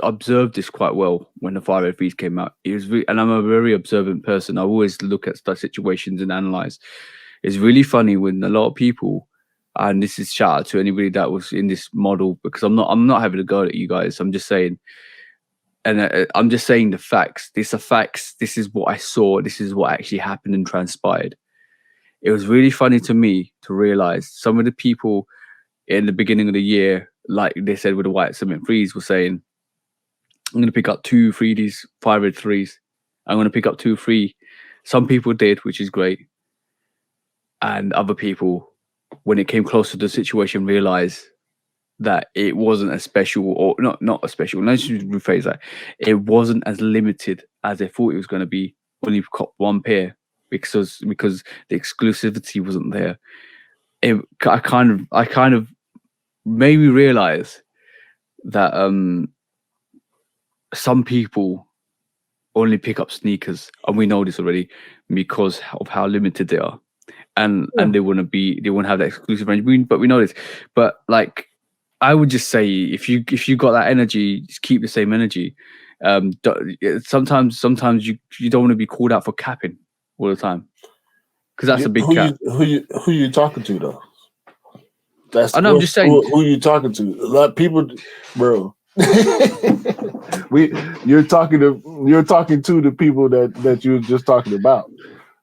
observed this quite well when the 503s came out. It was and I'm a very observant person. I always look at such situations and analyze. It's really funny when a lot of people, and this is shout out to anybody that was in this model, because I'm not having a go at you guys. I'm just saying. And I'm just saying the facts. These are facts. This is what I saw. This is what actually happened and transpired. It was really funny to me to realize some of the people in the beginning of the year, like they said with the White Cement 3s, were saying, I'm going to pick up 2 3Ds, 503s. I'm going to pick up 2 3. Some people did, which is great. And other people, when it came close to the situation, realized that it wasn't as special, or not as special. Let's just rephrase that. It wasn't as limited as they thought it was going to be when you caught one pair, because the exclusivity wasn't there. I kind of made me realize that some people only pick up sneakers, and we know this already, because of how limited they are, and they won't have that exclusive range. But we know this. But like, I would just say, if you got that energy, just keep the same energy. Sometimes you don't want to be called out for capping all the time, because that's a big cap. Who you talking to though? I'm just saying. Who you talking to? A lot of people, bro. You're talking to the people that you were just talking about.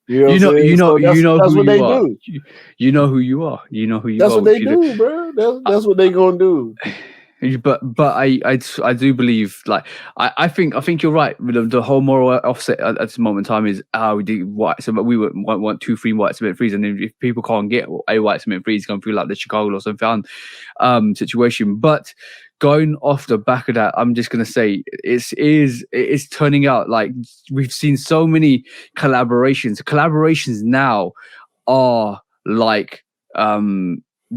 You know that's what they do. You know who you are. You know who you that's are. That's what they do, bro. That's what they gonna do. But I do believe, like, I think you're right. The whole moral offset at this moment in time is we do white cement. We want 2 3 White Cement 3s, and if people can't get a White Cement 3, it's going to feel like the Chicago Lost and Found situation. But going off the back of that, I'm just going to say it's turning out like we've seen so many collaborations. Collaborations now are like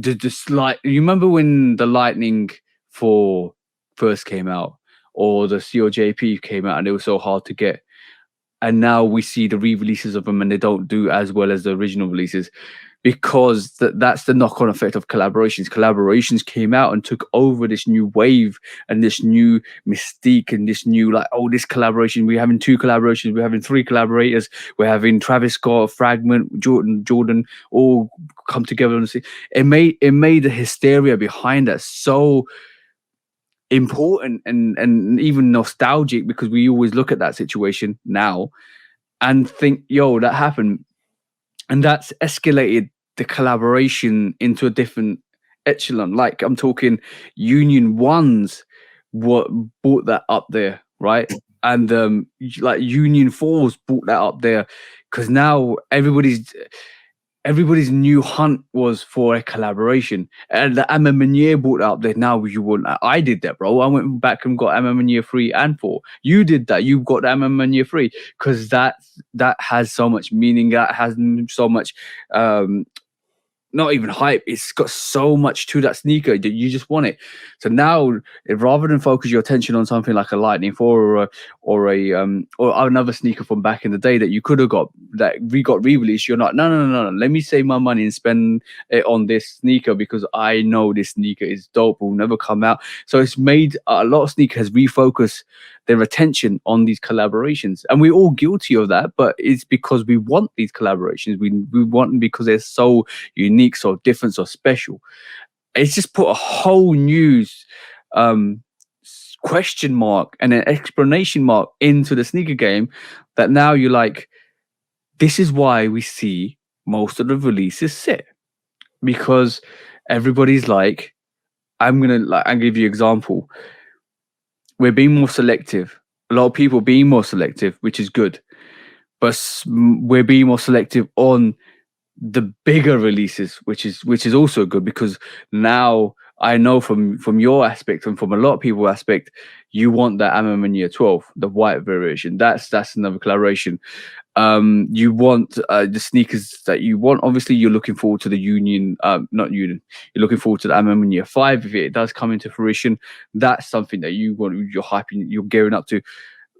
just like, you remember when the Lightning 4 first came out, or the COJP came out, and they were so hard to get, and now we see the re-releases of them and they don't do as well as the original releases, because that's the knock-on effect of collaborations came out and took over this new wave and this new mystique and this new, like, oh, this collaboration, we're having 2 collaborations, we're having 3 collaborators, we're having Travis Scott, Fragment, Jordan all come together. And it made the hysteria behind that so important and even nostalgic, because we always look at that situation now and think, yo, that happened, and that's escalated the collaboration into a different echelon. Like, I'm talking Union Ones what brought that up there, right? And like Union 4s brought that up there, because now everybody's everybody's new hunt was for a collaboration, and the Amamanier brought up that now you want. I did that, bro. I went back and got Amamanier 3 and 4. You did that. You got Amamanier 3 because that has so much meaning. That has so much. Not even hype. It's got so much to that sneaker that you just want it. So now, rather than focus your attention on something like a Lightning 4 or another sneaker from back in the day that you could have got that we got re-released, you're not. No. Let me save my money and spend it on this sneaker because I know this sneaker is dope. Will never come out. So it's made a lot of sneakers refocus their attention on these collaborations, and we're all guilty of that. But it's because we want these collaborations. We want them because they're so unique, so different, so special. It's just put a whole new question mark and an explanation mark into the sneaker game that now you're like, this is why we see most of the releases sit, because everybody's like, I'm gonna give you an example. We're being more selective. A lot of people being more selective, which is good, but we're being more selective on the bigger releases, which is also good, because now I know from your aspect and from a lot of people's aspect, you want that Amamania 12, the white variation. That's another collaboration. You want the sneakers that you want. Obviously, you're looking forward to the not Union. You're looking forward to the Amamania 5 if it does come into fruition. That's something that you want. You're hyping. You're gearing up to.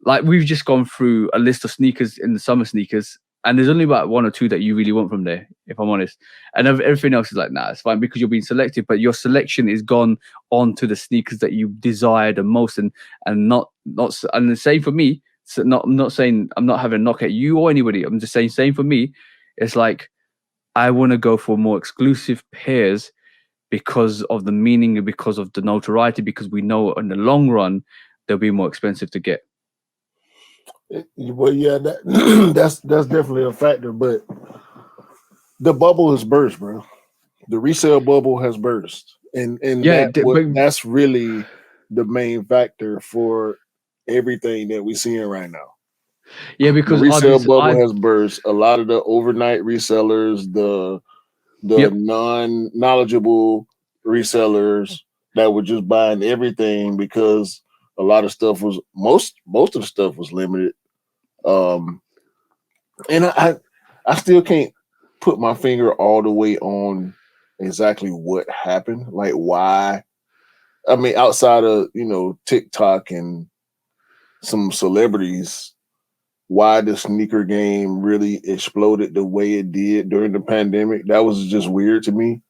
Like, we've just gone through a list of sneakers in the summer sneakers, and there's only about 1 or 2 that you really want from there, if I'm honest. And everything else is like, nah, it's fine because you're being selective, but your selection is gone on to the sneakers that you desire the most, and not and the same for me. So I'm not saying, I'm not having a knock at you or anybody. I'm just saying, same for me. It's like, I want to go for more exclusive pairs because of the meaning and because of the notoriety, because we know in the long run they'll be more expensive to get. Well, yeah, that's definitely a factor, but the bubble has burst, bro. The resale bubble has burst, and Yeah, that's really the main factor for everything that we're seeing right now. Yeah, because the resale bubble has burst. A lot of the overnight resellers, the non-knowledgeable resellers that were just buying everything because a lot of stuff was most of the stuff was limited. And I still can't put my finger all the way on exactly what happened, like why. I mean, outside of TikTok and some celebrities, why the sneaker game really exploded the way it did during the pandemic. That was just weird to me.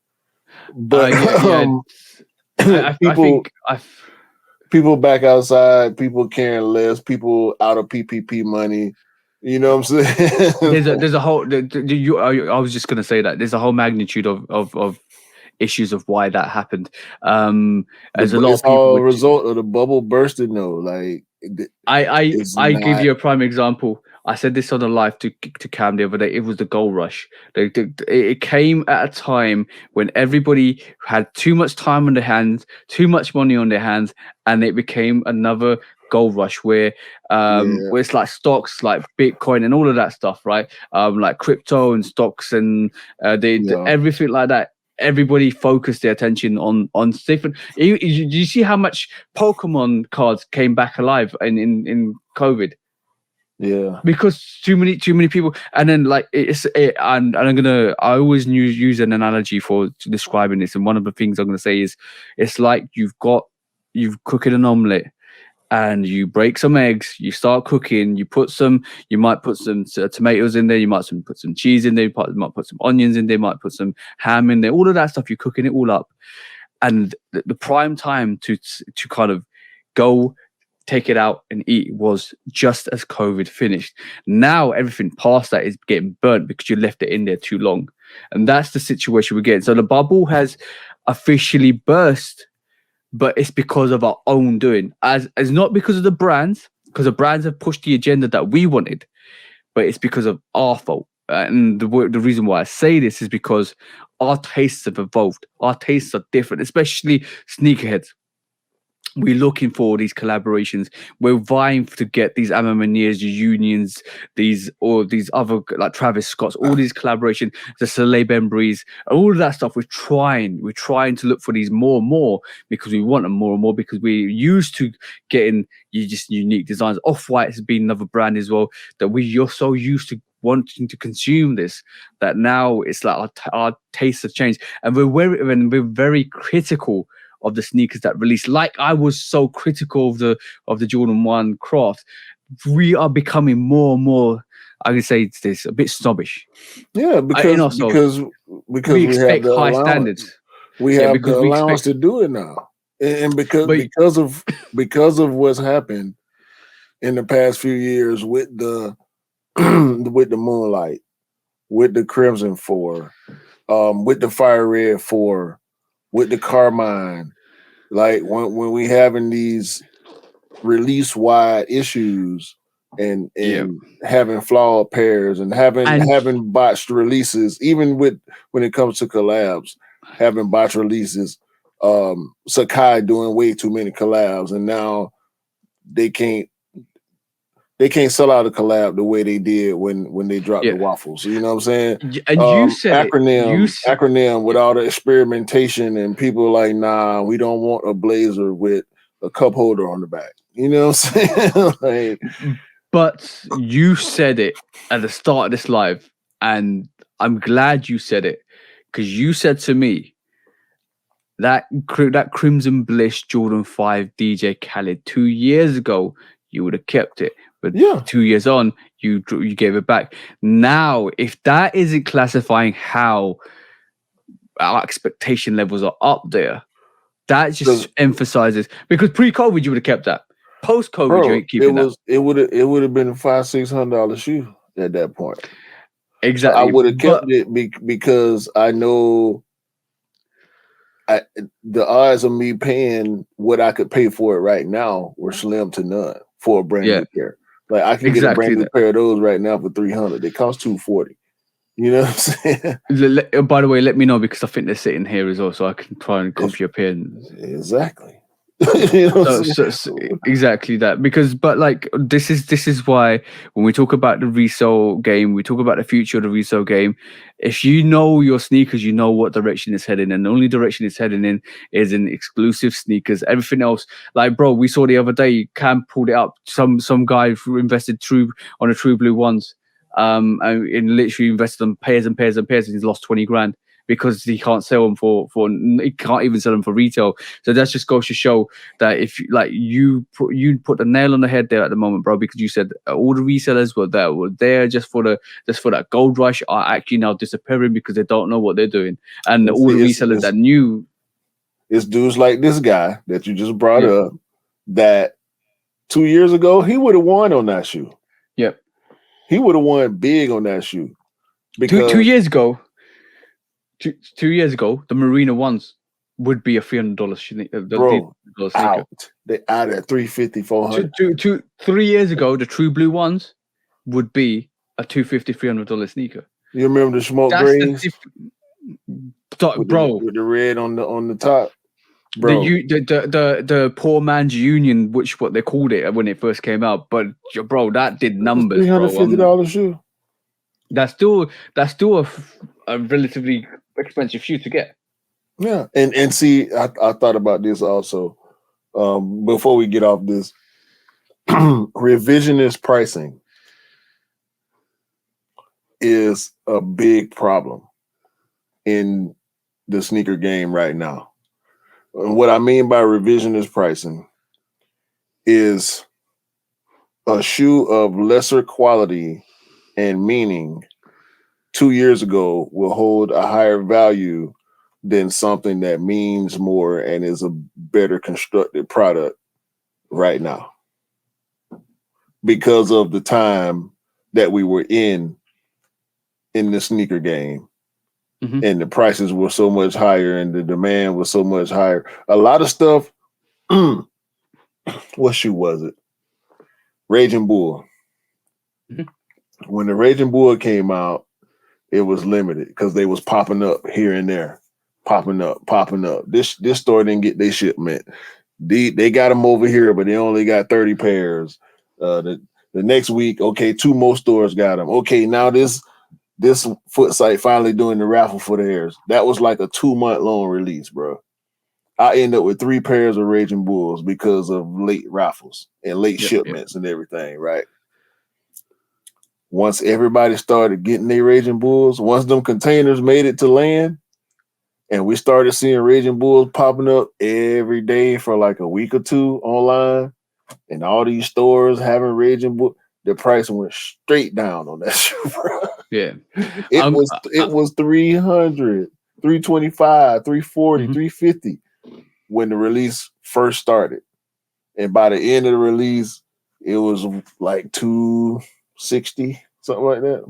But people back outside, people caring less, people out of PPP money. You know what I'm saying? there's a whole. I was just gonna say that there's a whole magnitude of issues of why that happened. As a lot of people, all a result of the bubble bursting, though. Like, I give you a prime example. I said this on the live to Cam the other day. It was the gold rush. It came at a time when everybody had too much time on their hands, too much money on their hands, and it became another gold rush where where it's like stocks, like Bitcoin and all of that stuff, right? Like crypto and stocks and everything like that. Everybody focused their attention on different. You see how much Pokemon cards came back alive in COVID? Yeah, because too many people. And then like and I always use an analogy for describing this. And one of the things I'm gonna say is, it's like you've cooking an omelet. And you break some eggs, you start cooking, you might put some tomatoes in there, you might put some cheese in there, you might put some onions in there, you might put some ham in there, all of that stuff, you're cooking it all up. And the prime time to kind of go take it out and eat was just as COVID finished. Now everything past that is getting burnt because you left it in there too long. And that's the situation we're getting. So the bubble has officially burst, but it's because of our own doing, as not because of the brands, because the brands have pushed the agenda that we wanted, but it's because of our fault. And the reason why I say this is because our tastes have evolved. Our tastes are different, especially sneakerheads. we're looking for these collaborations. We're vying to get these Amamaniers, Unions, these other like Travis Scotts, all these collaborations, the Soleil Bembries, all of that stuff. We're trying to look for these more and more because we want them more and more because we're used to getting just unique designs. Off-White has been another brand as well that you're so used to wanting to consume this that now it's like our tastes have changed, and we're very critical of the sneakers that release. Like I was so critical of the Jordan 1 Craft, we are becoming more and more, I can say this, a bit snobbish. Yeah, because we expect have the high allowance. standards. We have the allowance to do it now, and because of what's happened in the past few years with the with the Moonlight, with the Crimson 4, with the Fire Red 4, with the Carmine. Like when we having these release wide issues and having flawed pairs and having botched releases, even when it comes to collabs, having botched releases, Sakai doing way too many collabs, and now they can't sell out a collab the way they did when they dropped the waffles. You know what I'm saying? And you said acronym with all the experimentation and people like, nah, we don't want a blazer with a cup holder on the back. You know what I'm saying? But you said it at the start of this live, and I'm glad you said it because you said to me that Crimson Bliss Jordan 5 DJ Khaled 2 years ago, you would have kept it. But 2 years on, you gave it back. Now, if that isn't classifying how our expectation levels are up there, that just emphasizes, because pre-COVID you would have kept that. Post-COVID, you ain't keeping that. It would have been a $500-600 shoe at that point. Exactly. I would have kept it because I know the odds of me paying what I could pay for it right now were slim to none for a brand new pair. Like I can get a brand new pair of those right now for $300. They cost $240. You know what I'm saying? By the way, let me know because I think they're sitting here as well, so I can try and copy your pin. Exactly. You know exactly that. But like this is why when we talk about the resale game, we talk about the future of the resale game. If you know your sneakers, you know what direction it's heading, and the only direction it's heading in is in exclusive sneakers. Everything else, like bro, we saw the other day, Cam pulled it up. Some guy who invested on the True Blue ones, and literally invested on pairs and pairs and pairs, and he's lost 20 grand. Because he can't sell them he can't even sell them for retail. So that just goes to show that if you put the nail on the head there at the moment, bro, because you said all the resellers were there just for that gold rush are actually now disappearing because they don't know what they're doing, and all the resellers that knew. It's dudes like this guy that you just brought up that 2 years ago he would have won on that shoe. Yep, he would have won big on that shoe because 2 years ago. 2 years ago, the Marina ones would be a $300 sneaker. They out at $350, $400. 3 years ago, the True Blue ones would be a $250, $300 sneaker. You remember the smoke grays? Bro, with the red on the top, bro. The poor man's union, what they called it when it first came out, but bro, that did numbers. $350 shoe. That's still a relatively expensive shoe to get. Yeah, and see, I thought about this also. Before we get off this, revisionist pricing is a big problem in the sneaker game right now. And what I mean by revisionist pricing is a shoe of lesser quality and meaning 2 years ago will hold a higher value than something that means more and is a better constructed product right now because of the time that we were in the sneaker game. Mm-hmm. And the prices were so much higher and the demand was so much higher. A lot of stuff, what shoe was it? Raging Bull. Mm-hmm. When the Raging Bull came out, it was limited because they was popping up here and there, popping up. This store didn't get their shipment. They got them over here, but they only got 30 pairs. The next week, okay, 2 more stores got them. Okay, now this foot site finally doing the raffle for theirs. That was like a 2-month long release, bro. I end up with 3 pairs of Raging Bulls because of late raffles and late shipments and everything, right? Once everybody started getting their Raging Bulls, once them containers made it to land, and we started seeing Raging Bulls popping up every day for like a week or 2 online, and all these stores having Raging Bulls, the price went straight down on that shoe, bro. Yeah. It was 300, 325, 340, 350 when the release first started. And by the end of the release, it was like 260, something like that.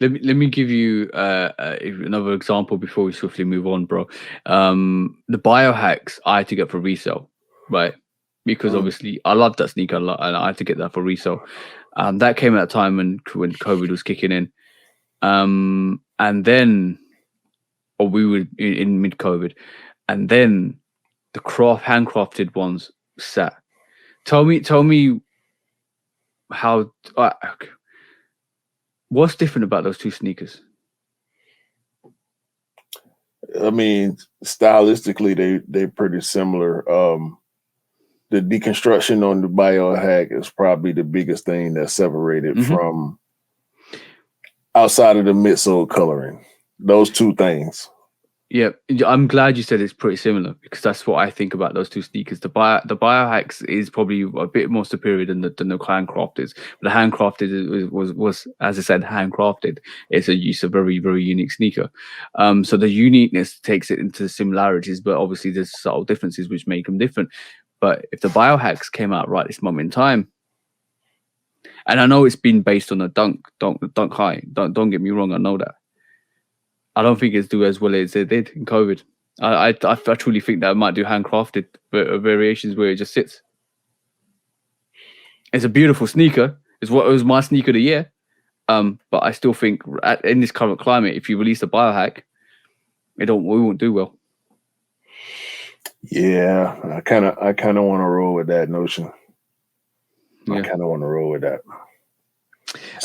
Let me give you another example before we swiftly move on, bro. The biohacks I had to get for resale, right? Because obviously I love that sneaker a lot, and I had to get that for resale. That came at a time when COVID was kicking in, and then, or we were in mid-COVID, and then the handcrafted ones sat. Tell me how. What's different about those 2 sneakers? I mean, stylistically, they're pretty similar. The deconstruction on the biohack is probably the biggest thing that separated from outside of the midsole coloring. Those 2 things. Yeah, I'm glad you said it's pretty similar, because that's what I think about those 2 sneakers. The biohacks is probably a bit more superior than the handcrafted. But the handcrafted was, as I said, handcrafted. It's a very, very unique sneaker. So the uniqueness takes it into the similarities, but obviously there's subtle differences which make them different. But if the biohacks came out right this moment in time, and I know it's been based on a dunk high. Don't get me wrong, I know that. I don't think it's do as well as it did in COVID. I truly think that it might do handcrafted variations where it just sits. It's a beautiful sneaker. It was my sneaker of the year. But I still think in this current climate, if you release a biohack, we won't do well. Yeah, I kind of want to roll with that notion. I kind of want to roll with that.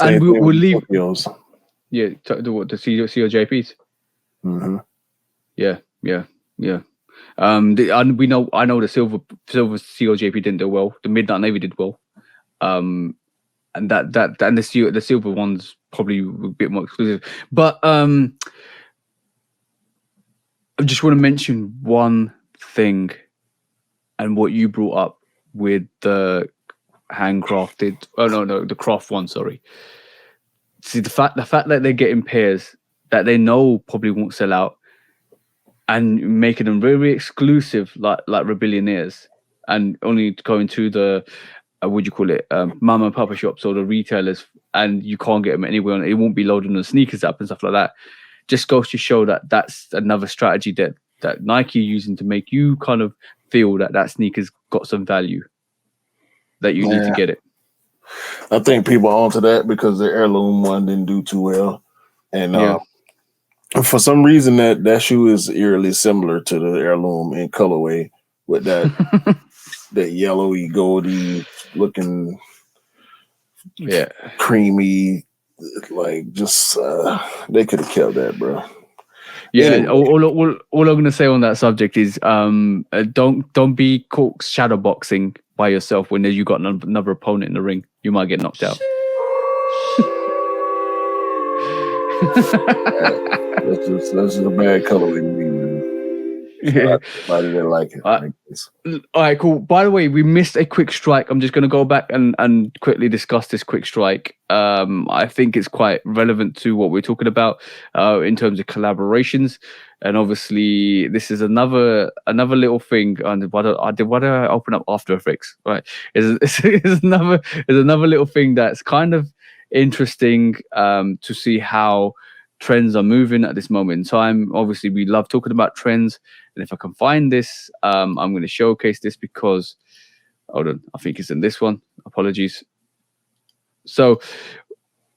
And we'll leave. Yeah, the COJPs. Yeah. And I know the silver COJP didn't do well. The Midnight Navy did well. And the silver one's probably a bit more exclusive. But I just want to mention one thing, and what you brought up with the handcrafted. Oh no, the craft one. Sorry. See, the fact that they're getting pairs that they know probably won't sell out, and making them very exclusive, like Rebellionaires, and only going to the mama and papa shops or the retailers, and you can't get them anywhere. It won't be loaded on the sneakers app and stuff like that. Just goes to show that that's another strategy that Nike using to make you kind of feel that sneaker's got some value, that you need to get it. I think people are onto that because the heirloom one didn't do too well, and for some reason that shoe is eerily similar to the heirloom in colorway, with that that yellowy, goldy looking, creamy, like just they could have kept that, bro. Yeah, anyway. all I'm gonna say on that subject is don't be caught shadowboxing by yourself when you got another opponent in the ring. You might get knocked out. That's just a bad color in me, man. I didn't like it. All right, cool. By the way, we missed a quick strike. I'm just going to go back and quickly discuss this quick strike. I think it's quite relevant to what we're talking about in terms of collaborations. And obviously, this is another little thing. And why do I open up After Effects? Right, it's another little thing that's kind of interesting to see how trends are moving at this moment in time. Obviously, we love talking about trends, and if I can find this, I'm going to showcase this because, hold on, I think it's in this one. Apologies. So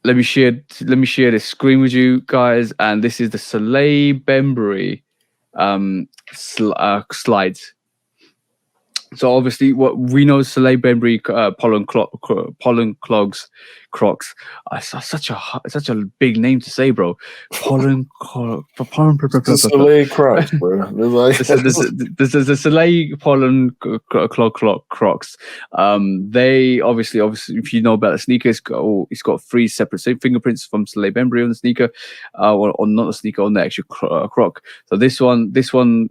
let me share this screen with you guys, and this is the Soleil Bembury slides. So obviously, what we know, Soleil Bembury pollen clogs, Crocs. Such a big name to say, bro. Pollen. The Soleil Crocs, bro. This is the Soleil pollen clog Crocs. They obviously, if you know about the sneaker, it's got 3 separate fingerprints from Soleil Bembury on the sneaker, or not the sneaker, on the actual Croc. So this one,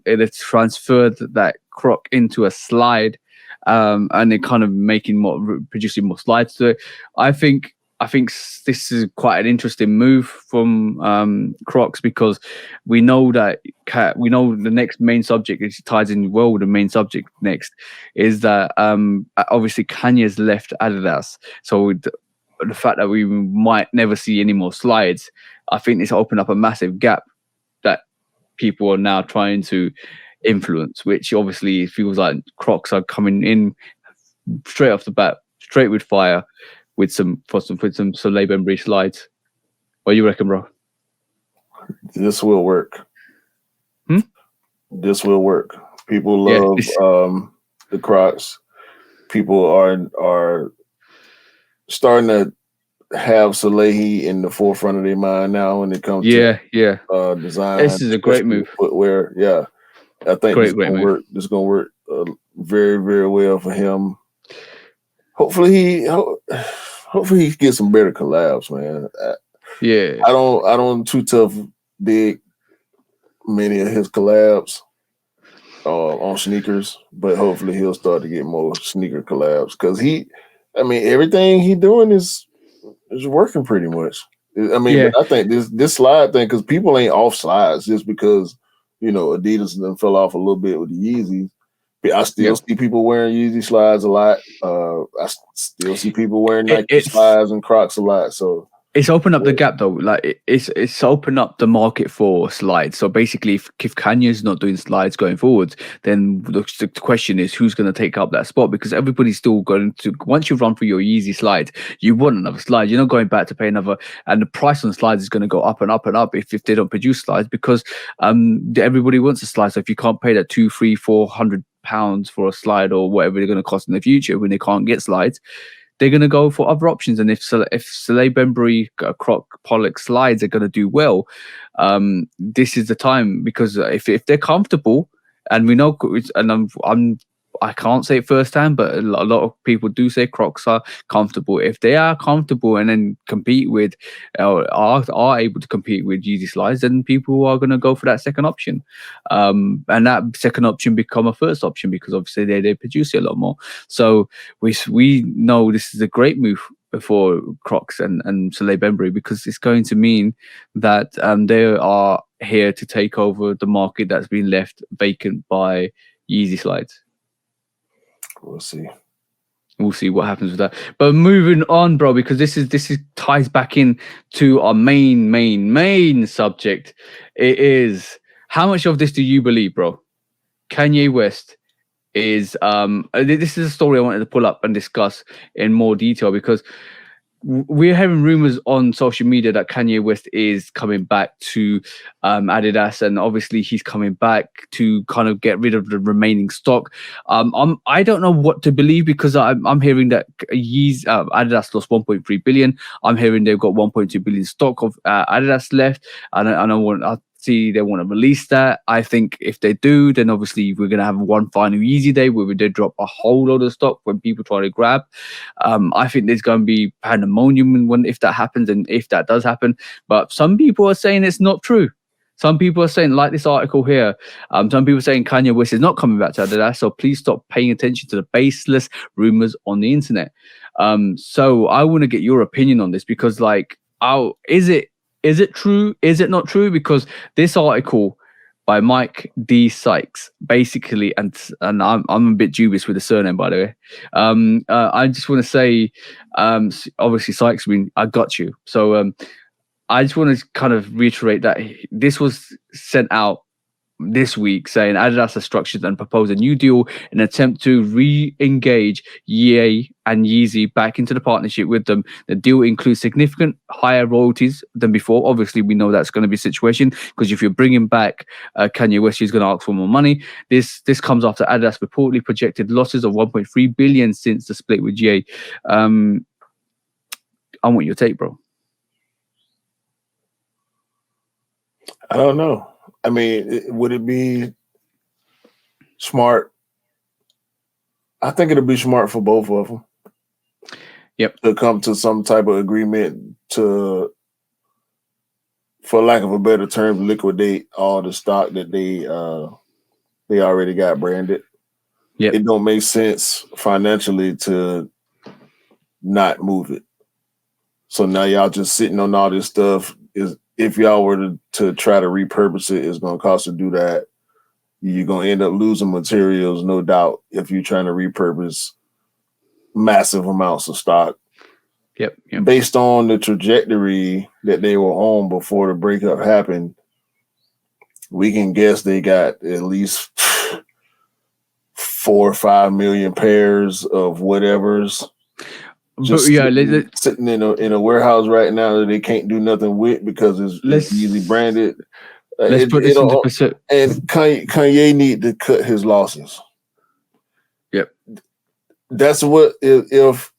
it transferred that Croc into a slide, and it kind of producing more slides to it. I think this is quite an interesting move from Crocs, because we know that the next main subject, it ties in well with the main subject next, is that obviously Kanye's left Adidas. So the fact that we might never see any more slides, I think this opened up a massive gap that people are now trying to influence, which obviously feels like Crocs are coming in straight off the bat, straight with fire, with some Soleil Bembury slides. What do you reckon, bro? This will work. This will work. People love the Crocs. People are starting to have Soleil in the forefront of their mind now when it comes to design. This is a great move. Footwear, yeah. I think this is gonna work. This is gonna work very, very well for him. Hopefully he gets some better collabs, man. I don't too tough dig many of his collabs on sneakers, but hopefully he'll start to get more sneaker collabs, because everything he doing is working pretty much. But I think this slide thing, because people ain't off slides just because Adidas then fell off a little bit with the Yeezys. But I still see people wearing Yeezy slides a lot. I still see people wearing Nike slides and Crocs a lot. So it's opened up the gap, though. Like it's opened up the market for slides. So basically, if Kanye's not doing slides going forward, then the question is, who's going to take up that spot? Because everybody's still going to, once you've run through your Yeezy slides, you want another slide. You're not going back to pay another, and the price on slides is going to go up and up and up if they don't produce slides, because everybody wants a slide. So if you can't pay that £200-400 for a slide, or whatever they're going to cost in the future when they can't get slides, they're going to go for other options. And if Soleil Bembury Croc Pollock slides are going to do well, this is the time, because if they're comfortable, and we know, and I can't say it firsthand, but a lot of people do say Crocs are comfortable. If they are comfortable and then compete with, are able to compete with Yeezy slides, then people are going to go for that second option, and that second option become a first option, because obviously they produce it a lot more. So we know this is a great move for Crocs and Soleil Bembury, because it's going to mean that they are here to take over the market that's been left vacant by Yeezy slides. We'll see. We'll see what happens with that. But moving on, bro, because this ties back in to our main subject. It is, how much of this do you believe, bro? Kanye West is this is a story I wanted to pull up and discuss in more detail, because we're having rumors on social media that Kanye West is coming back to Adidas, and obviously he's coming back to kind of get rid of the remaining stock. I don't know what to believe, because I'm hearing that Adidas lost 1.3 billion. I'm hearing they've got 1.2 billion stock of Adidas left, and I see they want to release that. I think if they do, then obviously we're going to have one final Yeezy day where they drop a whole lot of stock when people try to grab. I think there's going to be pandemonium if that happens, and if that does happen. But some people are saying it's not true. Some people are saying, like this article here, some people are saying Kanye West is not coming back to Adidas, so please stop paying attention to the baseless rumors on the internet. So I want to get your opinion on this, because is it true? Is it not true? Because this article by Mike D. Sykes, basically, and I'm a bit dubious with the surname, by the way. I just want to say, obviously Sykes, I got you. So I just want to kind of reiterate that this was sent out this week saying Adidas has structured and proposed a new deal in an attempt to re-engage Ye and Yeezy back into the partnership with them. The deal includes significant higher royalties than before. Obviously, we know that's going to be a situation because if you're bringing back Kanye West, he's going to ask for more money. This comes after Adidas reportedly projected losses of 1.3 billion since the split with Ye. I want your take, bro. I don't know. I mean, would it be smart? I think it'll be smart for both of them. Yep. To come to some type of agreement to, for lack of a better term, liquidate all the stock that they already got branded. Yep. It don't make sense financially to not move it. So now y'all just sitting on all this stuff. If y'all were to try to repurpose it, it's going to cost to do that. You're going to end up losing materials, no doubt, if you're trying to repurpose massive amounts of stock. Yep. Based on the trajectory that they were on before the breakup happened, we can guess they got at least 4 or 5 million pairs of whatever's. Just sitting in a warehouse right now that they can't do nothing with because it's easily branded. Let's put this into perspective. And Kanye need to cut his losses. Yep. That's what if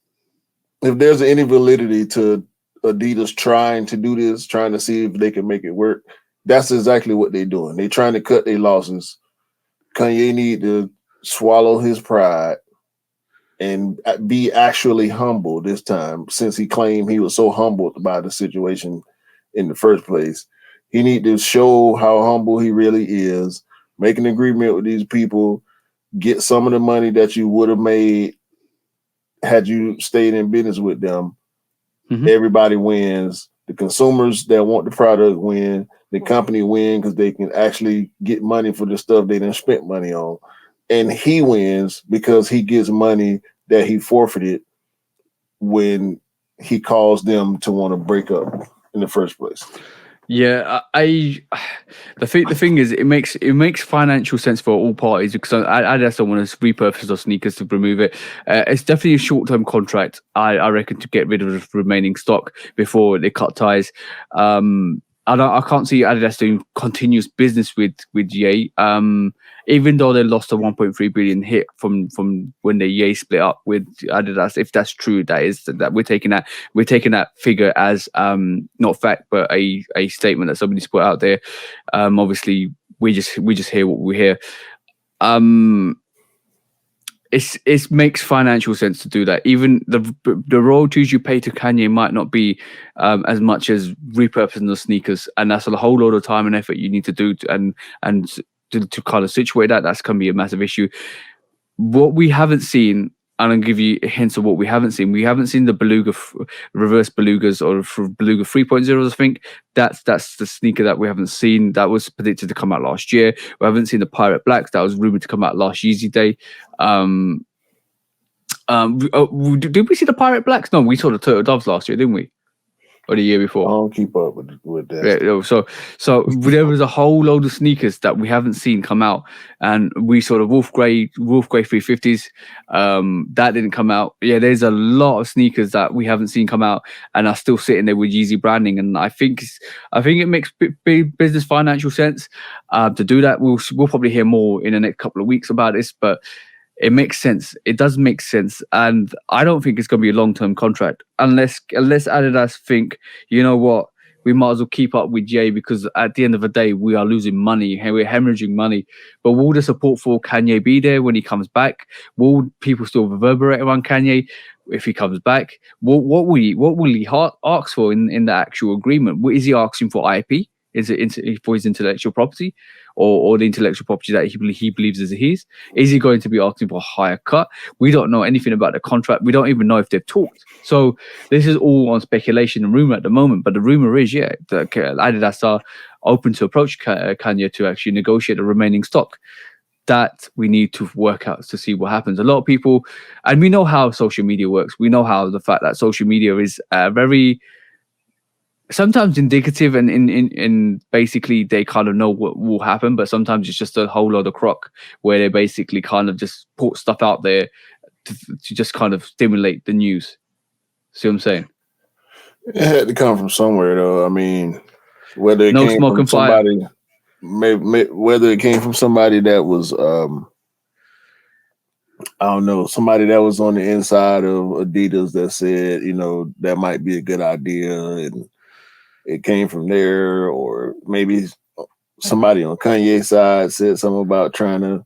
there's any validity to Adidas trying to do this, trying to see if they can make it work, that's exactly what they're doing. They're trying to cut their losses. Kanye need to swallow his pride and be actually humble this time, since he claimed he was so humbled by the situation in the first place. He need to show how humble he really is, make an agreement with these people, get some of the money that you would have made had you stayed in business with them. Mm-hmm. Everybody wins. The consumers that want the product win. The company win because they can actually get money for the stuff they done spent money on. And he wins because he gets money that he forfeited when he caused them to want to break up in the first place. Yeah, the thing is, it makes financial sense for all parties because I just don't want to repurpose those sneakers to remove it. It's definitely a short-term contract, I reckon, to get rid of the remaining stock before they cut ties. I can't see Adidas doing continuous business with Ye. Even though they lost a 1.3 billion hit from when the Ye split up with Adidas. If that's true, that we're taking that figure as not fact, but a statement that somebody's put out there. Obviously, we just hear what we hear. It makes financial sense to do that. Even the royalties you pay to Kanye might not be as much as repurposing the sneakers, and that's a whole lot of time and effort you need to do to kind of situate that. That's going to be a massive issue. What we haven't seen, and I'll give you hints of what we haven't seen. We haven't seen the Beluga reverse Belugas or Beluga 3.0s. I think that's the sneaker that we haven't seen. That was predicted to come out last year. We haven't seen the Pirate Blacks. That was rumored to come out last Yeezy Day. Did we see the Pirate Blacks? No, we saw the Turtle Doves last year, didn't we? Or the year before? I don't keep up with that. Yeah, so there was a whole load of sneakers that we haven't seen come out, and we saw the Wolf Grey 350s. That didn't come out. Yeah, there's a lot of sneakers that we haven't seen come out, and are still sitting there with Yeezy branding. And I think it makes big business financial sense to do that. We'll probably hear more in the next couple of weeks about this, but it makes sense. It does make sense. And I don't think it's going to be a long-term contract unless Adidas think, you know what, we might as well keep up with Ye because at the end of the day, we are losing money. We're hemorrhaging money. But will the support for Kanye be there when he comes back? Will people still reverberate around Kanye if he comes back? What will he ask for in the actual agreement? What is he asking for? IP? Is it for his intellectual property? Or the intellectual property that he believes is his? Is he going to be asking for a higher cut? We don't know anything about the contract. We don't even know if they've talked. So this is all on speculation and rumor at the moment. But the rumor is, that Adidas are open to approach Kanye to actually negotiate the remaining stock. That we need to work out to see what happens. A lot of people, and we know how social media works. We know how the fact that social media is very sometimes indicative and in basically they kind of know what will happen, but sometimes it's just a whole lot of crock where they basically kind of just put stuff out there to just kind of stimulate the news. See what I'm saying? It had to come from somewhere, though. I mean, whether it No came smoke from and fire. somebody, whether it came from somebody that was, I don't know, somebody that was on the inside of Adidas that said, that might be a good idea, and it came from there, or maybe somebody on Kanye's side said something about trying to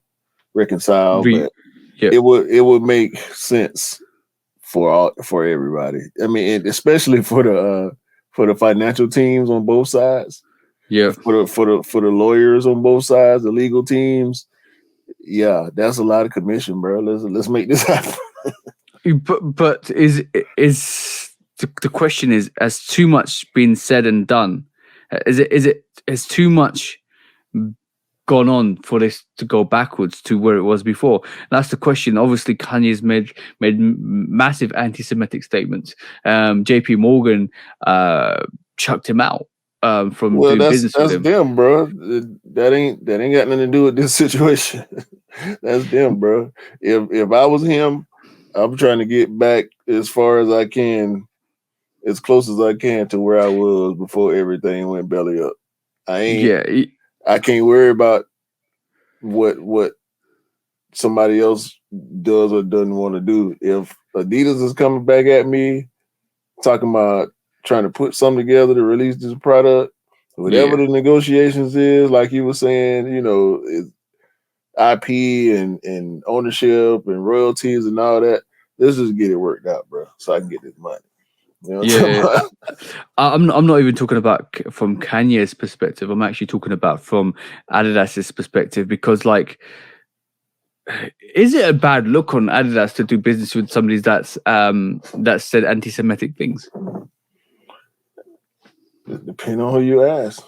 reconcile, but Yeah. it would make sense for everybody. I mean, and especially for the financial teams on both sides. Yeah. For the lawyers on both sides, the legal teams. Yeah, that's a lot of commission, bro. Let's make this happen. But is the question is, has too much been said and done? Has too much gone on for this to go backwards to where it was before? That's the question. Obviously, Kanye's made massive anti-Semitic statements. JP Morgan chucked him out from doing business with him. That's them, bro. That ain't got nothing to do with this situation. That's them, bro. If I was him, I'm trying to get back as far as I can, as close as I can to where I was before everything went belly up. I can't worry about what somebody else does or doesn't want to do. If Adidas is coming back at me talking about trying to put something together to release this product, whatever the negotiations is, like you were saying, IP and ownership and royalties and all that. Let's just get it worked out, bro, so I can get this money. I'm not even talking about from Kanye's perspective. I'm actually talking about from Adidas's perspective, because is it a bad look on Adidas to do business with somebody that's said anti-Semitic things? Depending on who you ask.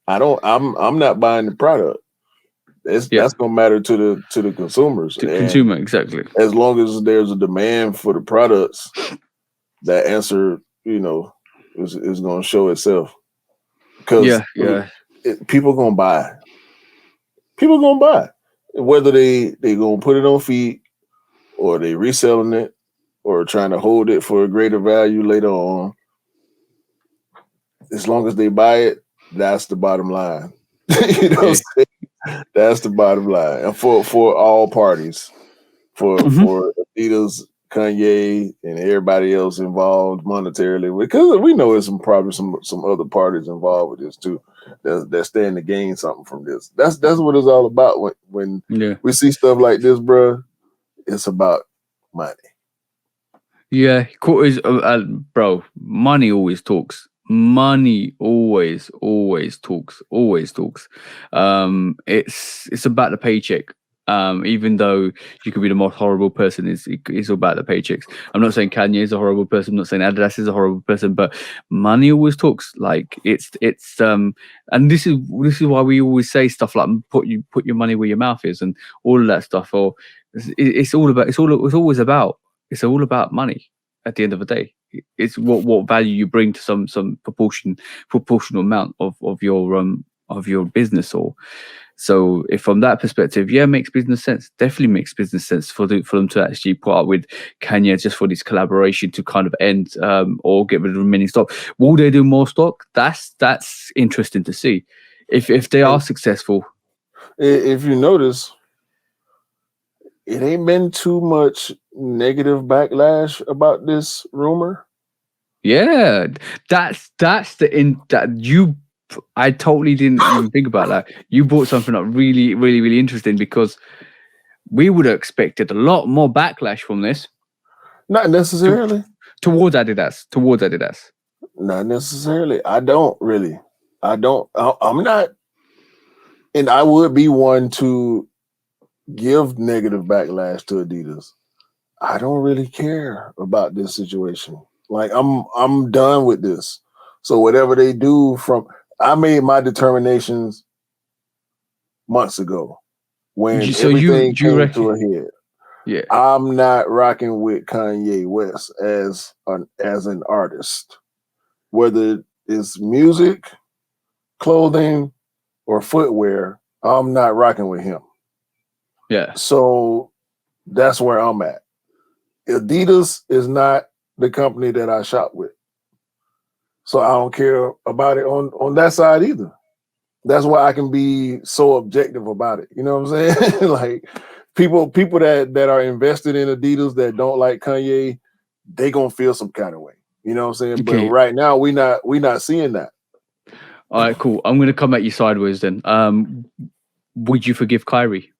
I'm not buying the product. That's gonna matter to the consumers. To consumer, exactly. As long as there's a demand for the products, that answer, is gonna show itself. Because people gonna buy. People gonna buy. Whether they gonna put it on feet or they reselling it or trying to hold it for a greater value later on. As long as they buy it, that's the bottom line. What I'm saying? That's the bottom line. And for all parties. For Adidas, Kanye, and everybody else involved monetarily, because we know there's probably some other parties involved with this too that stand to gain something from this. That's what it's all about. When we see stuff like this, bro, it's about money. Yeah, bro. Money always talks. Money always talks. Always talks. It's about the paycheck. Even though you could be the most horrible person, it's all about the paychecks. I'm not saying Kanye is a horrible person. I'm not saying Adidas is a horrible person, but money always talks. Like it's and this is why we always say stuff like put your money where your mouth is and all of that stuff. Or it's always about money. At the end of the day, it's what value you bring to some proportional amount of your business. Or so if from that perspective, makes business sense. Definitely makes business sense for them to actually put up with Kanye just for this collaboration to kind of end or get rid of the remaining stock. Will they do more stock? That's interesting to see if they are successful. If you notice, it ain't been too much negative backlash about this rumor. Yeah, that's I totally didn't even think about that. You brought something up really, really, really interesting, because we would have expected a lot more backlash from this. Not necessarily. Towards Adidas. Not necessarily. I don't really. I'm not. And I would be one to give negative backlash to Adidas. I don't really care about this situation. Like I'm done with this. So whatever they do I made my determinations months ago when everything came to a head. Yeah. I'm not rocking with Kanye West as an artist. Whether it's music, clothing, or footwear, I'm not rocking with him. Yeah. So that's where I'm at. Adidas is not the company that I shop with. So I don't care about it on that side either. That's why I can be so objective about it. You know what I'm saying? Like people that are invested in Adidas that don't like Kanye, they gonna feel some kind of way. You know what I'm saying? Okay. But right now we not seeing that. All right, cool. I'm gonna come at you sideways then. Would you forgive Kyrie?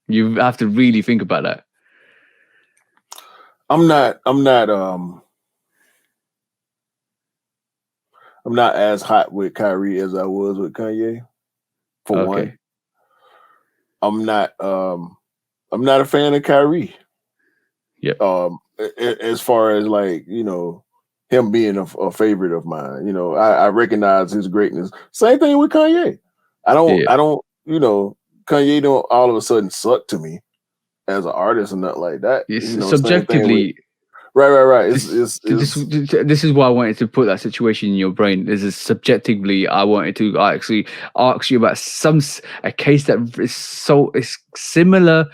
You have to really think about that. I'm not as hot with Kyrie as I was with Kanye. For one. I'm not a fan of Kyrie. Yeah. As far as like, you know, him being a favorite of mine. You know, I recognize his greatness. Same thing with Kanye. I don't, you know, Kanye don't all of a sudden suck to me as an artist and nothing like that. It's you know, subjectively. Right. This is why I wanted to put that situation in your brain. This is subjectively. I wanted to actually ask you about a case that is similar,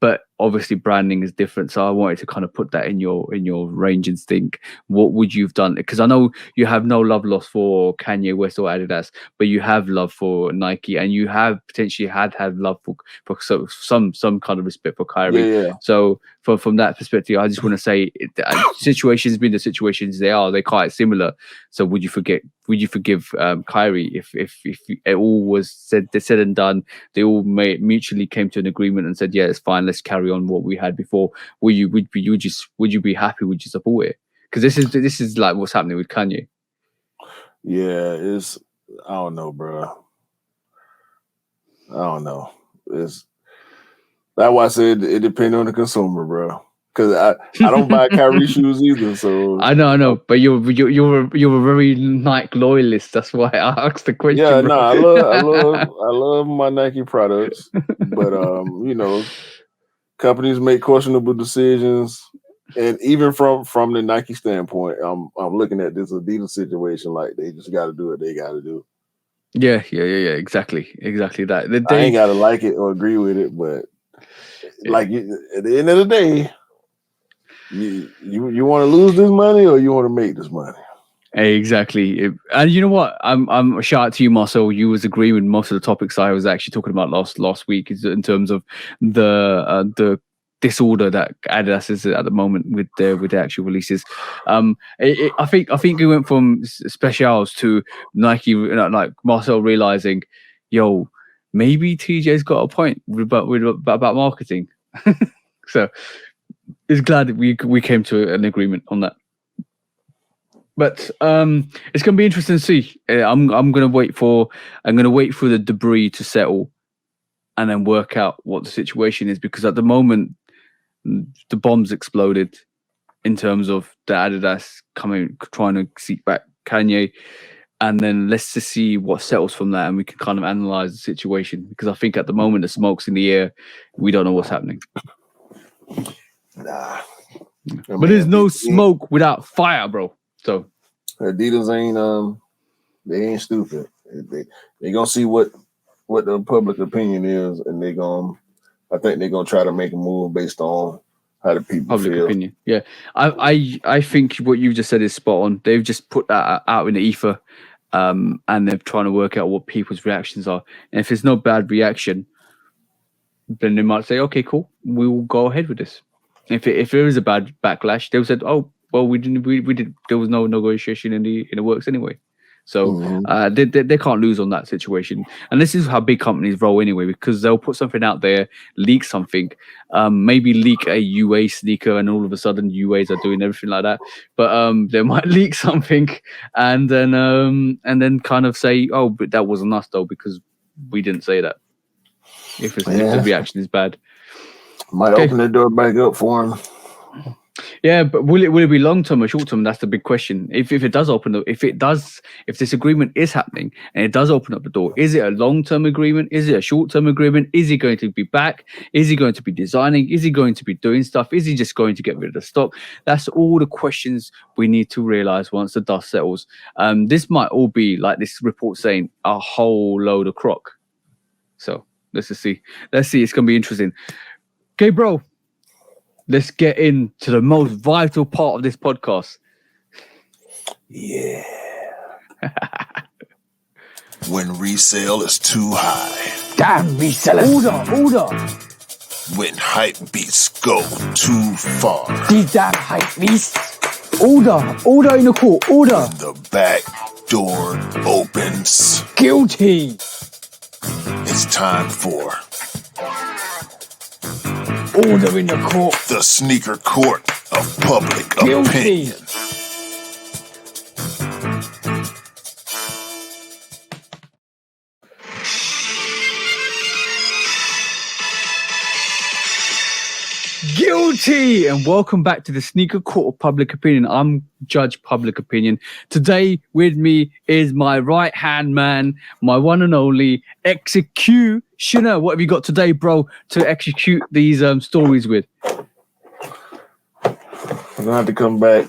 but obviously branding is different. So I wanted to kind of put that in your range and think, what would you have done? Because I know you have no love lost for Kanye West or Adidas, but you have love for Nike, and you have potentially had love for some kind of respect for Kyrie. Yeah. So from that perspective, I just want to say, situations being the situations they are, they're quite similar. So would you forgive Kyrie if it all was said and done? They all mutually came to an agreement and said, yeah, it's fine, let's carry on what we had before. Would you be happy? Would you support it? Because this is like what's happening with Kanye. Yeah, I don't know, bro. I don't know. That's why I said it depends on the consumer, bro. Because I don't buy Kyrie shoes either. So I know, but you're a very Nike loyalist. That's why I asked the question. Yeah, bro. I love my Nike products, but you know, companies make questionable decisions, and even from the Nike standpoint, I'm looking at this Adidas situation like they just got to do what they got to do. Yeah, exactly that. I ain't got to like it or agree with it, but like at the end of the day, you want to lose this money or you want to make this money. Exactly. And you know what? I'm shout out to you, Marcel. You was agreeing with most of the topics I was actually talking about last week in terms of the disorder that Adidas is at the moment with their actual releases. I think it went from specials to Nike, like Marcel realizing, yo, maybe TJ's got a point about marketing. So it's glad that we came to an agreement on that. But it's going to be interesting to see. I'm going to wait for the debris to settle, and then work out what the situation is. Because at the moment, the bombs exploded in terms of the Adidas trying to seek back Kanye, and then let's just see what settles from that, and we can kind of analyze the situation. Because I think at the moment the smoke's in the air, we don't know what's happening. Nah, but there's no smoke without fire, bro. So Adidas they ain't stupid. They gonna see what the public opinion is, and I think they're gonna try to make a move based on how the people public feel. opinion. Yeah, I think what you just said is spot on. They've just put that out in the ether, and they're trying to work out what people's reactions are. And if there's no bad reaction, then they might say, okay, cool, we will go ahead with this. If there is a bad backlash, they'll say, oh, well, we did. There was no negotiation in the works anyway. So they can't lose on that situation. And this is how big companies roll anyway, because they'll put something out there, leak something, maybe leak a UA sneaker, and all of a sudden UAs are doing everything like that. But they might leak something and then kind of say, oh, but that wasn't us though, because we didn't say that. If the reaction is bad. Might open the door back up for him. Yeah, but will it be long term or short term? That's the big question. If it does if this agreement is happening and it does open up the door, is it a long term agreement? Is it a short term agreement? Is he going to be back? Is he going to be designing? Is he going to be doing stuff? Is he just going to get rid of the stock? That's all the questions we need to realize once the dust settles. This might all be like this report saying a whole load of crock. So let's just see. Let's see. It's gonna be interesting. Okay, bro. Let's get into the most vital part of this podcast. Yeah. When resale is too high. Damn resellers. Order. When hype beats go too far. These damn hype beasts. Order in the court. Order. When the back door opens. Guilty. It's time for Order in the court. the sneaker court of public Guilty. opinion. Guilty, and welcome back to the Sneaker Court of Public Opinion. I'm Judge Public Opinion. Today with me is my right-hand man, my one and only executioner. What have you got today, bro, to execute these stories with? I'm gonna have to come back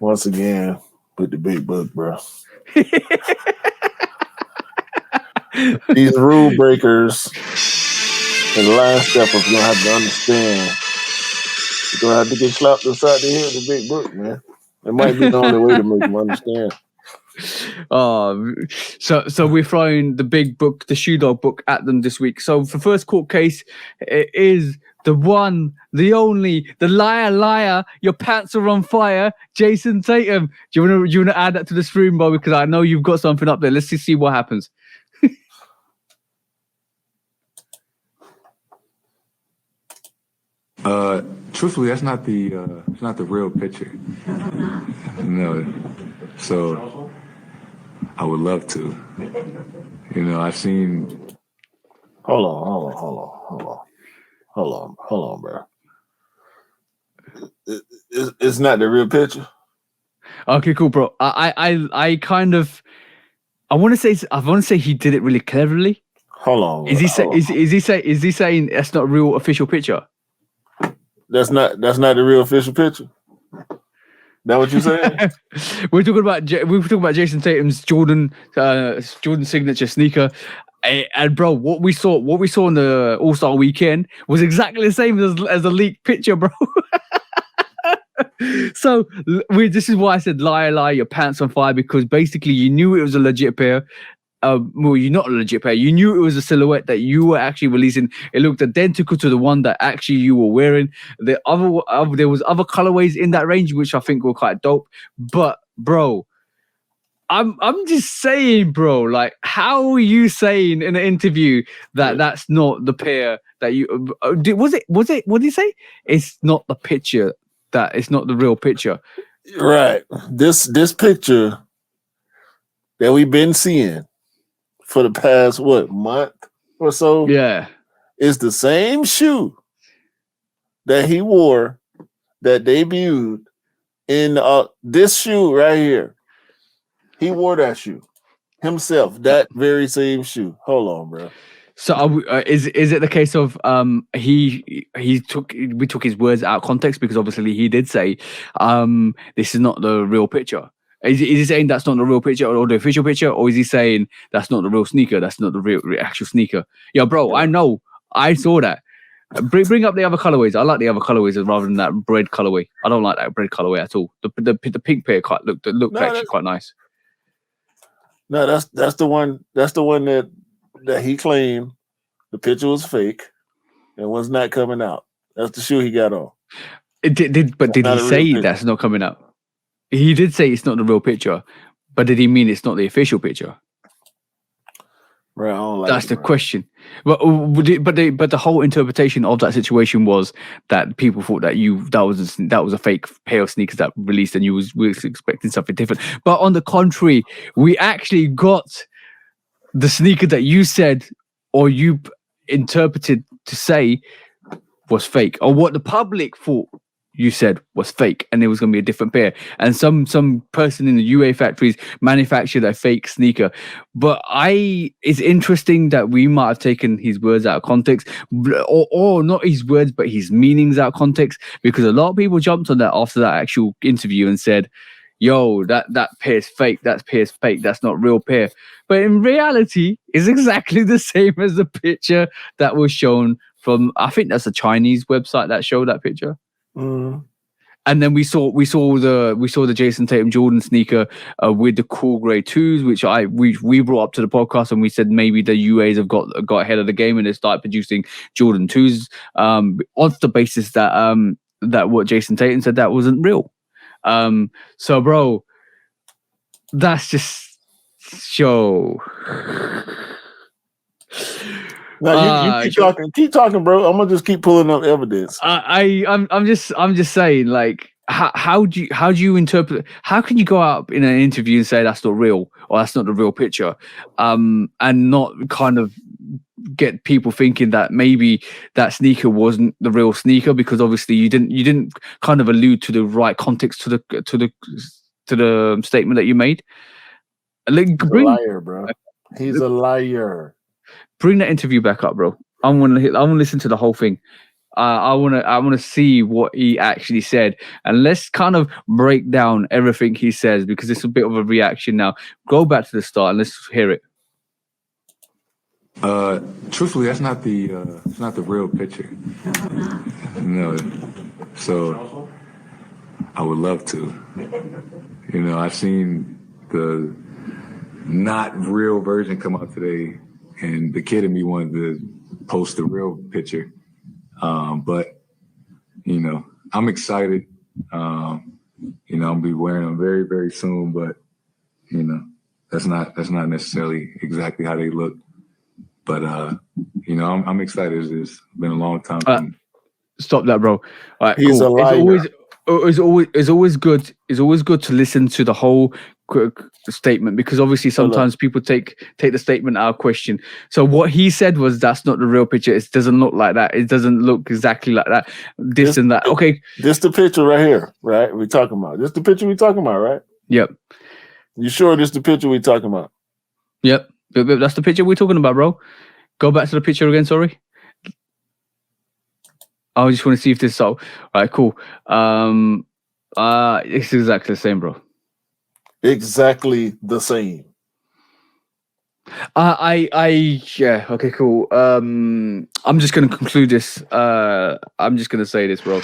once again with the big book, bro. These rule breakers and line steppers gonna have to understand. You're gonna have to get slapped upside the head with the big book, man. It might be the only way to make them understand. So we're throwing the big book, the shoe dog book, at them this week. So for first court case, it is the one, the only, the liar. Your pants are on fire, Jason Tatum. Do you wanna add that to the stream, bro? Because I know you've got something up there. Let's just see what happens. Truthfully, that's not the it's not the real picture. No. So I would love to. You know, I've seen. Hold on, bro. It's not the real picture. Okay, cool, bro. I kind of, I want to say he did it really cleverly. Hold on. Is he saying that's not a real official picture? That's not the real official picture. That what you saying? we were talking about Jason Tatum's Jordan signature sneaker, and bro, what we saw in the All-Star weekend was exactly the same as the leaked picture, bro. So this is why I said liar, your pants on fire, because basically you knew it was a legit pair. Well, you're not a legit pair. You knew it was a silhouette that you were actually releasing. It looked identical to the one that actually you were wearing. There was other colorways in that range, which I think were quite dope. But bro, I'm just saying, bro. Like, how are you saying in an interview that that's not the pair that you was it? What did he say? It's not the picture. That it's not the real picture. Right. This picture that we've been seeing for the past month or so, yeah, is the same shoe that he wore that debuted in this shoe right here. He wore that shoe himself, that very same shoe. Hold on, bro. So is it the case of we took his words out of context, because obviously he did say this is not the real picture. Is he saying that's not the real picture or the official picture, or is he saying that's not the real sneaker? That's not the real actual sneaker. Yeah, bro, I know. I saw that. Bring up the other colorways. I like the other colorways rather than that bread colorway. I don't like that bread colorway at all. The pink pair looked actually quite nice. No, that's the one. That's the one that he claimed the picture was fake and was not coming out. That's the shoe he got on. Did he say that's not coming out? He did say it's not the real picture, but did he mean it's not the official picture? Right, I don't like that's the question. But the whole interpretation of that situation was that people thought that that was a fake pair of sneakers that released, and you was expecting something different. But on the contrary, we actually got the sneaker that you said or you interpreted to say was fake, or what the public thought you said was fake, and it was going to be a different pair. And some person in the UA factories manufactured a fake sneaker. But it's interesting that we might have taken his words out of context, or not his words, but his meanings out of context, because a lot of people jumped on that after that actual interview and said, yo, that pair's fake, that pair's fake, that's not real pair. But in reality, it's exactly the same as the picture that was shown from, I think that's a Chinese website that showed that picture. Mm. And then we saw the Jason Tatum Jordan sneaker with the cool grey 2s, which we brought up to the podcast, and we said maybe the UAs have got ahead of the game and they started producing Jordan 2s on the basis that that what Jason Tatum said that wasn't real. So bro, that's just show. Now you keep talking, bro. I'm gonna just keep pulling up evidence. I'm just saying, like, how do you interpret? How can you go out in an interview and say that's not real or that's not the real picture, and not kind of get people thinking that maybe that sneaker wasn't the real sneaker, because obviously you didn't kind of allude to the right context to the statement that you made. Like, He's a liar, bro. He's a liar. Bring that interview back up, bro. I want to listen to the whole thing. I want to see what he actually said, and let's kind of break down everything he says, because it's a bit of a reaction now. Go back to the start and let's hear it. Truthfully, that's not the real picture. No. So I would love to. I've seen the not real version come out today, and the kid in me wanted to post the real picture. But I'm excited. I'll be wearing them very, very soon, but that's not necessarily exactly how they look. But I'm excited. It's been a long time. Stop that, bro. All right, He's cool. a liar. It's always good. It's always good to listen to the whole statement, because obviously sometimes people take the statement out of question. So what he said was that's not the real picture. It doesn't look like that. It doesn't look exactly like that. This and that. Okay, this the picture right here, right? We talking about this. The picture we talking about, right? Yep. You sure this the picture we talking about? Yep. That's the picture we're talking about, bro. Go back to the picture again. Sorry. I just want to see if this is so. All right, cool. It's exactly the same, bro. Exactly the same. Yeah. Okay, cool. I'm just gonna conclude this. I'm just gonna say this, bro.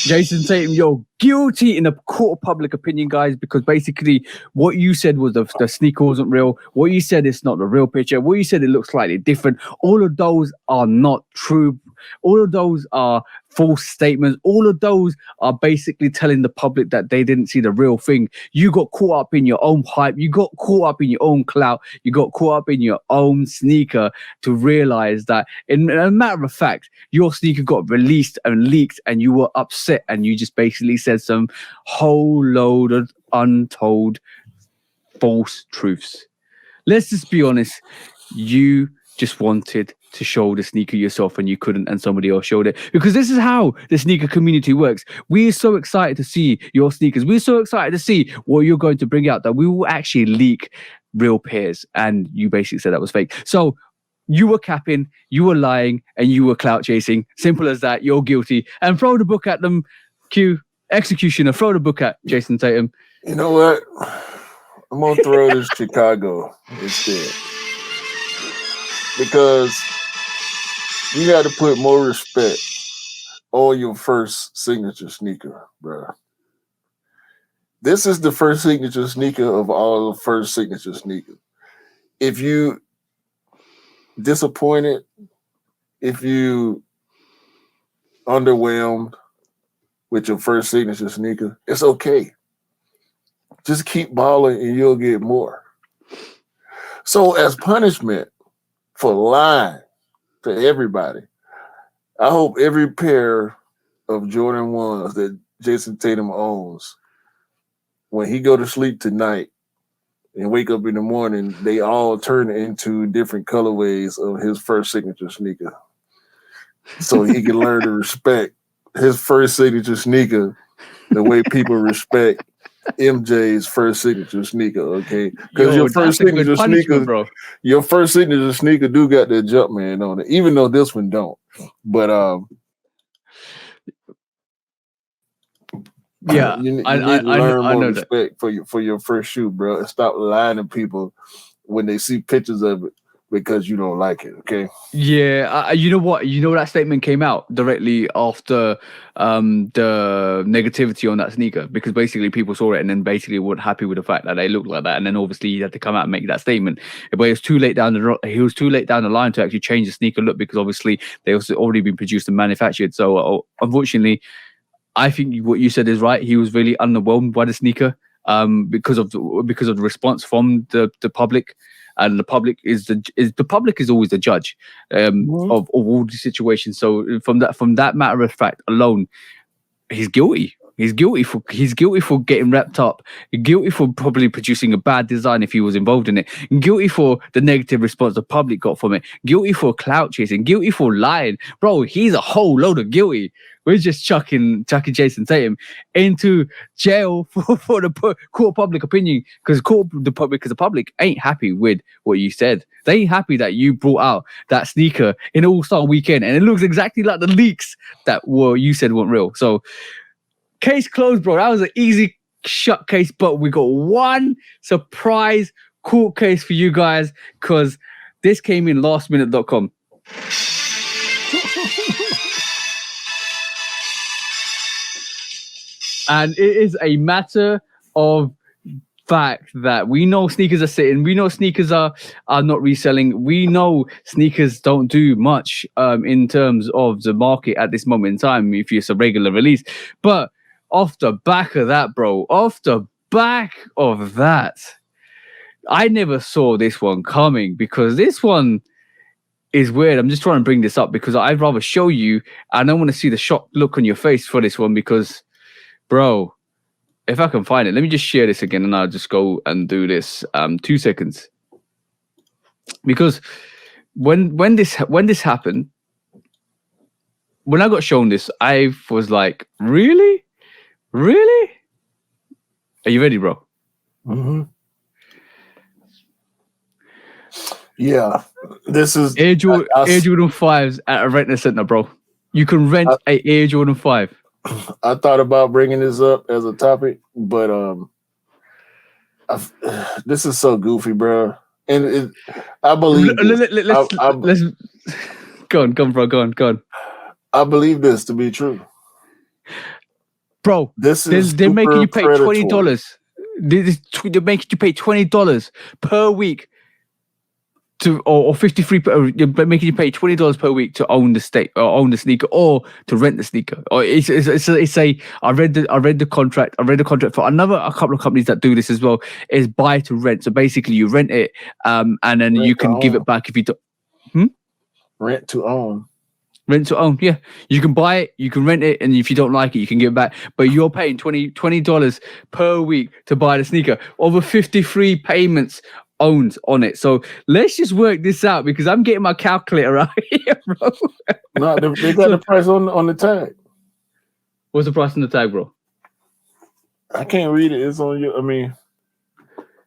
Jason Tatum, you're guilty in a court of public opinion, guys, because basically what you said was the sneaker wasn't real. What you said it's not the real picture. What you said it looks slightly different. All of those are not true. All of those are false statements. All of those are basically telling the public that they didn't see the real thing. You got caught up in your own hype. You got caught up in your own clout. You got caught up in your own sneaker to realize that, in a matter of fact, your sneaker got released and leaked and you were upset and you just basically said some whole load of untold false truths. Let's just be honest. You just wanted to show the sneaker yourself and you couldn't, and somebody else showed it, because this is how the sneaker community works. We're so excited to see your sneakers. We're so excited to see what you're going to bring out that we will actually leak real pairs, and you basically said that was fake. So you were capping, you were lying, and you were clout chasing. Simple as that. You're guilty. And throw the book at them. Q, executioner, throw the book at Jason Tatum. You know what? I'm going to throw this Chicago instead. Because you got to put more respect on your first signature sneaker, bro. This is the first signature sneaker of all the first signature sneakers. If you disappointed, if you underwhelmed with your first signature sneaker, it's okay. Just keep balling and you'll get more. So as punishment for lying to everybody, I hope every pair of Jordan 1s that Jason Tatum owns, when he go to sleep tonight, and wake up in the morning, they all turn into different colorways of his first signature sneaker. So he can learn to respect his first signature sneaker the way people respect MJ's first signature sneaker, okay? Because your first signature sneaker, bro. Your first signature sneaker do got that Jumpman on it, even though this one don't. But yeah, you need to learn more respect for your first shoe, bro, and stop lying to people when they see pictures of it because you don't like it, okay? Yeah, you know what? You know that statement came out directly after the negativity on that sneaker, because basically people saw it and then basically weren't happy with the fact that they looked like that, and then obviously he had to come out and make that statement. But it was too late down the line to actually change the sneaker look, because obviously they also already been produced and manufactured. So unfortunately, I think what you said is right. He was really underwhelmed by the sneaker because of the response from the public. And the public is always the judge of all the situations. So from that matter of fact alone, he's guilty. He's guilty for getting wrapped up. Guilty for probably producing a bad design if he was involved in it. Guilty for the negative response the public got from it. Guilty for clout chasing. Guilty for lying. Bro, he's a whole load of guilty. We're just chucking Jason Tatum into jail for the court of public opinion, because the public ain't happy with what you said. They ain't happy that you brought out that sneaker in All-Star Weekend, and it looks exactly like the leaks that you said weren't real. So case closed, bro. That was an easy shut case, but we got one surprise court case for you guys, because this came in lastminute.com. And it is a matter of fact that we know sneakers are sitting. We know sneakers are not reselling. We know sneakers don't do much in terms of the market at this moment in time if it's a regular release. But off the back of that, I never saw this one coming, because this one is weird. I'm just trying to bring this up because I'd rather show you, and I want to see the shocked look on your face for this one, because bro, if I can find it, let me just share this again, and I'll just go and do this. 2 seconds, because when this happened, when I got shown this, I was like, really? Are you ready, bro? Mm-hmm. Yeah, this is Air Jordan 5s at a rent center, bro. You can rent a Air Jordan 5. I thought about bringing this up as a topic, but this is so goofy, bro. And I believe let's go on, bro. Go on. I believe this to be true, bro. They're making you pay $20. They're making you pay $20 per week or 53. They're making you pay $20 per week to own the sneaker, or to rent the sneaker. Or it's a. I read the contract. I read the contract for a couple of companies that do this as well. Is buy to rent. So basically, you rent it, and then you can give it back if you don't. Rent to own. Rent to own, yeah. You can buy it, you can rent it, and if you don't like it, you can give it back. But you're paying $20 per week to buy the sneaker. Over 53 payments owned on it. So let's just work this out, because I'm getting my calculator out here, bro. No, they got the price on the tag. What's the price on the tag, bro? I can't read it. It's on you. I mean,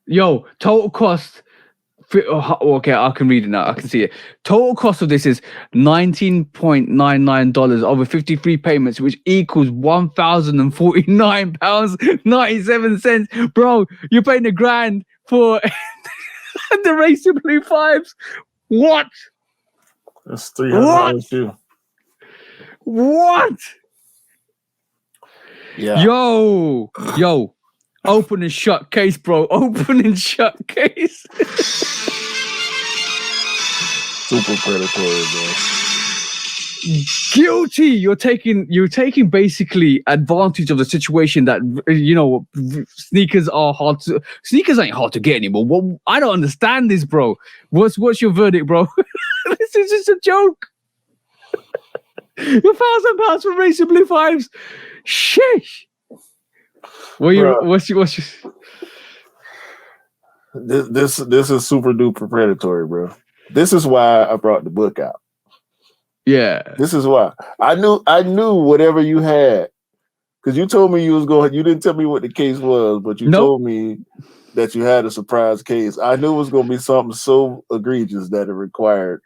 yo, total cost. Okay, I can read it now. I can see it. Total cost of this is $19.99 over 53 payments, which equals £1,049.97. Bro, you're paying $1,000 for the Racing Blue 5s. What? That's $300 too. What? Yeah. Yo. Open and shut case, bro. Open and shut case. Super predatory, bro. Guilty. You're taking basically advantage of the situation that, sneakers ain't hard to get anymore. Well, I don't understand this, bro. What's your verdict, bro? This is just a joke. £1,000 for Racing Blue 5s. Sheesh. What's your This is super duper predatory, bro. This is why I brought the book out. Yeah. This is why I knew whatever you had, because you told me you was going. You didn't tell me what the case was, but you told me that you had a surprise case. I knew it was going to be something so egregious that it required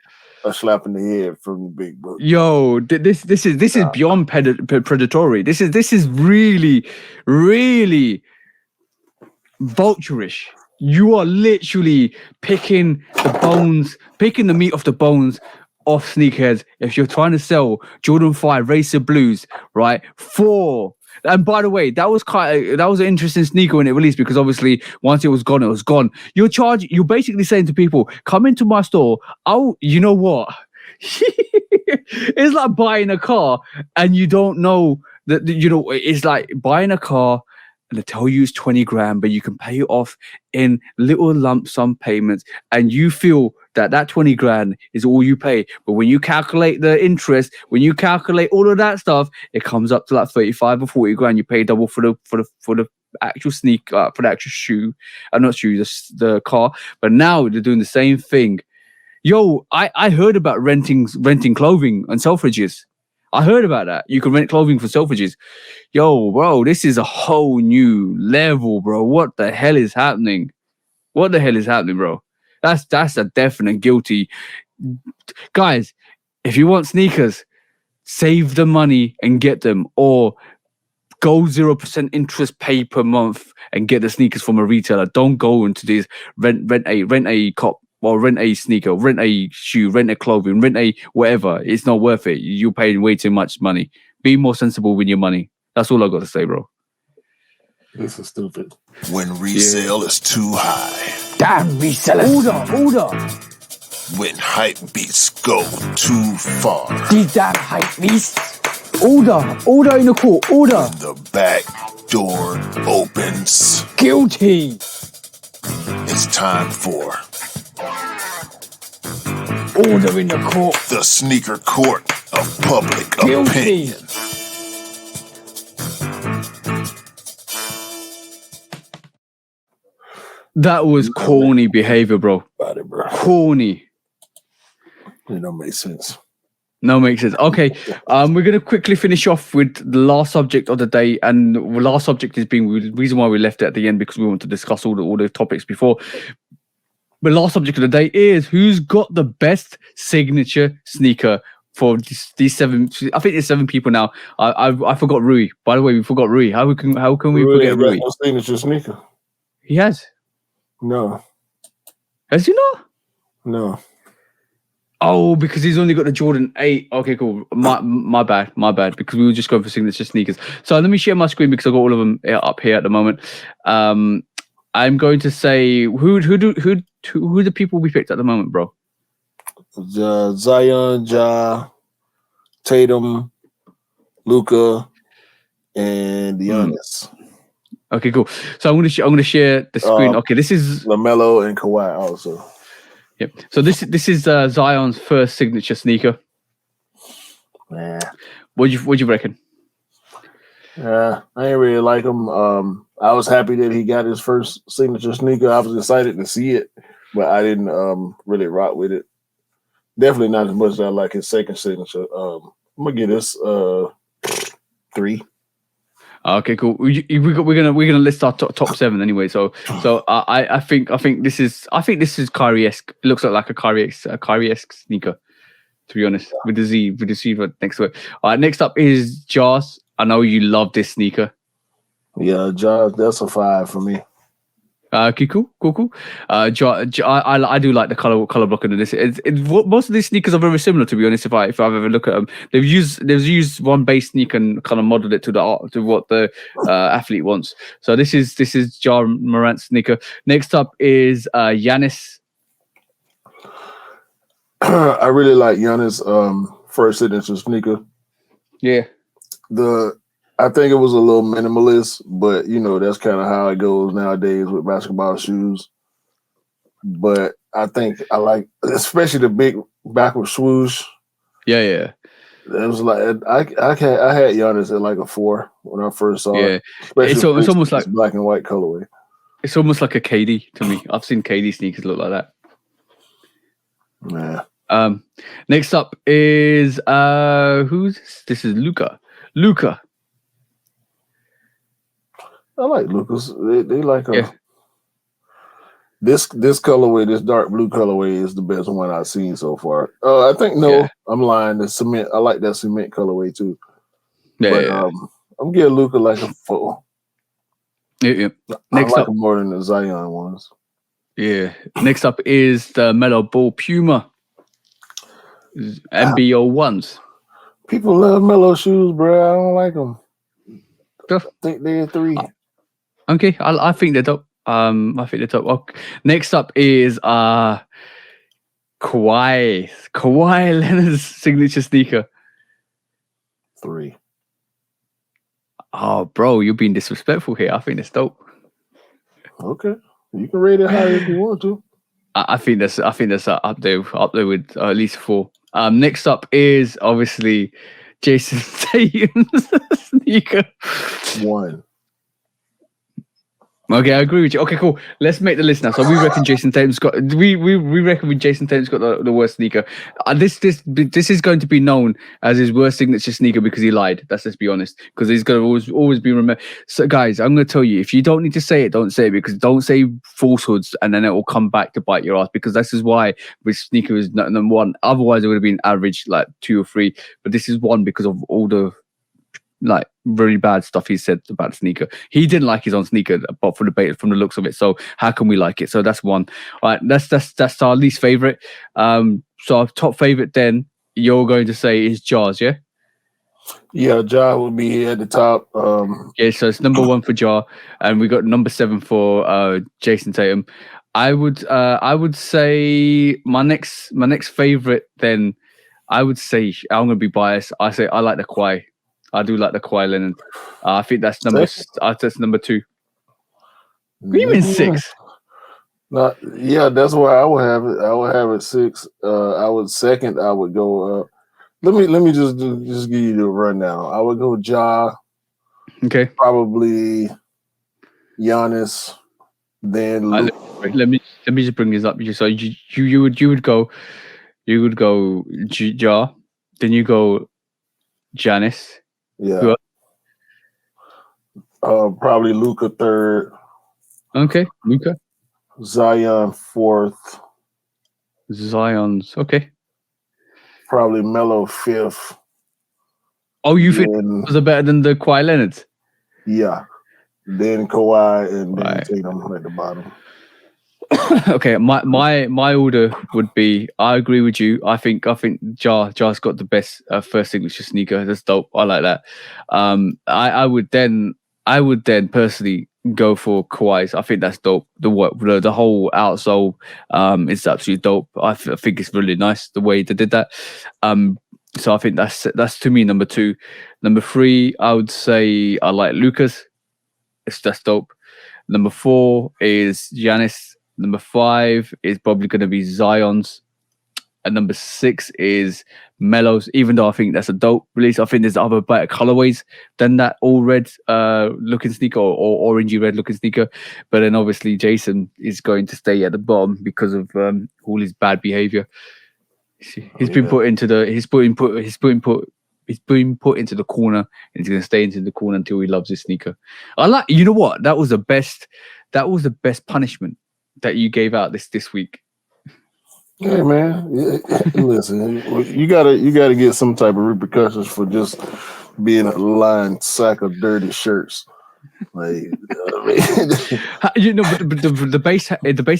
a slap in the head from the big book. Yo, this is beyond predatory. This is really, really vulturish. You are literally picking the meat off the bones of sneakerheads. If you're trying to sell Jordan 5 Racer Blues, right? And by the way, that was an interesting sneaker when it released, because obviously once it was gone, it was gone. You're basically saying to people, come into my store. You know what? It's like buying a car and you don't know that, it's like buying a car and they tell you it's 20 grand, but you can pay it off in little lump sum payments, and you feel that 20 grand is all you pay. But when you calculate the interest, when you calculate all of that stuff, it comes up to like 35 or 40 grand. You pay double for the actual sneaker, for the actual shoe, not shoe, the car. But now they're doing the same thing. Yo, I heard about renting clothing on Selfridges. I heard about that. You can rent clothing for Selfridges. Yo, bro, this is a whole new level, bro. What the hell is happening? What the hell is happening, bro? That's a definite guilty. Guys, if you want sneakers, save the money and get them, or go 0% interest pay per month and get the sneakers from a retailer. Don't go into these rent a cop. Or rent a sneaker, rent a shoe, rent a clothing, rent a whatever. It's not worth it. You're paying way too much money. Be more sensible with your money. That's all I got to say, bro. This is stupid. When resale is too high. Damn resellers. Order. When hype beats go too far. These damn hype beasts. Order in the court. Order. When the back door opens. Guilty. It's time for order in the court. The sneaker court of public Guilty. opinion. That was corny behavior, bro. Corny. It don't make sense. No, makes sense. Okay, we're going to quickly finish off with the last subject of the day, and the last subject is being the reason why we left it at the end, because we want to discuss all the topics before. But last subject of the day is who's got the best signature sneaker for these seven. I think there's 7 people now. I forgot Rui. By the way, we forgot Rui. How can we forget Rui? No signature sneaker. He has. No. Has he not? No. Oh, because he's only got the Jordan 8. Okay, cool. My bad. Because we were just going for signature sneakers. So let me share my screen because I've got all of them up here at the moment. I'm going to say who the people we picked at the moment, bro? Zion, Ja, Tatum, Luka, and Giannis. Okay, cool. So I'm gonna share the screen. Okay, this is LaMelo and Kawhi also. Yep. So this is Zion's first signature sneaker. Nah. What'd you reckon? Yeah, I ain't really like him. I was happy that he got his first signature sneaker. I was excited to see it, but I didn't really rock with it. Definitely not as much as I like his second signature. I'm gonna give this 3. Okay, cool. We're gonna list our top 7 anyway. So I think this is Kyrie-esque. It looks like a Kyrie-esque sneaker, to be honest, with the Z right next to it. All right, next up is Jars. I know you love this sneaker. Yeah, Jars, that's a 5 for me. Okay, cool. I do like the color blocking of this. Most of these sneakers are very similar, to be honest. If I've ever looked at them, they've used one base sneaker and kind of modeled it to what the athlete wants. So this is Ja Morant's sneaker. Next up is Giannis. I really like Giannis' first signature sneaker. Yeah. I think it was a little minimalist, but that's kind of how it goes nowadays with basketball shoes. But I think I like, especially the big backward swoosh. Yeah. It was like I had Giannis at like a 4 when I first saw it. It's almost like black and white colorway. It's almost like a KD to me. I've seen KD sneakers look like that. Yeah. Next up is who's this? This is Luca. Luca. I like Lucas. They like a Yeah. this colorway, this dark blue colorway is the best one I've seen so far. I think I'm lying. The cement. I like that cement colorway too. Yeah. But Yeah. I'm giving Luca like a 4. Yeah. I Next like up, him more than the Zion ones. yeah. Next up is the Mellow Ball Puma MBO ones. People love Mellow shoes, bro. I don't like them. Stuff. I think they're 3. Okay, I think they're dope. I think they're dope. Okay. Next up is Kawhi Leonard's signature sneaker. 3. Oh, bro, you're being disrespectful here. I think it's dope. Okay, you can rate it higher if you want to. I think that's up there with at least 4. Next up is obviously Jason Tatum's sneaker. 1. Okay, I agree with you. Okay, cool. Let's make the list now. So we reckon Jason Tatum's got. We reckon Jason Tatum's got the worst sneaker. This is going to be known as his worst signature sneaker because he lied. Let's be honest. Because he's going to always be remembered. So guys, I'm going to tell you, if you don't need to say it, don't say it, because don't say falsehoods and then it will come back to bite your ass. Because this is why this sneaker is number 1. Otherwise, it would have been average, like 2 or 3. But this is 1 because of all the like really bad stuff he said about the sneaker. He didn't like his own sneaker, but from the looks of it. So how can we like it? So that's 1. All right, that's our least favorite. So our top favorite, then you're going to say is Jars, yeah? Yeah, Ja would be here at the top. Yeah, so it's number 1 for Jar, and we got number 7 for Jason Tatum. I would say my next favorite. Then I would say I'm gonna be biased. I say I like the Kawhi. I do like the Kawhi Leonard. I think that's number 2. Even 6. That's why I would have it. I would have it 6. I would second. I would go. Let me just give you the rundown. I would go Ja. Okay. Probably Giannis. Then Luke. Let me just bring this up. So you would go Ja. Then you go Giannis. Yeah. Probably Luka 3rd. Okay, Luka. Zion 4th. Zion's okay. Probably Melo 5th. Oh, you think those are better than the Kawhi Leonard? Yeah. Then Kawhi and then Tatum at the bottom. Okay, my order would be. I agree with you. I think Jar's got the best first signature sneaker. That's dope. I like that. I would then personally go for Kawhi's. I think that's dope. The whole outsole is absolutely dope. I think it's really nice the way they did that. So I think that's to me number 2. Number 3, I would say I like Lucas. That's dope. Number 4 is Giannis. Number 5 is probably going to be Zion's. And number 6 is Melo's. Even though I think that's a dope release, I think there's other better colorways than that all red looking sneaker or orangey red looking sneaker. But then obviously Jason is going to stay at the bottom because of all his bad behavior. He's been put into the corner, and he's going to stay into the corner until he loves his sneaker. You know what? That was the best punishment that you gave out this week. Yeah, man. Listen, you gotta get some type of repercussions for just being a lying sack of dirty shirts. Like, you know, but the base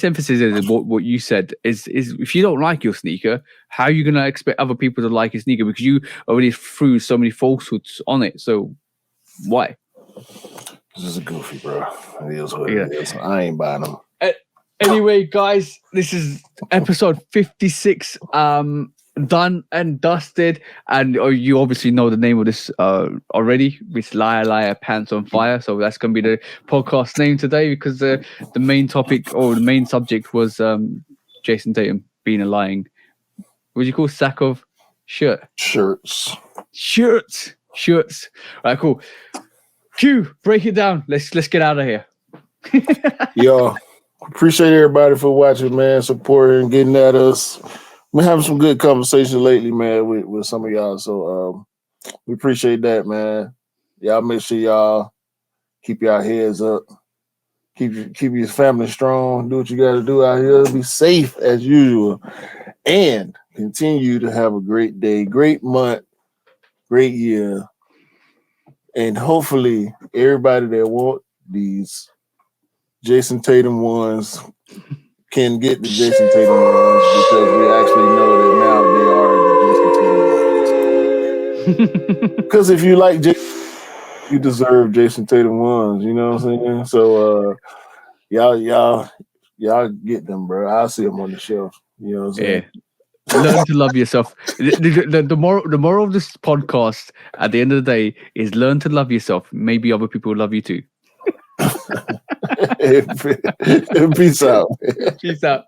emphasis is what you said is if you don't like your sneaker, how are you gonna expect other people to like your sneaker? Because you already threw so many falsehoods on it. So why? This is goofy, bro. It is what it is. I ain't buying them. Anyway, guys, this is episode 56. Done and dusted, and you obviously know the name of this already. It's Liar Pants on Fire. So that's going to be the podcast name today, because the main topic or the main subject was Jason Tatum being a lying, what do you call, sack of shirts. All right, cool. Q, break it down. Let's get out of here. Yo, appreciate everybody for watching, man, supporting, getting at us. We're having some good conversations lately, man, with some of y'all. So we appreciate that, man. Y'all make sure y'all keep y'all heads up. Keep your family strong. Do what you got to do out here. Be safe as usual. And continue to have a great day, great month, great year. And hopefully everybody that want these Jason Tatum ones can get the Jason Tatum ones because we actually know that now they are the Jason Tatum ones. Because if you like Jason, you deserve Jason Tatum ones. You know what I'm saying? So y'all get them, bro. I'll see them on the shelf. You know what I'm saying? Yeah. Learn to love yourself. The moral of this podcast at the end of the day is learn to love yourself. Maybe other people will love you too. Peace out. Peace out.